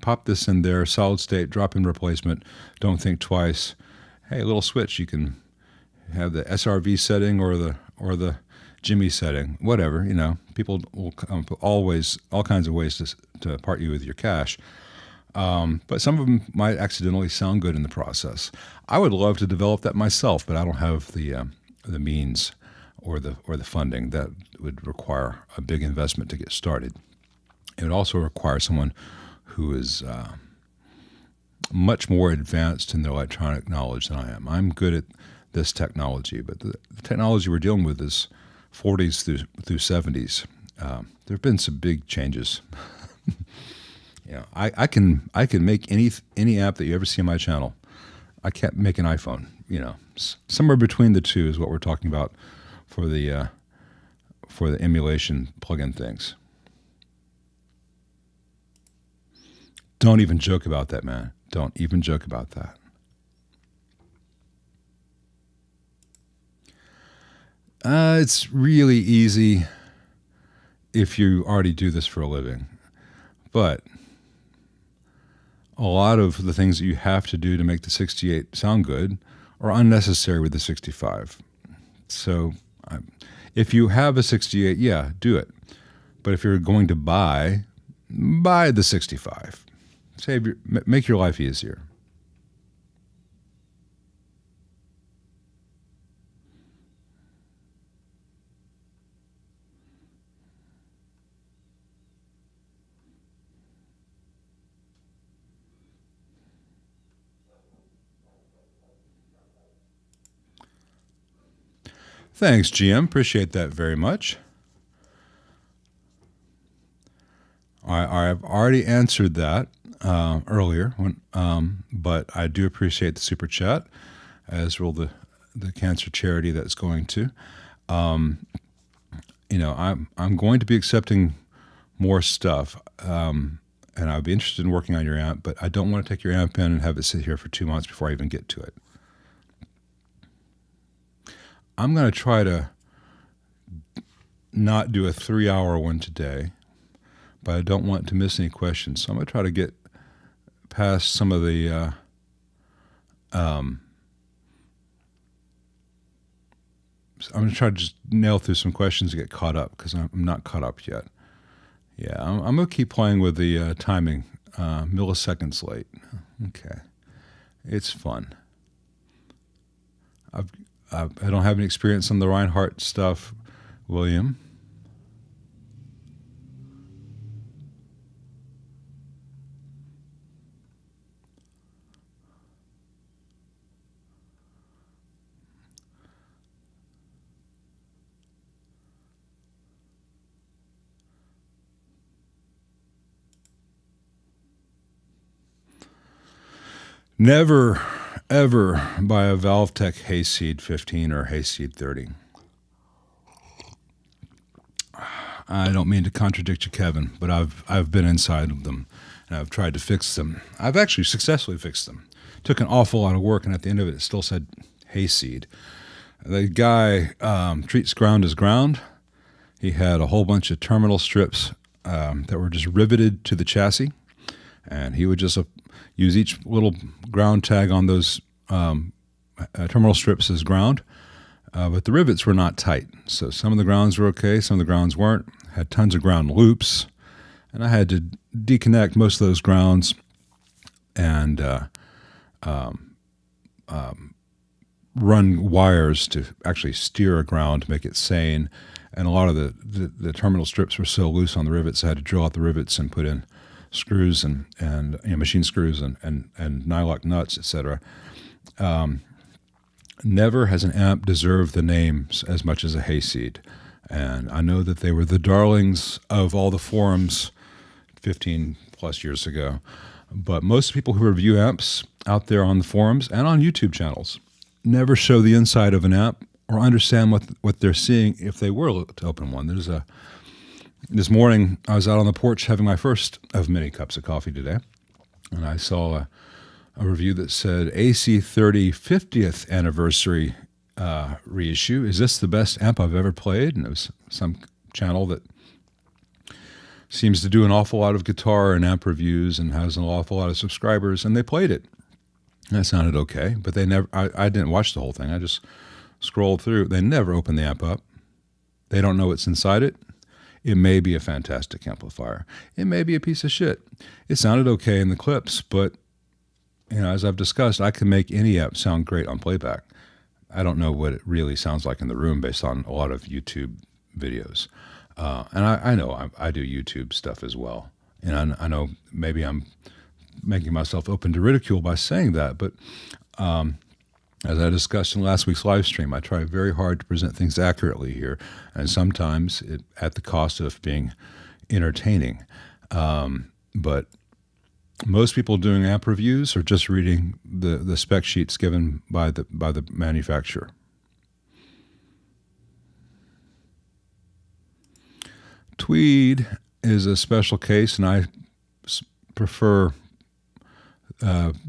pop this in there, solid state, drop-in replacement, don't think twice. Hey, a little switch, you can have the SRV setting or the Jimmy setting, whatever, people will come up with all kinds of ways to part you with your cash. But some of them might accidentally sound good in the process. I would love to develop that myself, but I don't have the means or the funding. That would require a big investment to get started. It would also require someone who is much more advanced in their electronic knowledge than I am. I'm good at this technology, but the technology we're dealing with is 40s through 70s. There have been some big changes. I can make any app that you ever see on my channel. I can't make an iPhone. Somewhere between the two is what we're talking about for the emulation plugin things. Don't even joke about that, man. Don't even joke about that. It's really easy if you already do this for a living, but a lot of the things that you have to do to make the 68 sound good are unnecessary with the 65. So if you have a 68, yeah, do it. But if you're going to buy the 65. Make your life easier. Thanks, GM. Appreciate that very much. I've already answered that earlier, but I do appreciate the super chat, as will the cancer charity that's going to. I'm going to be accepting more stuff, and I'd be interested in working on your amp, but I don't want to take your amp in and have it sit here for 2 months before I even get to it. I'm going to try to not do a 3-hour one today, but I don't want to miss any questions. So I'm going to try to get past some of the I'm going to try to just nail through some questions and get caught up because I'm not caught up yet. Yeah, I'm going to keep playing with the timing, milliseconds late. Okay, it's fun. I don't have any experience on the Reinhardt stuff, William. Never, ever buy a Valvetech Hayseed 15 or Hayseed 30. I don't mean to contradict you, Kevin, but I've been inside of them, and I've tried to fix them. I've actually successfully fixed them. Took an awful lot of work, and at the end of it, it still said Hayseed. The guy treats ground as ground. He had a whole bunch of terminal strips that were just riveted to the chassis, and he would just use each little ground tag on those terminal strips as ground. But the rivets were not tight. So some of the grounds were okay, some of the grounds weren't. Had tons of ground loops. And I had to deconnect most of those grounds and run wires to actually steer a ground to make it sane. And a lot of the terminal strips were so loose on the rivets, I had to drill out the rivets and put in screws and machine screws and nylock nuts, etc. Never has an amp deserved the name as much as a Hayseed. And I know that they were the darlings of all the forums 15 plus years ago. But most people who review amps out there on the forums and on YouTube channels never show the inside of an amp or understand what they're seeing if they were to open one. This morning, I was out on the porch having my first of many cups of coffee today, and I saw a review that said AC30 50th anniversary reissue. Is this the best amp I've ever played? And it was some channel that seems to do an awful lot of guitar and amp reviews and has an awful lot of subscribers, and they played it. And it sounded okay, but they never. I didn't watch the whole thing. I just scrolled through. They never opened the amp up. They don't know what's inside it. It may be a fantastic amplifier. It may be a piece of shit. It sounded okay in the clips, but as I've discussed, I can make any amp sound great on playback. I don't know what it really sounds like in the room based on a lot of YouTube videos. And I know I do YouTube stuff as well. And I know maybe I'm making myself open to ridicule by saying that, but as I discussed in last week's live stream, I try very hard to present things accurately here, and sometimes at the cost of being entertaining. But most people doing amp reviews are just reading the spec sheets given by the manufacturer. Tweed is a special case, and I prefer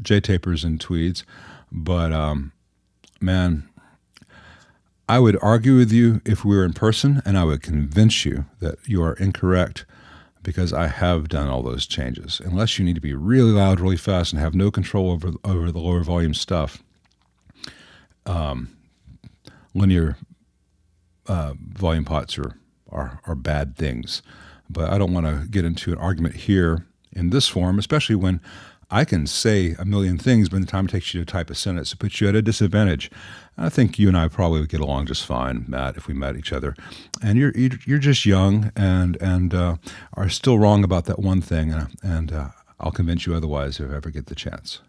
J-tapers and tweeds, but man, I would argue with you if we were in person, and I would convince you that you are incorrect, because I have done all those changes. Unless you need to be really loud, really fast, and have no control over the lower volume stuff, linear volume pots are bad things. But I don't want to get into an argument here in this forum, especially when I can say a million things, but the time it takes you to type a sentence, it puts you at a disadvantage. I think you and I probably would get along just fine, Matt, if we met each other. And you're just young and are still wrong about that one thing, and I'll convince you otherwise if I ever get the chance.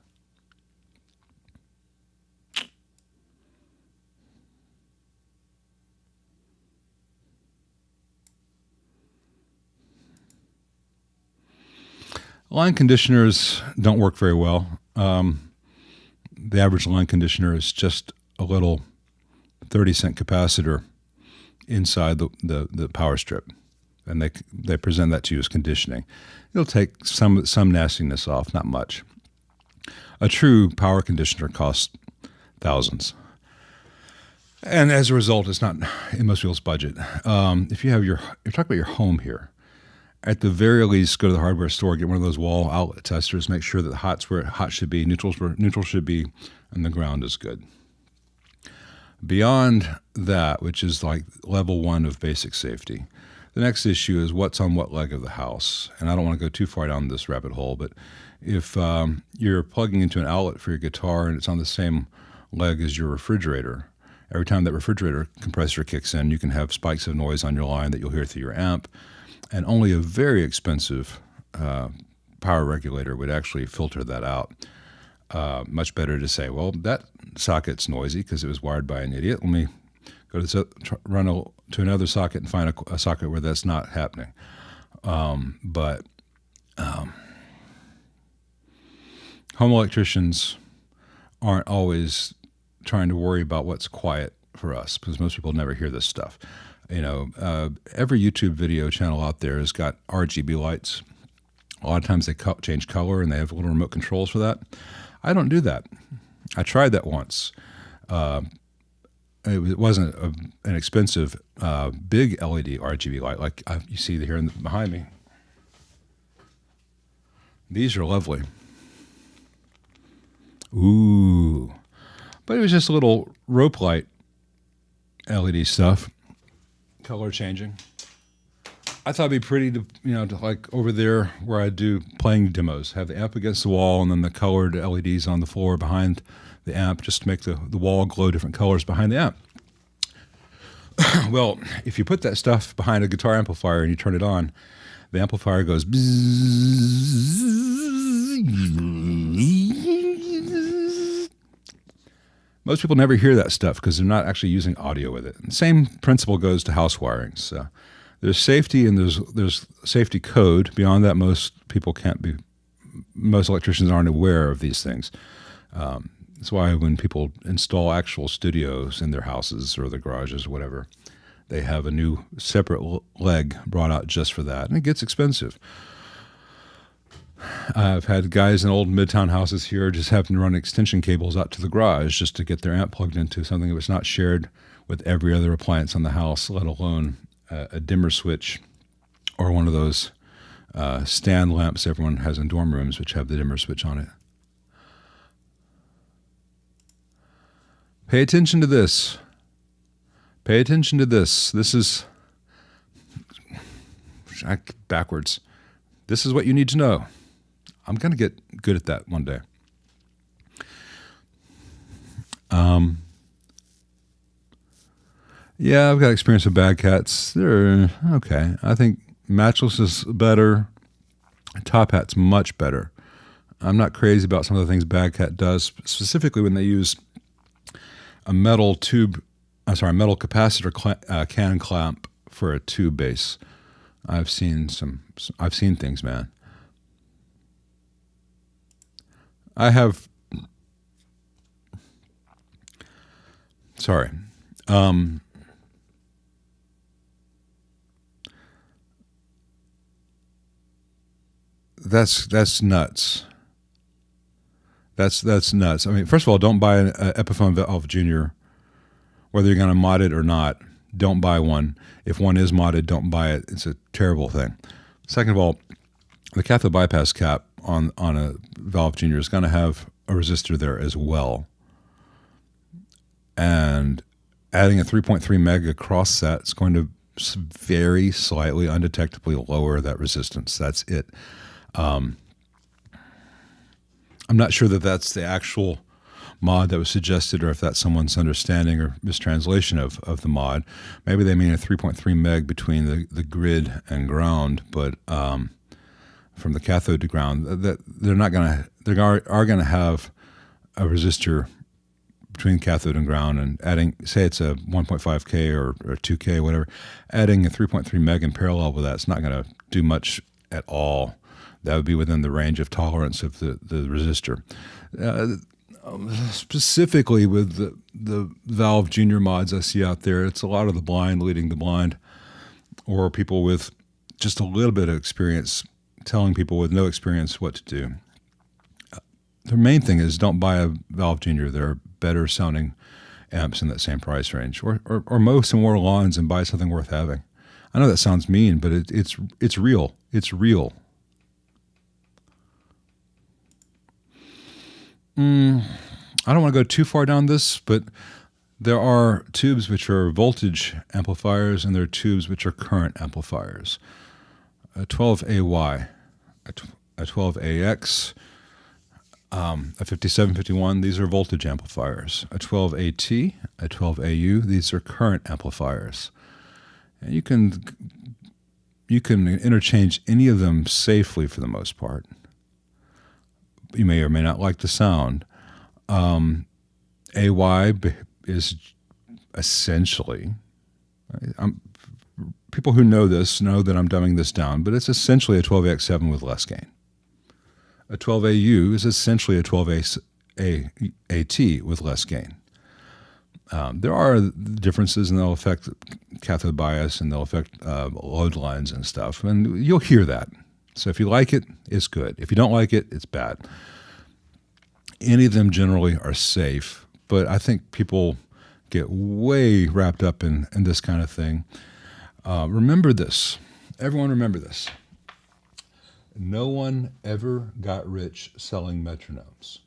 Line conditioners don't work very well. The average line conditioner is just a little 30-cent capacitor inside the power strip, and they present that to you as conditioning. It'll take some nastiness off, not much. A true power conditioner costs thousands, and as a result, it's not in most people's budget. If you're talking about your home here, at the very least, go to the hardware store, get one of those wall outlet testers, make sure that the hot's where hot should be, neutral's where neutral should be, and the ground is good. Beyond that, which is like level 1 of basic safety, the next issue is what's on what leg of the house. And I don't want to go too far down this rabbit hole, but if you're plugging into an outlet for your guitar and it's on the same leg as your refrigerator, every time that refrigerator compressor kicks in, you can have spikes of noise on your line that you'll hear through your amp. And only a very expensive power regulator would actually filter that out. Much better to say, well, that socket's noisy because it was wired by an idiot. Let me go to to another socket and find a socket where that's not happening. But home electricians aren't always trying to worry about what's quiet for us, because most people never hear this stuff. Every YouTube video channel out there has got RGB lights. A lot of times they change color and they have little remote controls for that. I don't do that. I tried that once. It wasn't an expensive big LED RGB light like you see here behind me. These are lovely. Ooh. But it was just a little rope light LED stuff, color changing. I thought it'd be pretty to like over there where I do playing demos, have the amp against the wall and then the colored LEDs on the floor behind the amp, just to make the wall glow different colors behind the amp. Well, if you put that stuff behind a guitar amplifier and you turn it on, the amplifier goes bzzz. Most people never hear that stuff because they're not actually using audio with it. And the same principle goes to house wiring. So there's safety and there's safety code. Beyond that, most electricians aren't aware of these things. That's why when people install actual studios in their houses or their garages or whatever, they have a new separate leg brought out just for that, and it gets expensive. I've had guys in old Midtown houses here just having to run extension cables out to the garage just to get their amp plugged into something that was not shared with every other appliance on the house, let alone a dimmer switch or one of those stand lamps everyone has in dorm rooms which have the dimmer switch on it. Pay attention to this. Pay attention to this. This is backwards. This is what you need to know. I'm going to get good at that one day. Yeah, I've got experience with bad cats. They're okay. I think Matchless is better. Top Hat's much better. I'm not crazy about some of the things Bad Cat does, specifically when they use a metal capacitor can clamp for a tube base. I've seen things, man. That's nuts. That's nuts. I mean, first of all, don't buy an Epiphone Valve Junior, whether you're going to mod it or not. Don't buy one. If one is modded, don't buy it. It's a terrible thing. Second of all, the cathode bypass cap on a Valve Junior is going to have a resistor there as well. And adding a 3.3 meg across that is going to very slightly, undetectably lower that resistance. That's it. I'm not sure that that's the actual mod that was suggested, or if that's someone's understanding or mistranslation of the mod. Maybe they mean a 3.3 meg between the grid and ground, but from the cathode to ground, that they are going to have a resistor between cathode and ground, and adding, say it's a 1.5K or 2K, whatever, adding a 3.3 meg in parallel with that's not going to do much at all. That would be within the range of tolerance of the resistor. Specifically with the Valve Junior mods I see out there, it's a lot of the blind leading the blind, or people with just a little bit of experience telling people with no experience what to do. The main thing is don't buy a Valve Junior. There are better sounding amps in that same price range, or mow some more lawns and buy something worth having. I know that sounds mean, but it's real. It's real. I don't want to go too far down this, but there are tubes which are voltage amplifiers and there are tubes which are current amplifiers. A 12AY, a 12AX, a 5751, these are voltage amplifiers. A 12AT, a 12AU, these are current amplifiers. And you can interchange any of them safely for the most part. You may or may not like the sound. AY is essentially, people who know this know that I'm dumbing this down, but it's essentially a 12AX7 with less gain. A 12AU is essentially a 12AX7 AT with less gain. There are differences, and they'll affect cathode bias, and they'll affect load lines and stuff, and you'll hear that. So if you like it, it's good. If you don't like it, it's bad. Any of them generally are safe, but I think people get way wrapped up in this kind of thing. Remember this. Everyone remember this. No one ever got rich selling metronomes.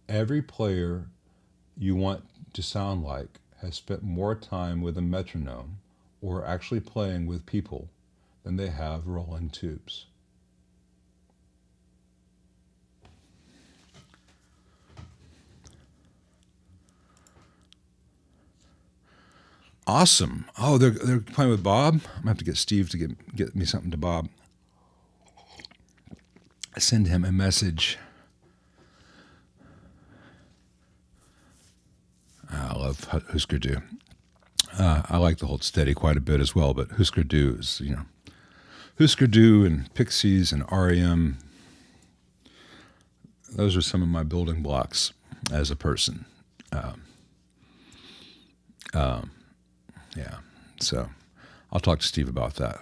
Every player you want to sound like has spent more time with a metronome or actually playing with people than they have rolling tubes. Awesome. Oh, they're playing with Bob? I'm going to have to get Steve to get me something to Bob. Send him a message. I love Husker Du. I like the Hold Steady quite a bit as well, but Husker Du is, Husker Du and Pixies and REM. Those are some of my building blocks as a person. Yeah, so I'll talk to Steve about that.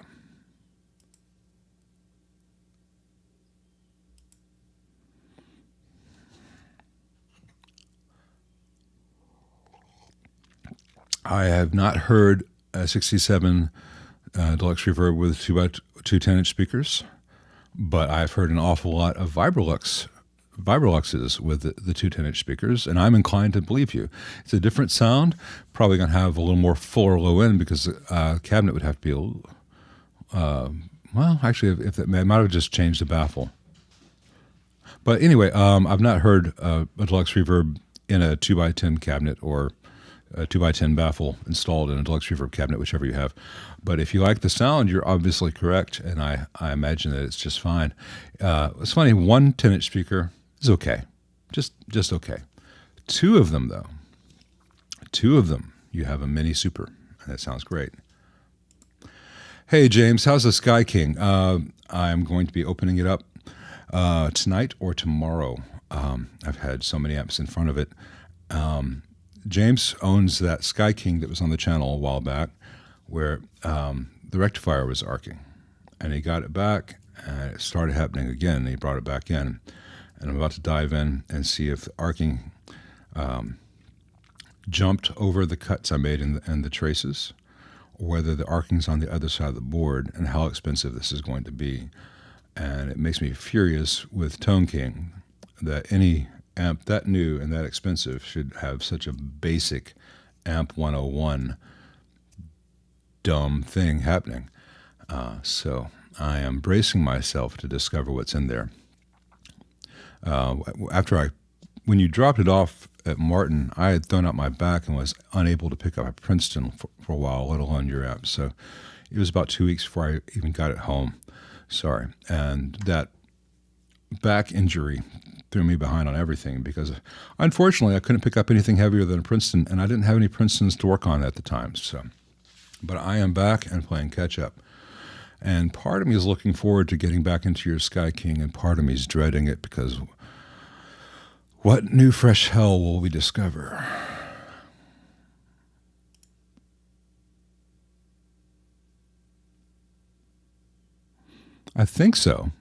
I have not heard a 67 Deluxe Reverb with 2x2 10-inch speakers, but I've heard an awful lot of Vibroluxes with the 2 10-inch speakers, and I'm inclined to believe you. It's a different sound, probably going to have a little more fuller low end because the cabinet would have to be well, actually, if it might have just changed the baffle. But anyway, I've not heard a Deluxe Reverb in a 2x10 cabinet or a 2x10 baffle installed in a Deluxe Reverb cabinet, whichever you have. But if you like the sound, you're obviously correct, and I imagine that it's just fine. It's funny, one 10-inch speaker is okay, just okay. Two of them, you have a mini super, and that sounds great. Hey, James, how's the Sky King? I'm going to be opening it up tonight or tomorrow. I've had so many amps in front of it. James owns that Sky King that was on the channel a while back where the rectifier was arcing. And he got it back, and it started happening again, and he brought it back in. And I'm about to dive in and see if the arcing jumped over the cuts I made in the traces, or whether the arcing's on the other side of the board, and how expensive this is going to be. And it makes me furious with Tone King that any amp that new and that expensive should have such a basic amp 101 dumb thing happening. So I am bracing myself to discover what's in there. When you dropped it off at Martin, I had thrown out my back and was unable to pick up a Princeton for a while, let alone your amp. So it was about 2 weeks before I even got it home. Sorry. And that back injury threw me behind on everything because, unfortunately, I couldn't pick up anything heavier than a Princeton, and I didn't have any Princetons to work on at the time. So, but I am back and playing catch-up. And part of me is looking forward to getting back into your Sky King, and part of me is dreading it because what new fresh hell will we discover? I think so,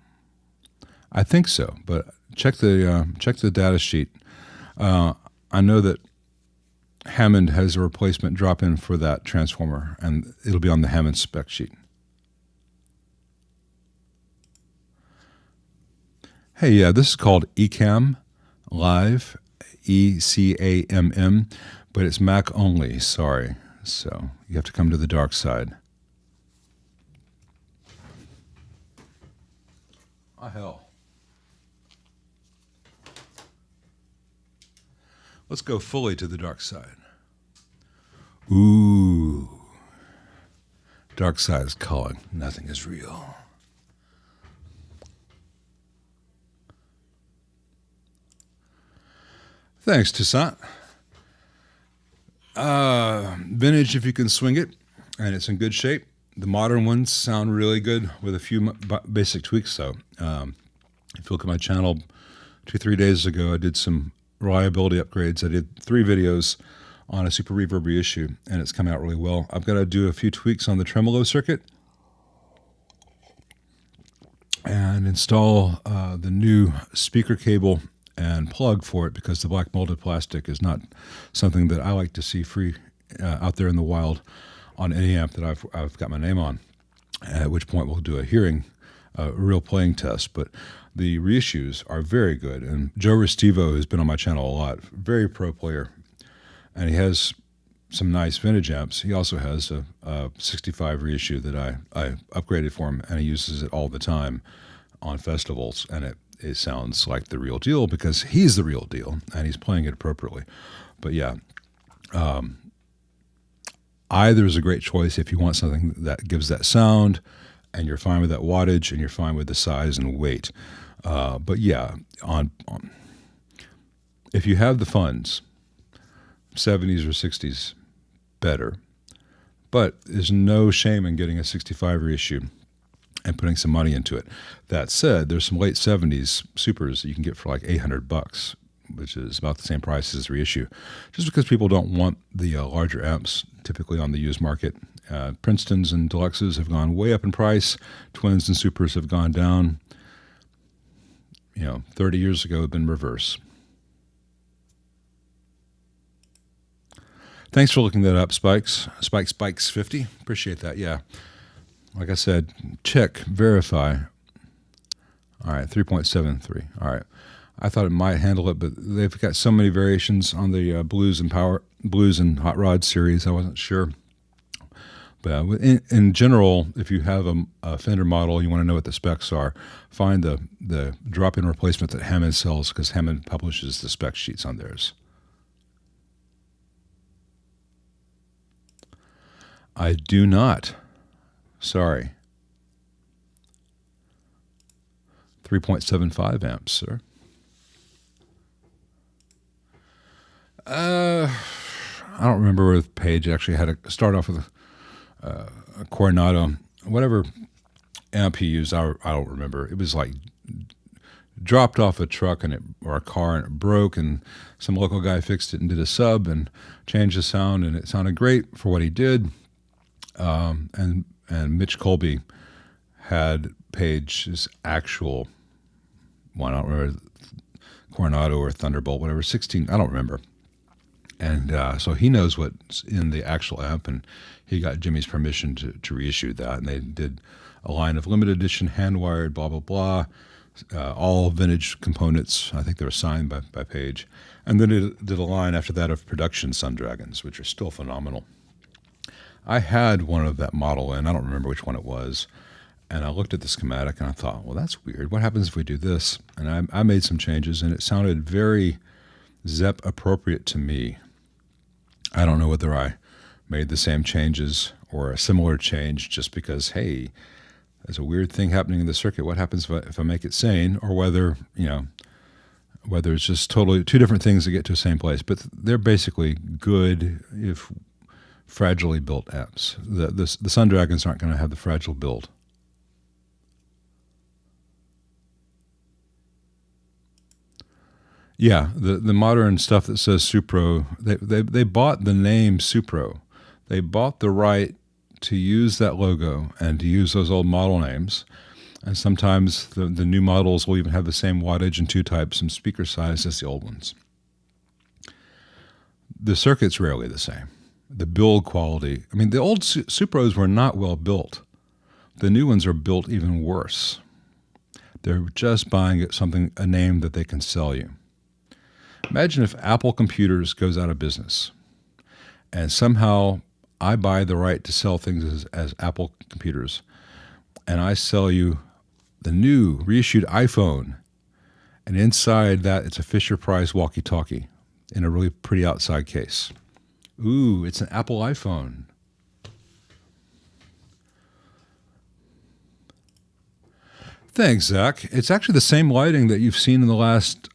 but check the data sheet. I know that Hammond has a replacement drop-in for that transformer, and it'll be on the Hammond spec sheet. Hey, yeah, this is called Ecamm Live, ECAMM, but it's Mac only, sorry. So you have to come to the dark side. Oh, hell. Let's go fully to the dark side. Ooh. Dark side is calling. Nothing is real. Thanks, Toussaint. Vintage, if you can swing it, and it's in good shape. The modern ones sound really good with a few basic tweaks, though. If you look at my channel 3 days ago, I did some reliability upgrades. I did 3 videos on a super reverb reissue, and it's come out really well. I've got to do a few tweaks on the tremolo circuit and install the new speaker cable and plug for it, because the black molded plastic is not something that I like to see free out there in the wild on any amp that I've got my name on, at which point we'll do a real playing test. But the reissues are very good, and Joe Restivo, who's been on my channel a lot, very pro player, and he has some nice vintage amps. He also has a 65 reissue that I upgraded for him, and he uses it all the time on festivals, and it sounds like the real deal because he's the real deal and he's playing it appropriately. But yeah, either is a great choice if you want something that gives that sound and you're fine with that wattage and you're fine with the size and weight. But yeah, if you have the funds, 70s or 60s, better. But there's no shame in getting a 65 reissue and putting some money into it. That said, there's some late 70s supers that you can get for like $800, which is about the same price as the reissue, just because people don't want the larger amps typically on the used market. Princetons and Deluxes have gone way up in price. Twins and supers have gone down. 30 years ago, it had been reverse. Thanks for looking that up, Spikes 50. Appreciate that. Yeah. Like I said, check, verify. All right, 3.73. All right. I thought it might handle it, but they've got so many variations on the Blues and Hot Rod series. I wasn't sure. But in general, if you have a Fender model, you want to know what the specs are, find the drop-in replacement that Hammond sells, because Hammond publishes the spec sheets on theirs. I do not. Sorry. 3.75 amps, sir. I don't remember where the page actually had to start off with a Coronado. Whatever amp he used, I don't remember. It was like dropped off a truck or a car, and it broke, and some local guy fixed it and did a sub and changed the sound, and it sounded great for what he did. And Mitch Colby had Page's actual one, I don't remember, Coronado or Thunderbolt, whatever, 16, I don't remember. And so he knows what's in the actual amp, and he got Jimmy's permission to reissue that. And they did a line of limited edition, hand-wired, blah, blah, blah, all vintage components. I think they were signed by Page. And then it did a line after that of production Sun Dragons, which are still phenomenal. I had one of that model, and I don't remember which one it was. And I looked at the schematic, and I thought, well, that's weird. What happens if we do this? And I made some changes, and it sounded very Zepp appropriate to me. I don't know whether I made the same changes or a similar change just because, hey, there's a weird thing happening in the circuit. What happens if I make it sane? Or whether it's just totally two different things that get to the same place. But they're basically good if fragilely built amps. The Sun Dragons aren't going to have the fragile build. Yeah, the modern stuff that says Supro, they bought the name Supro. They bought the right to use that logo and to use those old model names. And sometimes the new models will even have the same wattage and two types and speaker size as the old ones. The circuit's rarely the same. The build quality, I mean, the old Supros were not well built. The new ones are built even worse. They're just buying a name that they can sell you. Imagine if Apple Computers goes out of business and somehow I buy the right to sell things as Apple Computers, and I sell you the new reissued iPhone, and inside that it's a Fisher-Price walkie-talkie in a really pretty outside case. Ooh, it's an Apple iPhone. Thanks, Zach. It's actually the same lighting that you've seen in the last,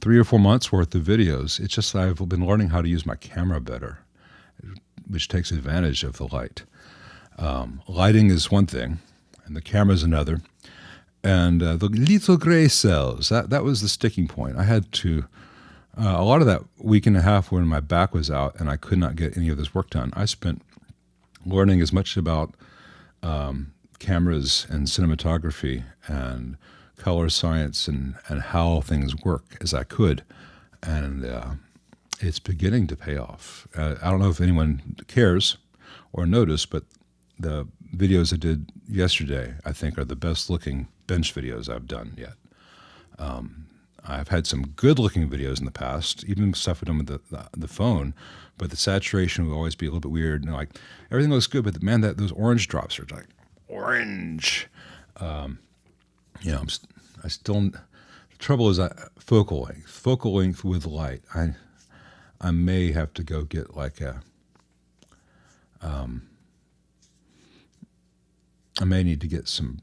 3 or 4 months worth of videos. It's just I've been learning how to use my camera better, which takes advantage of the light. Lighting is one thing, and the camera is another. And the little gray cells, that was the sticking point. I had to, a lot of that week and a half when my back was out and I could not get any of this work done, I spent learning as much about cameras and cinematography and color science and how things work as I could. And it's beginning to pay off. I don't know if anyone cares or noticed, but the videos I did yesterday, I think, are the best looking bench videos I've done yet. I've had some good looking videos in the past, even stuff I've done with the phone, but the saturation will always be a little bit weird. And like everything looks good, but man, those orange drops are like orange. I still, the trouble is focal length with light. I may have to go get like I may need to get some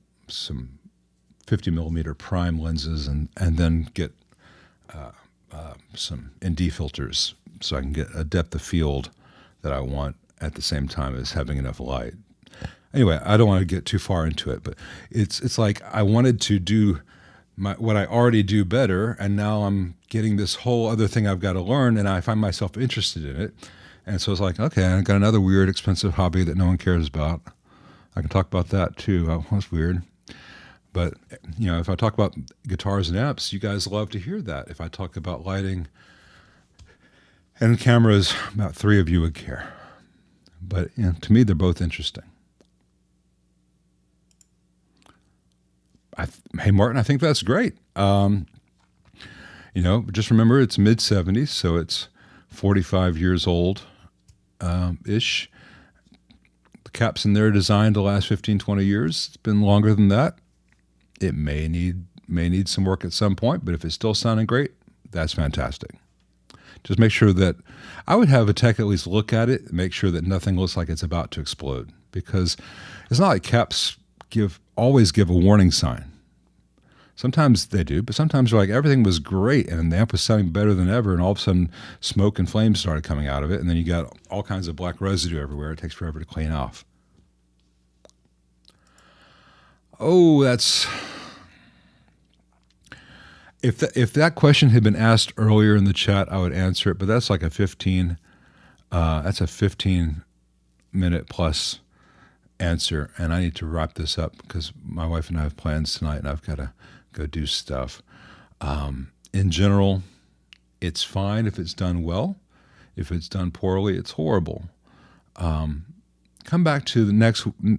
50 millimeter prime lenses and then get some ND filters so I can get a depth of field that I want at the same time as having enough light. Anyway, I don't want to get too far into it, but it's like I wanted to do what I already do better, and now I'm getting this whole other thing I've got to learn, and I find myself interested in it. And so it's like, okay, I got another weird, expensive hobby that no one cares about. I can talk about that too. Oh, that's weird. But, if I talk about guitars and amps, you guys love to hear that. If I talk about lighting and cameras, about 3 of you would care. But to me, they're both interesting. Hey, Martin, I think that's great. Just remember it's mid-70s, so it's 45 years old ish. The caps in there are designed to last 15, 20 years. It's been longer than that. It may need some work at some point, but if it's still sounding great, that's fantastic. Just make sure that I would have a tech at least look at it, make sure that nothing looks like it's about to explode, because it's not like caps always give a warning sign. Sometimes they do, but sometimes they're like everything was great and the amp was sounding better than ever, and all of a sudden smoke and flames started coming out of it, and then you got all kinds of black residue everywhere. It takes forever to clean off. Oh, if that question had been asked earlier in the chat, I would answer it, but that's like a 15 minute plus answer, and I need to wrap this up because my wife and I have plans tonight, and I've got to go do stuff. In general, it's fine if it's done well. If it's done poorly, it's horrible. Come back to the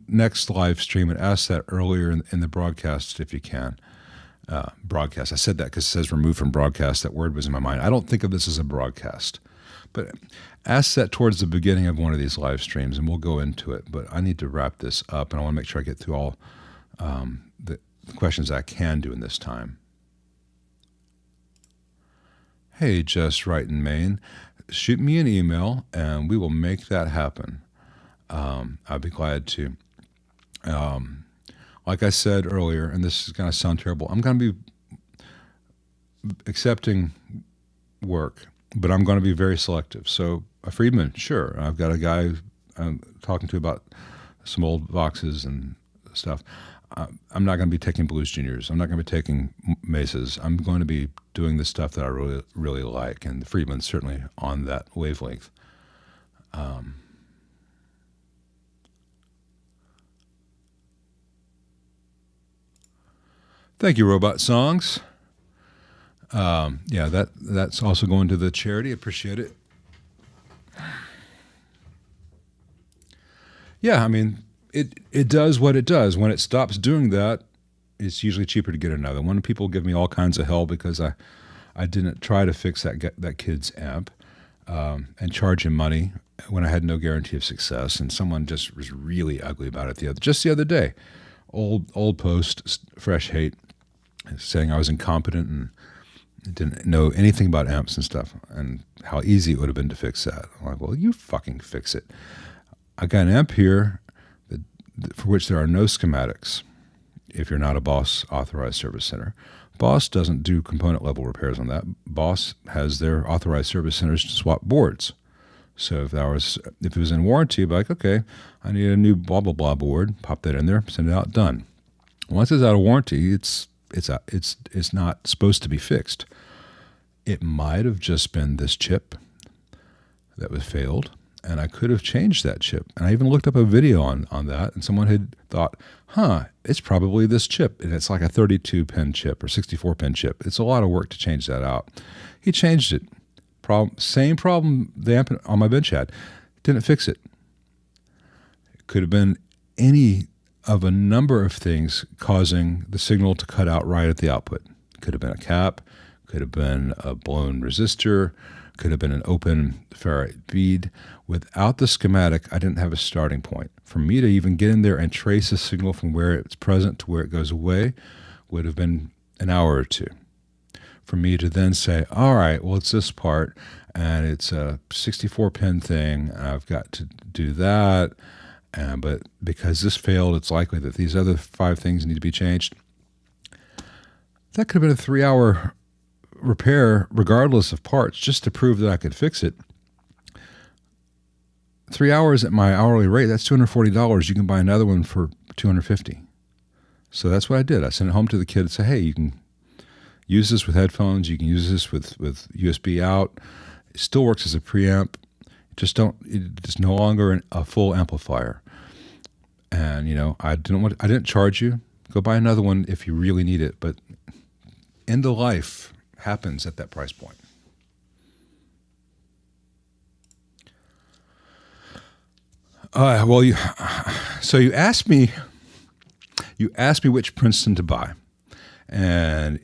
next live stream and ask that earlier in the broadcast if you can. Broadcast. I said that because it says removed from broadcast. That word was in my mind. I don't think of this as a broadcast. But ask that towards the beginning of one of these live streams, and we'll go into it. But I need to wrap this up, and I want to make sure I get through all the questions I can do in this time. Hey, Just Right in Maine. Shoot me an email, and we will make that happen. I'd be glad to. Like I said earlier, and this is going to sound terrible, I'm going to be accepting work, but I'm going to be very selective. So a Friedman, sure. I've got a guy I'm talking to about some old Voxes and stuff. I'm not going to be taking Blues Juniors. I'm not going to be taking Mesas. I'm going to be doing the stuff that I really, really like, and the Friedman's certainly on that wavelength. Thank you, Robot Songs. That's also going to the charity. Appreciate it. Yeah, I mean, it does what it does. When it stops doing that, it's usually cheaper to get another one. People give me all kinds of hell because I didn't try to fix that kid's amp and charge him money when I had no guarantee of success. And someone just was really ugly about it the other day. Old post, fresh hate, saying I was incompetent and didn't know anything about amps and stuff, and how easy it would have been to fix that. I'm like, well, you fucking fix it. I got an amp here for which there are no schematics if you're not a Boss authorized service center. Boss doesn't do component level repairs on that. Boss has their authorized service centers to swap boards. So if it was in warranty, I'd be like, okay, I need a new blah, blah, blah board, pop that in there, send it out, done. Once it's out of warranty, it's not supposed to be fixed. It might have just been this chip that was failed, and I could have changed that chip. And I even looked up a video on that, and someone had thought, it's probably this chip. And it's like a 32-pin chip or 64-pin chip. It's a lot of work to change that out. He changed it. Same problem the amp on my bench had. Didn't fix it. It could have been any of a number of things causing the signal to cut out right at the output. Could have been a cap, could have been a blown resistor, could have been an open ferrite bead. Without the schematic, I didn't have a starting point. For me to even get in there and trace a signal from where it's present to where it goes away would have been an hour or two. For me to then say, all right, well, it's this part, and it's a 64-pin thing, and I've got to do that, but because this failed, it's likely that these other 5 things need to be changed. That could have been a 3-hour repair regardless of parts, just to prove that I could fix it. 3 hours at my hourly rate, that's $240. You can buy another one for $250. So that's what I did. I sent it home to the kid and said, hey, you can use this with headphones, you can use this with USB out. It still works as a preamp. It's no longer a full amplifier. And I didn't charge you. Go buy another one if you really need it. But end of life happens at that price point. So you asked me which Princeton to buy, and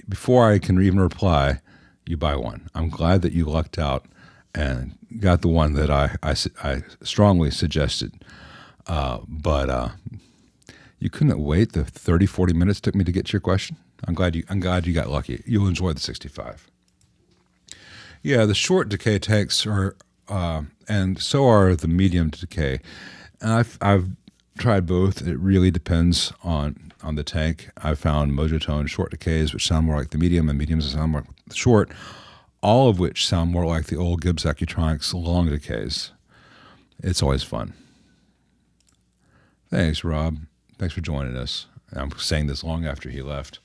before I can even reply, you buy one. I'm glad that you lucked out and got the one that I strongly suggested, but you couldn't wait the 30-40 minutes it took me to get to your question. I'm glad you got lucky. You'll enjoy the 65. Yeah, the short decay tanks are, and so are the medium decay. And I've tried both. It really depends on the tank. I've found Mojotone short decays, which sound more like the medium, and mediums that sound more like the short, all of which sound more like the old Gibbs Accutronics long decays. It's always fun. Thanks, Rob. Thanks for joining us. I'm saying this long after he left.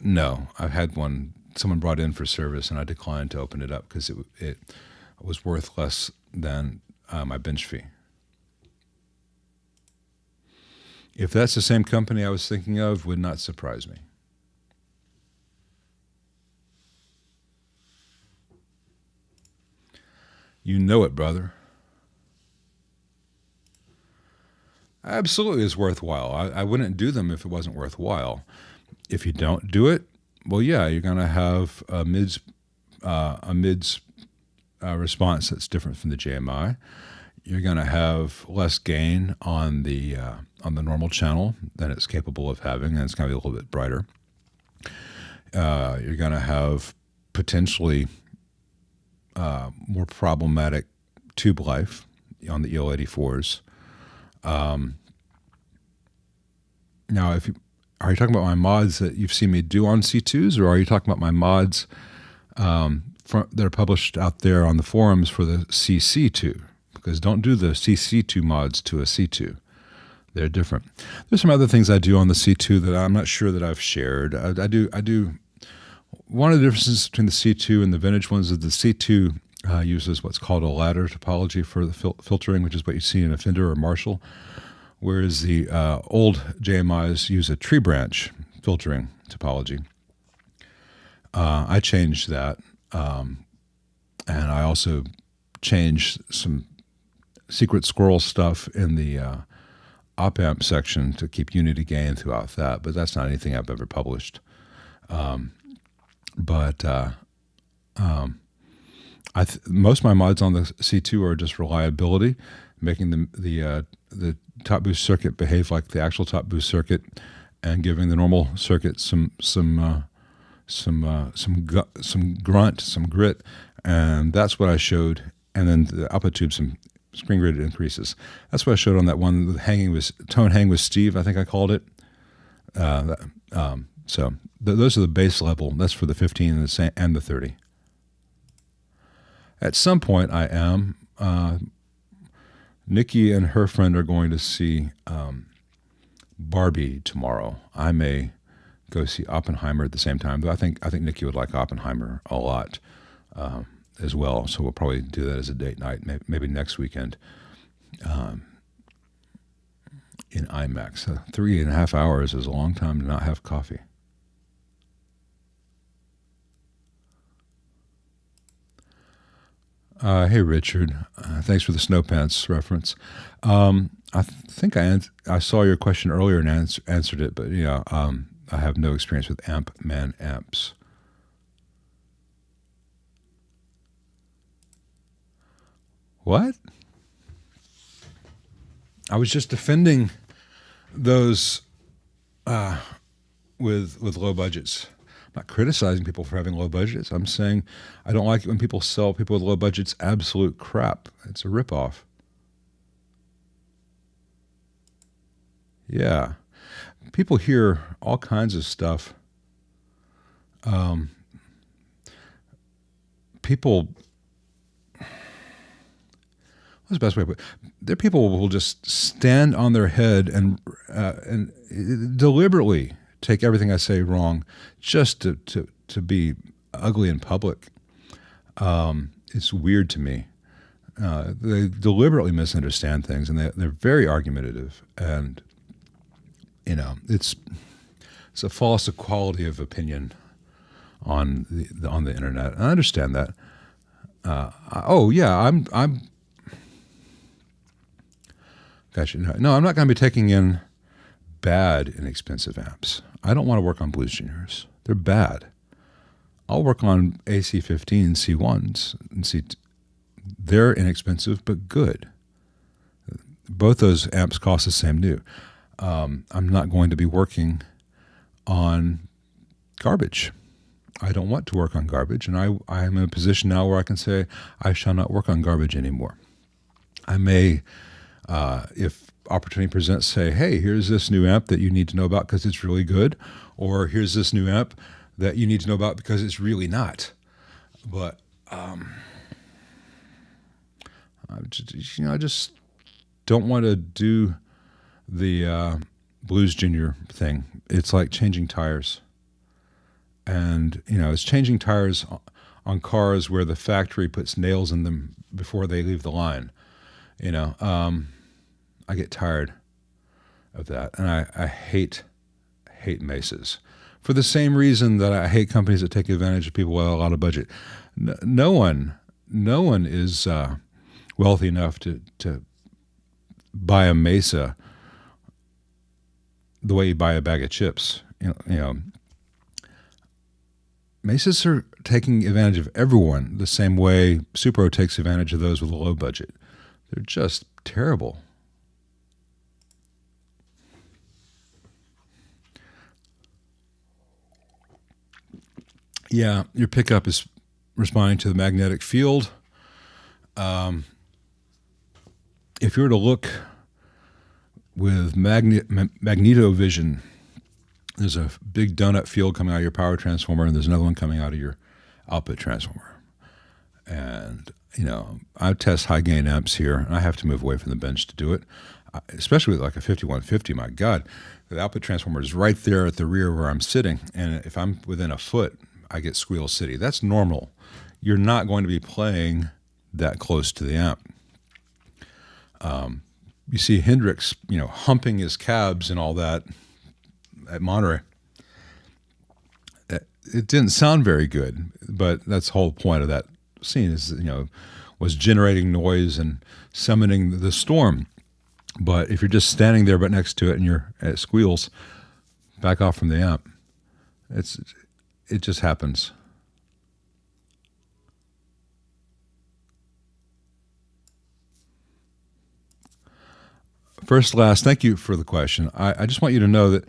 No, I've had one someone brought in for service, and I declined to open it up because it was worth less than my bench fee. If that's the same company I was thinking of, would not surprise me. You know it, brother. Absolutely, it's worthwhile. I wouldn't do them if it wasn't worthwhile. If you don't do it, well, yeah, you're going to have a mids response that's different from the JMI. You're going to have less gain on the normal channel than it's capable of having, and it's going to be a little bit brighter. You're going to have potentially more problematic tube life on the EL84s. Now, are you talking about my mods that you've seen me do on C2s, or are you talking about my mods that are published out there on the forums for the CC2? Because don't do the CC2 mods to a C2. They're different. There's some other things I do on the C2 that I'm not sure that I've shared. I do. One of the differences between the C2 and the vintage ones is the C2 uses what's called a ladder topology for the filtering, which is what you see in a Fender or Marshall, whereas the old JMIs use a tree branch filtering topology. I changed that, and I also changed some secret squirrel stuff in the op-amp section to keep unity gain throughout that, but that's not anything I've ever published. Most of my mods on the C2 are just reliability, making the top boost circuit behave like the actual top boost circuit, and giving the normal circuit some grunt, some grit, and that's what I showed. And then the output tube, some screen grid increases. That's what I showed on that one with tone hang with Steve, I think I called it. So those are the base level. That's for the 15 and the 30. At some point, I am Nikki and her friend are going to see Barbie tomorrow. I may go see Oppenheimer at the same time, though I think Nikki would like Oppenheimer a lot as well. So we'll probably do that as a date night, maybe next weekend in IMAX. 3.5 hours is a long time to not have coffee. Hey, Richard. Thanks for the snow pants reference. I think I saw your question earlier and answered it, but yeah, I have no experience with Amp-Man amps. What? I was just defending those with low budgets. I'm not criticizing people for having low budgets. I'm saying I don't like it when people sell people with low budgets absolute crap. It's a ripoff. Yeah. People hear all kinds of stuff. People, what's the best way to put it? There are people who will just stand on their head and deliberately take everything I say wrong just to be ugly in public. It's weird to me. They deliberately misunderstand things, and they're very argumentative, and it's a false equality of opinion on the internet. And I understand that. I'm gotcha. No, I'm not going to be taking in bad, inexpensive amps. I don't want to work on Blues Juniors. They're bad. I'll work on AC-15 C1s and they're inexpensive but good. Both those amps cost the same new. I'm not going to be working on garbage. I don't want to work on garbage, and I am in a position now where I can say I shall not work on garbage anymore. I may, if opportunity presents, say, hey, here's this new amp that you need to know about because it's really good, or here's this new amp that you need to know about because it's really not. But I just don't want to do the Blues Junior thing. It's like changing tires. And, it's changing tires on cars where the factory puts nails in them before they leave the line. I get tired of that. And I hate Mesas. For the same reason that I hate companies that take advantage of people with a lot of budget. No one is wealthy enough to buy a Mesa the way you buy a bag of chips. Mesas are taking advantage of everyone the same way Supro takes advantage of those with a low budget. They're just terrible. Yeah, your pickup is responding to the magnetic field. If you were to look with magnetovision, there's a big donut field coming out of your power transformer, and there's another one coming out of your output transformer. And, I test high gain amps here, and I have to move away from the bench to do it, especially with like a 5150. My God, the output transformer is right there at the rear where I'm sitting. And if I'm within a foot, I get Squeal City. That's normal. You're not going to be playing that close to the amp. You see Hendrix, humping his cabs and all that at Monterey. It didn't sound very good, but that's the whole point of that scene is, was generating noise and summoning the storm. But if you're just standing there but next to it and it squeals, back off from the amp. It just happens. First, last, thank you for the question. I just want you to know that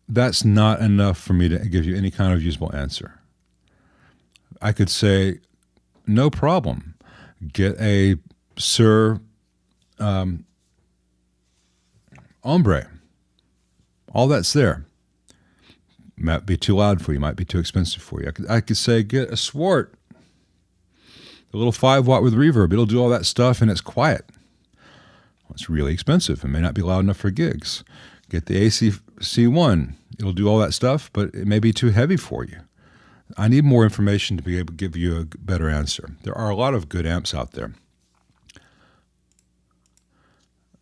that's not enough for me to give you any kind of usable answer. I could say, no problem. Get a Sir Ombre. All that's there. Might be too loud for you, might be too expensive for you. I could say, get a Swart. A little 5 watt with reverb. It'll do all that stuff and it's quiet. It's really expensive. It may not be loud enough for gigs. Get the ACC1. It'll do all that stuff, but it may be too heavy for you. I need more information to be able to give you a better answer. There are a lot of good amps out there.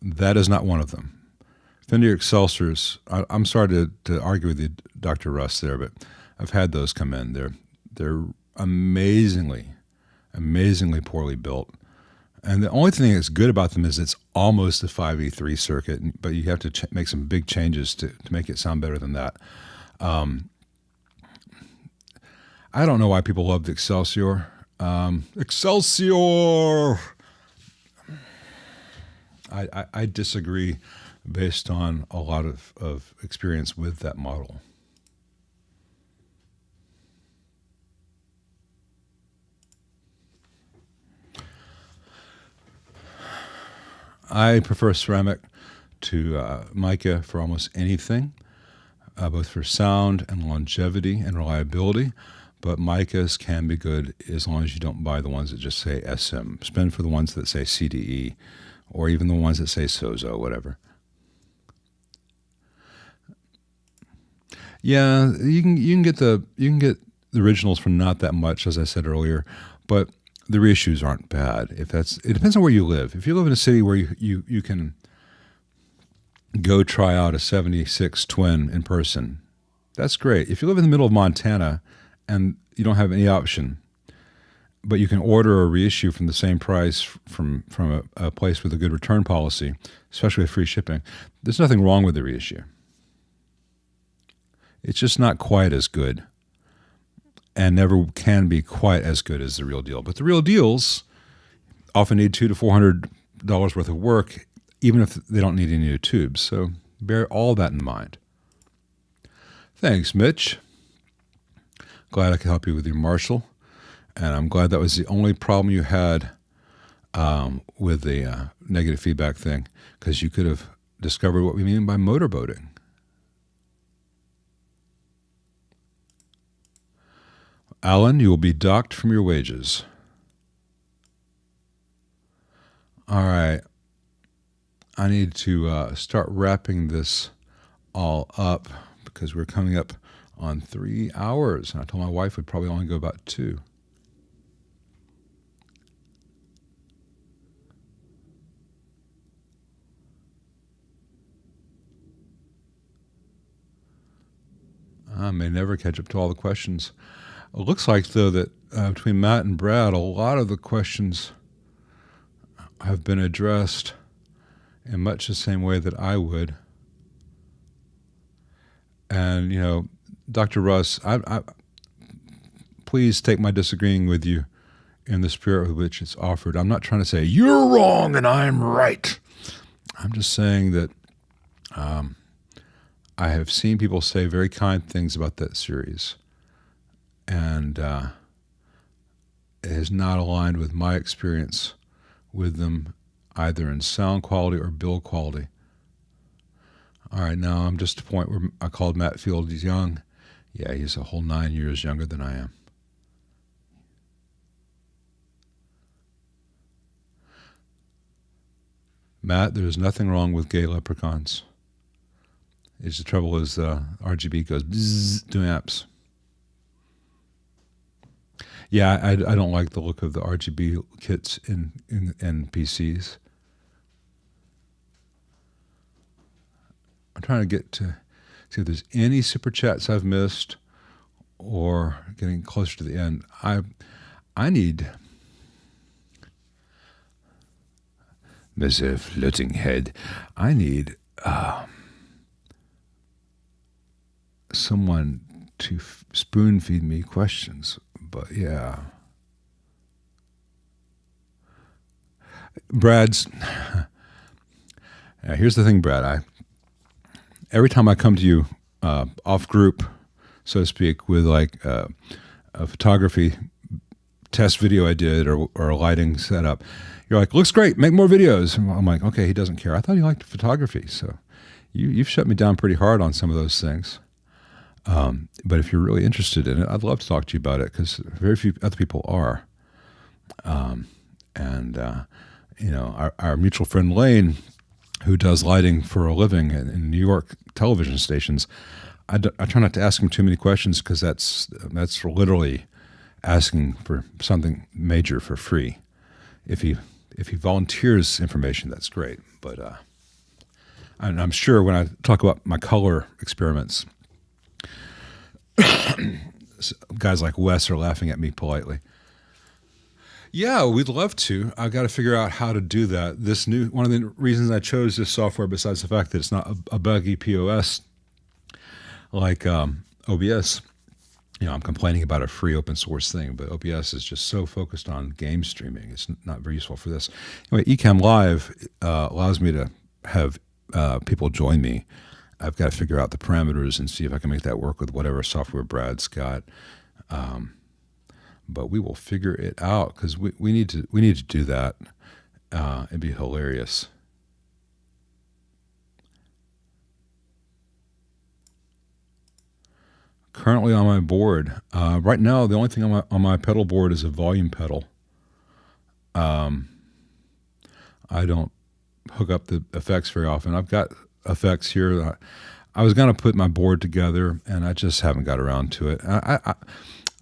That is not one of them. Fender Excelsors, I'm sorry to argue with you, Dr. Russ, there, but I've had those come in. They're amazingly poorly built. And the only thing that's good about them is it's almost a 5E3 circuit, but you have to make some big changes to make it sound better than that. I don't know why people love the Excelsior. Excelsior! I disagree based on a lot of experience with that model. I prefer ceramic to mica for almost anything, both for sound and longevity and reliability. But micas can be good as long as you don't buy the ones that just say SM. Spend for the ones that say CDE, or even the ones that say Sozo, whatever. Yeah, you can get the originals for not that much, as I said earlier, but the reissues aren't bad. It depends on where you live. If you live in a city where you can go try out a 76 Twin in person, that's great. If you live in the middle of Montana and you don't have any option, but you can order a reissue from the same price from a place with a good return policy, especially with free shipping, there's nothing wrong with the reissue. It's just not quite as good, and never can be quite as good as the real deal. But the real deals often need $200 to $400 worth of work, even if they don't need any new tubes. So bear all that in mind. Thanks, Mitch. Glad I could help you with your Marshall. And I'm glad that was the only problem you had with the negative feedback thing, because you could have discovered what we mean by motorboating. Alan, you will be docked from your wages. All right. I need to start wrapping this all up because we're coming up on 3 hours. And I told my wife we'd probably only go about 2. I may never catch up to all the questions. It looks like, though, that between Matt and Brad, a lot of the questions have been addressed in much the same way that I would. And, you know, Dr. Russ, please take my disagreeing with you in the spirit with which it's offered. I'm not trying to say, you're wrong and I'm right. I'm just saying that I have seen people say very kind things about that series. And it has not aligned with my experience with them, either in sound quality or build quality. All right, now I'm just at a point where I called Matt Field young. Yeah, he's a whole 9 years younger than I am. Matt, there's nothing wrong with gay leprechauns. It's the trouble is RGB goes bzzz to amps. Yeah, I don't like the look of the RGB kits in PCs. I'm trying to get to see if there's any super chats I've missed or getting closer to the end. I need Mr. Floating Head. I need someone to spoon feed me questions. But yeah. Brad's. Here's the thing, Brad. Every time I come to you off group, so to speak, with like a photography test video I did or a lighting setup, you're like, looks great, make more videos. And I'm like, okay, he doesn't care. I thought he liked photography. So you've shut me down pretty hard on some of those things. But if you're really interested in it, I'd love to talk to you about it because very few other people are. You know, our mutual friend Lane who does lighting for a living in New York television stations, I try not to ask him too many questions because that's literally asking for something major for free. If he volunteers information, that's great. But and I'm sure when I talk about my color experiments, guys like Wes are laughing at me politely. Yeah, we'd love to. I've got to figure out how to do that. One of the reasons I chose this software, besides the fact that it's not a buggy POS like OBS, I'm complaining about a free open source thing, but OBS is just so focused on game streaming. It's not very useful for this. Anyway, Ecamm Live allows me to have people join me. I've got to figure out the parameters and see if I can make that work with whatever software Brad's got. But we will figure it out because we need to do that. It'd be hilarious. Currently on my board, right now the only thing on my pedal board is a volume pedal. I don't hook up the effects very often. I've got effects here. I was going to put my board together, and I just haven't got around to it.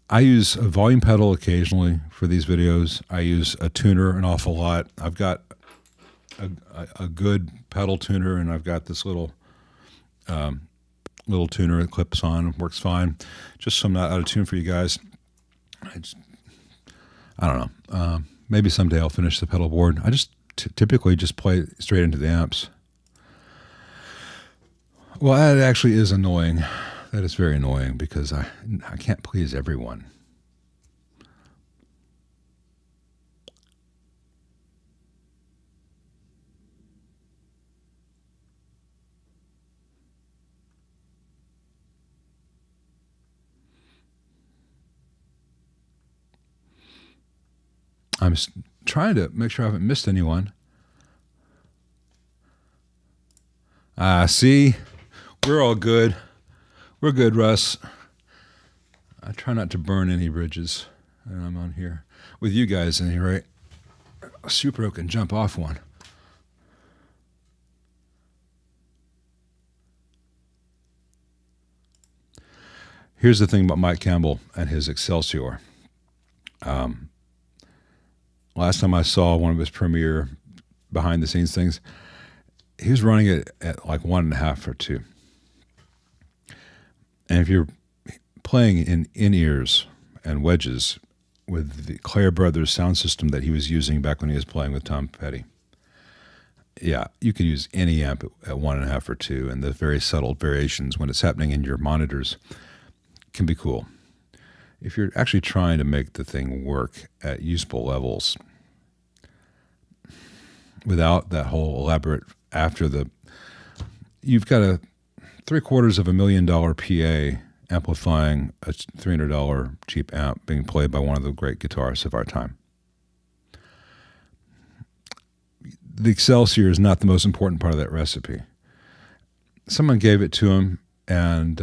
I use a volume pedal occasionally for these videos. I use a tuner an awful lot. I've got a good pedal tuner, and I've got this little tuner that clips on, works fine. Just so I'm not out of tune for you guys. I don't know. Maybe someday I'll finish the pedal board. I just typically just play straight into the amps. Well, that actually is annoying. That is very annoying because I can't please everyone. I'm trying to make sure I haven't missed anyone. See, we're all good. We're good, Russ. I try not to burn any bridges. And I'm on here with you guys, at any rate. Supro can jump off one. Here's the thing about Mike Campbell and his Excelsior. Last time I saw one of his premiere behind-the-scenes things, he was running it at like 1.5 or 2. And if you're playing in in-ears and wedges with the Clare Brothers sound system that he was using back when he was playing with Tom Petty, yeah, you could use any amp at 1.5 or 2, and the very subtle variations when it's happening in your monitors can be cool. If you're actually trying to make the thing work at usable levels without that whole elaborate you've got a $750,000 PA amplifying a $300 cheap amp being played by one of the great guitarists of our time. The Excelsior is not the most important part of that recipe. Someone gave it to him, and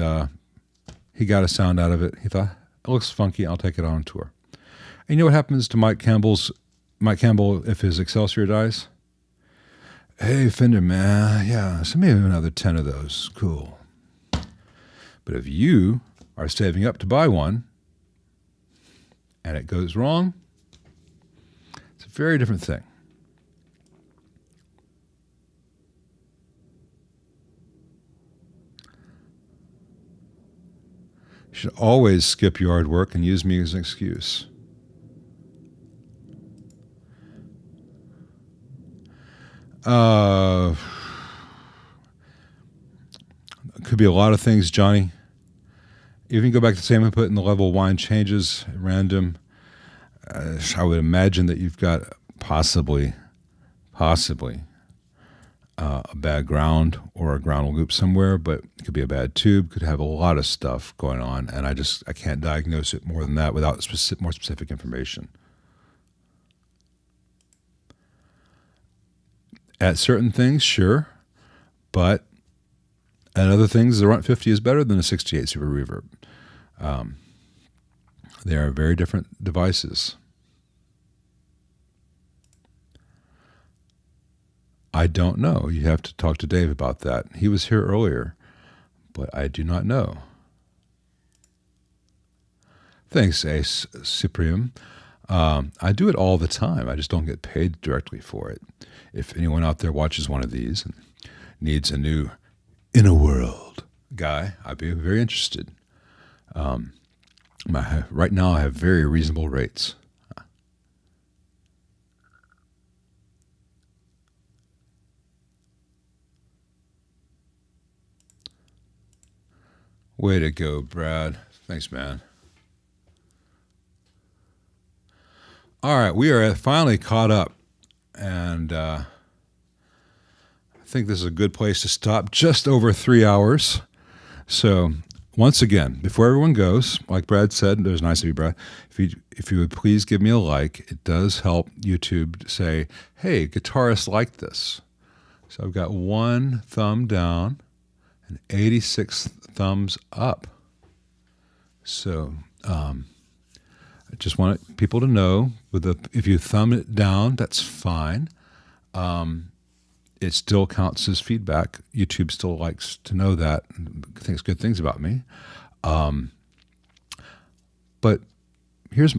he got a sound out of it. He thought, it looks funky, I'll take it on tour. And you know what happens to Mike Campbell if his Excelsior dies? Hey, Fender, man, yeah, send me another 10 of those. Cool. But if you are saving up to buy one and it goes wrong, it's a very different thing. You should always skip yard work and use me as an excuse. Could be a lot of things, Johnny. Even go back to the same input and the level of wine changes at random. I would imagine that you've got possibly a bad ground or a ground loop somewhere, but it could be a bad tube, could have a lot of stuff going on, and I can't diagnose it more than that without more specific information. At certain things, sure, but at other things, the Runt 50 is better than a 68 Super Reverb. They are very different devices. I don't know. You have to talk to Dave about that. He was here earlier, but I do not know. Thanks, Ace Cyprium. I do it all the time. I just don't get paid directly for it. If anyone out there watches one of these and needs a new inner world guy, I'd be very interested. Right now, I have very reasonable rates. Way to go, Brad. Thanks, man. All right, we are finally caught up, and I think this is a good place to stop. Just over 3 hours. So once again, before everyone goes, like Brad said, it was nice of you, Brad. If you would please give me a like, it does help YouTube say, hey, guitarists like this. So I've got 1 thumb down and 86 thumbs up. So I just want people to know, if you thumb it down, that's fine. It still counts as feedback. YouTube still likes to know that and thinks good things about me. But here's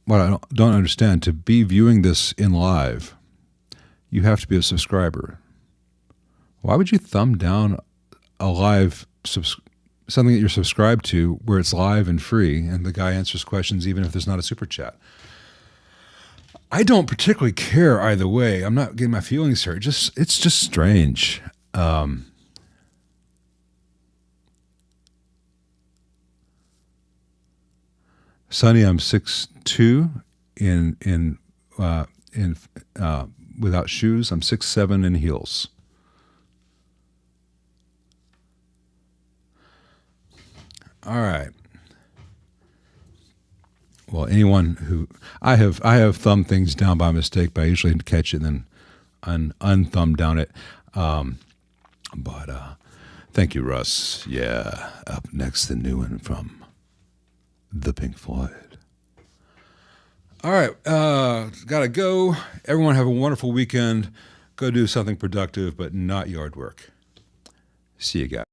what I don't understand. To be viewing this in live, you have to be a subscriber. Why would you thumb down a live something that you're subscribed to where it's live and free and the guy answers questions even if there's not a super chat? I don't particularly care either way. I'm not getting my feelings hurt. It's just strange. Sonny, I'm 6'2" in without shoes. I'm 6'7" in heels. All right. Well, anyone who I have thumbed things down by mistake, but I usually catch it and then unthumb down it. But thank you, Russ. Yeah. Up next, the new one from the Pink Floyd. All right. Gotta go. Everyone have a wonderful weekend. Go do something productive, but not yard work. See you guys.